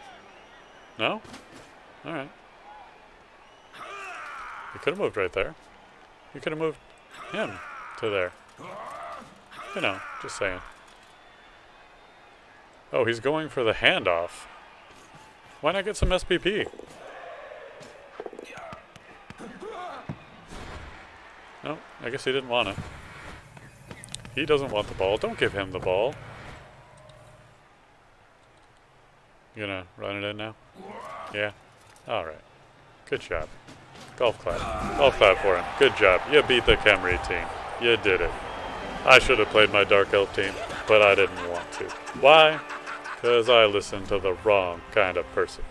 No? Alright. You could have moved right there. You could have moved him to there. You know, just saying. Oh, he's going for the handoff. Why not get some SPP? No, I guess he didn't want it. He doesn't want the ball. Don't give him the ball. You gonna run it in now? Yeah? Alright. Good job. Golf clap. Golf clap for him. Good job. You beat the Khemri team. You did it. I should have played my Dark Elf team, but I didn't want to. Why? Because I listened to the wrong kind of person.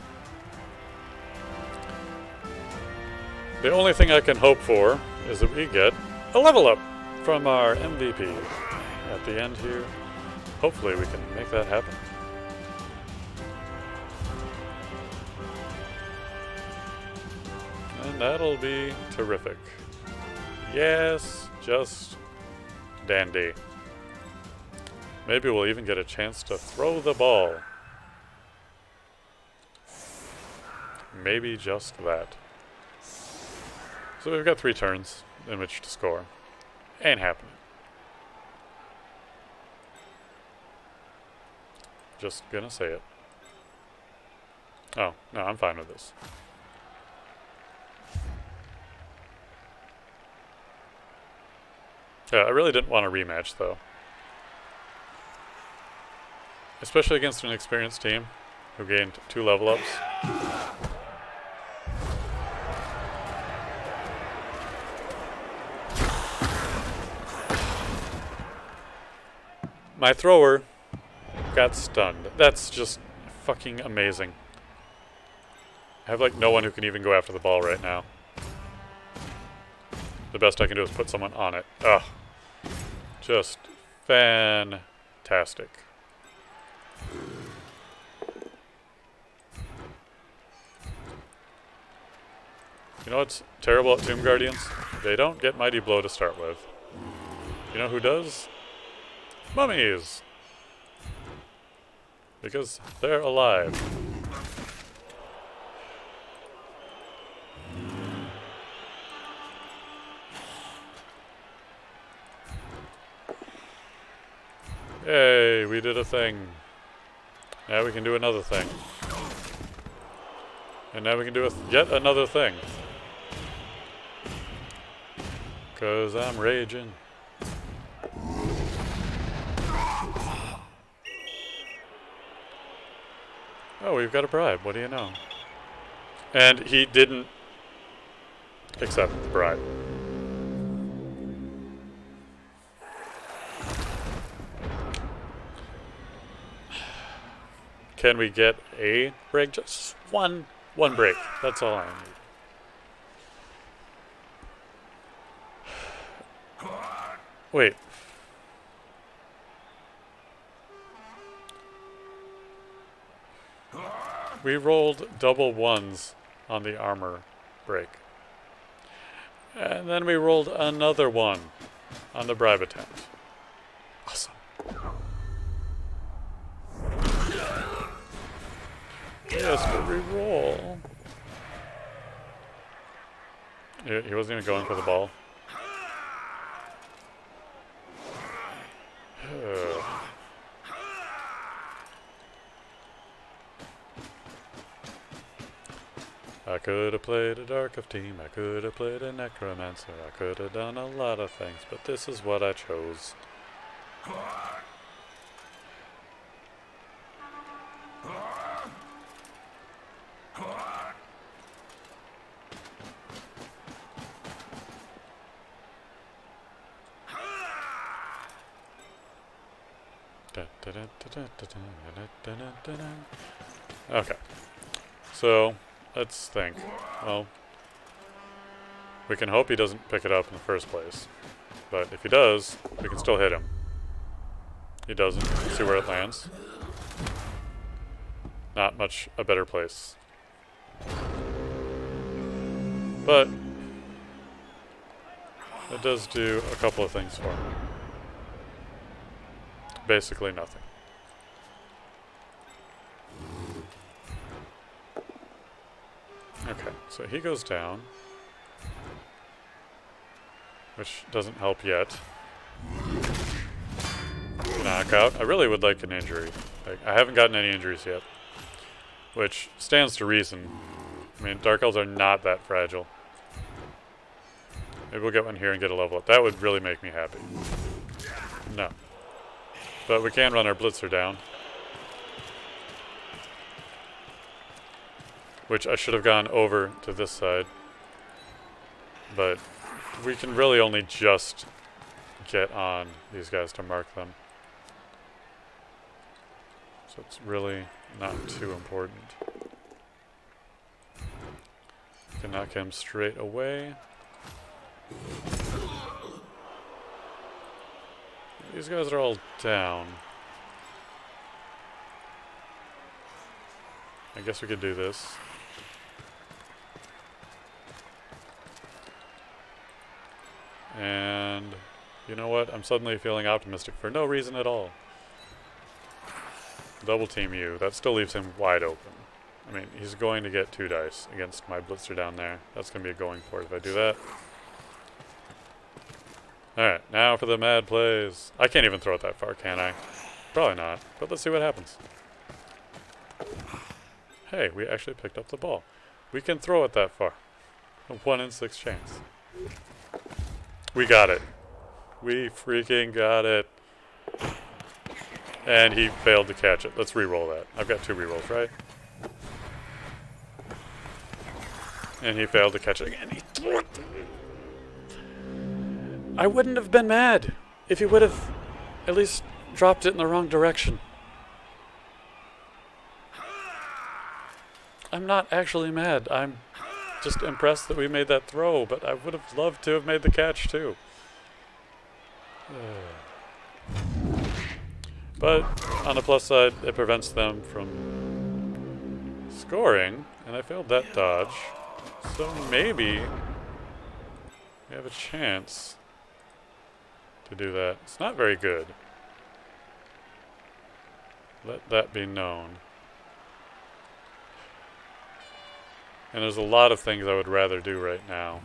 The only thing I can hope for is that we get a level up from our MVP at the end here. Hopefully we can make that happen. And that'll be terrific. Yes, just dandy. Maybe we'll even get a chance to throw the ball. Maybe just that. So we've got 3 turns in which to score. Ain't happening. Just gonna say it. Oh, no, I'm fine with this. Yeah, I really didn't want a rematch, though. Especially against an experienced team who gained 2 level ups. My thrower got stunned. That's just fucking amazing. I have like no one who can even go after the ball right now. The best I can do is put someone on it. Ugh. Just fantastic. You know what's terrible at Tomb Guardians? They don't get Mighty Blow to start with. You know who does? Mummies! Because they're alive. Yay, we did a thing. Now we can do another thing. And now we can do yet another thing. 'Cause I'm raging. Oh, we've got a bribe. What do you know? And he didn't accept the bribe. Can we get a break? Just one break. That's all I need. Wait. We rolled double 1s on the armor break. And then we rolled another 1 on the bribe attempt. Awesome. Yes, but re-roll. He wasn't even going for the ball. could have played a Dark of Team, I could have played a Necromancer, I could have done a lot of things, but this is what I chose. Okay, so let's think. Well, we can hope he doesn't pick it up in the first place, but if he does, we can still hit him. He doesn't. See where it lands. Not much a better place. But it does do a couple of things for me. Basically nothing. Okay, so he goes down, which doesn't help yet. Knockout. I really would like an injury. Like, I haven't gotten any injuries yet, which stands to reason. I mean, Dark Elves are not that fragile. Maybe we'll get one here and get a level up. That would really make me happy. No. But we can run our Blitzer down. Which I should have gone over to this side. But we can really only just get on these guys to mark them. So it's really not too important. Can knock him straight away. These guys are all down. I guess we could do this. And you know what? I'm suddenly feeling optimistic for no reason at all. Double team you. That still leaves him wide open. I mean, he's going to get 2 dice against my Blitzer down there. That's going to be a going for it if I do that. Alright, now for the mad plays. I can't even throw it that far, can I? Probably not, but let's see what happens. Hey, we actually picked up the ball. We can throw it that far. A 1 in 6 chance. We got it. We freaking got it. And he failed to catch it. Let's re-roll that. I've got 2 re-rolls, right? And he failed to catch it again. He threw it. I wouldn't have been mad if he would have at least dropped it in the wrong direction. I'm not actually mad. I'm just impressed that we made that throw, but I would have loved to have made the catch too. But on the plus side, it prevents them from scoring, and I failed that dodge. So maybe we have a chance to do that. It's not very good. Let that be known. And there's a lot of things I would rather do right now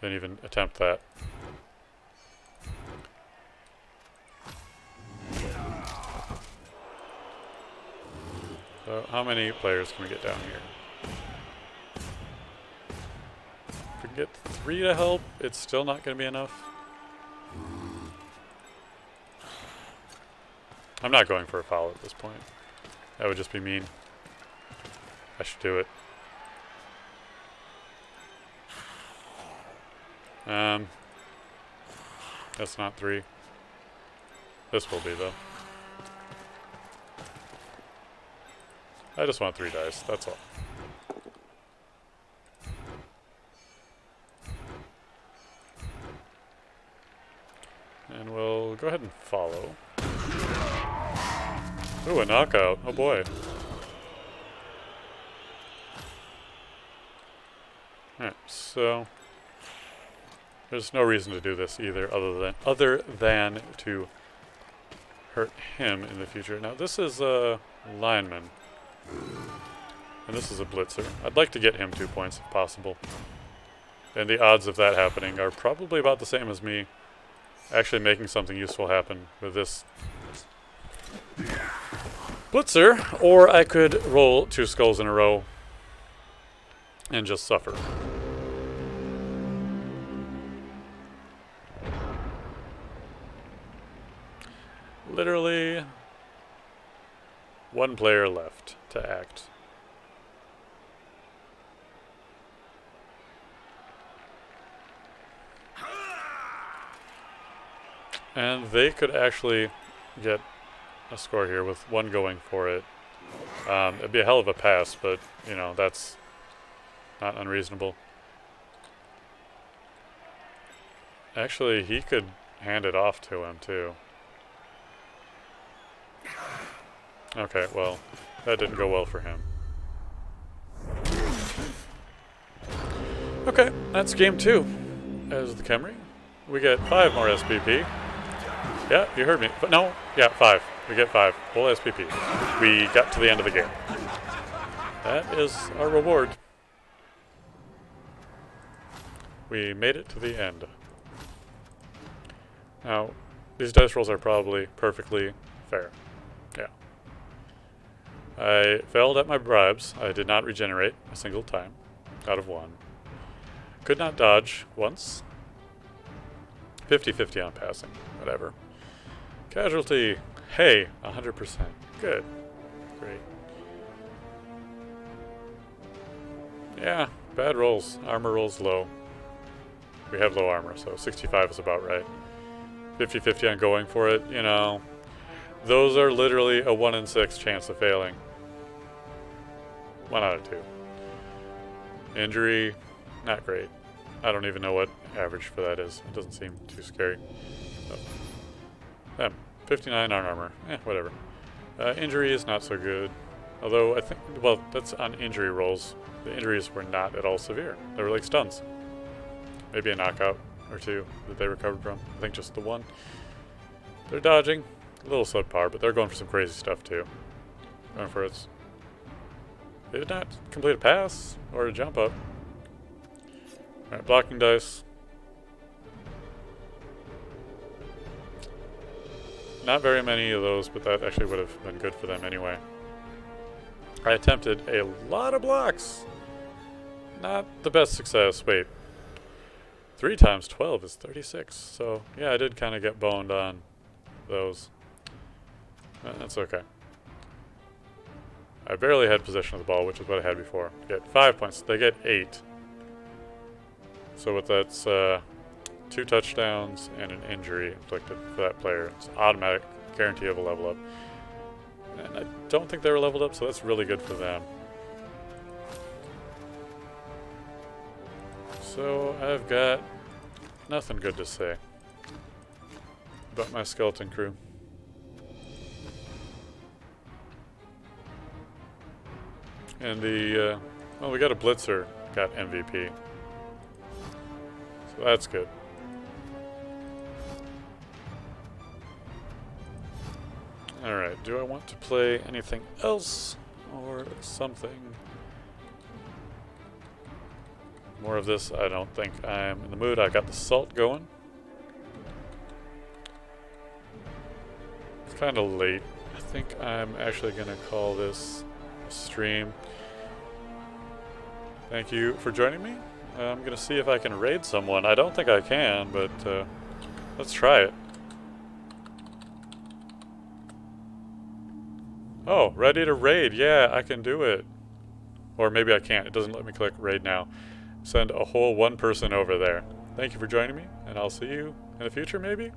than even attempt that. So how many players can we get down here? If we can get 3 to help, it's still not going to be enough. I'm not going for a foul at this point. That would just be mean. I should do it. That's not 3. This will be, though. I just want 3 dice, that's all. And we'll go ahead and follow. Ooh, a knockout. Oh boy. Alright, so there's no reason to do this either other than to hurt him in the future. Now this is a lineman. And this is a Blitzer. I'd like to get him 2 points if possible. And the odds of that happening are probably about the same as me actually making something useful happen with this Blitzer, or I could roll 2 skulls in a row and just suffer. Literally 1 player left to act. And they could actually get a score here with 1 going for it. It'd be a hell of a pass, but, you know, that's not unreasonable. Actually, he could hand it off to him, too. Okay, well, that didn't go well for him. Okay, that's game 2 as the Khemri. We get 5 more SPP. Yeah, you heard me. But no, yeah, 5. We get 5. Full SPP. We got to the end of the game. That is our reward. We made it to the end. Now, these dice rolls are probably perfectly fair. Yeah. I failed at my bribes. I did not regenerate a single time out of 1. Could not dodge once. 50-50 on passing. Whatever. Casualty. Hey, 100%. Good. Great. Yeah, bad rolls. Armor rolls low. We have low armor, so 65 is about right. 50-50 on going for it, you know. Those are literally a 1 in 6 chance of failing. 1 out of 2. Injury, not great. I don't even know what average for that is. It doesn't seem too scary. So, 59 on armor. Whatever. Injury is not so good. Although I think, well, that's on injury rolls. The injuries were not at all severe. They were like stuns. Maybe a knockout or 2 that they recovered from. I think just the 1. They're dodging. A little subpar, but they're going for some crazy stuff too. Going for it. They did not complete a pass or a jump up. Alright, blocking dice. Not very many of those, but that actually would have been good for them anyway. I attempted a lot of blocks. Not the best success. Wait. 3 times 12 is 36. So, yeah, I did kind of get boned on those. That's okay. I barely had possession of the ball, which is what I had before. Get 5 points. They get 8. So what that's 2 touchdowns and an injury inflicted for that player. It's automatic guarantee of a level up. And I don't think they were leveled up, so that's really good for them. So I've got nothing good to say about my skeleton crew. And the, well, we got a blitzer, got MVP. So that's good. Alright, do I want to play anything else or something? More of this, I don't think I'm in the mood. I got the salt going. It's kind of late. I think I'm actually going to call this a stream. Thank you for joining me. I'm going to see if I can raid someone. I don't think I can, but let's try it. Oh, ready to raid. Yeah, I can do it. Or maybe I can't. It doesn't let me click raid now. Send a whole 1 person over there. Thank you for joining me, and I'll see you in the future, maybe?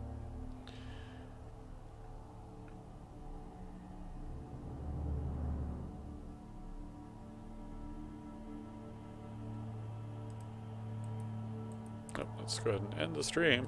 Oh, let's go ahead and end the stream.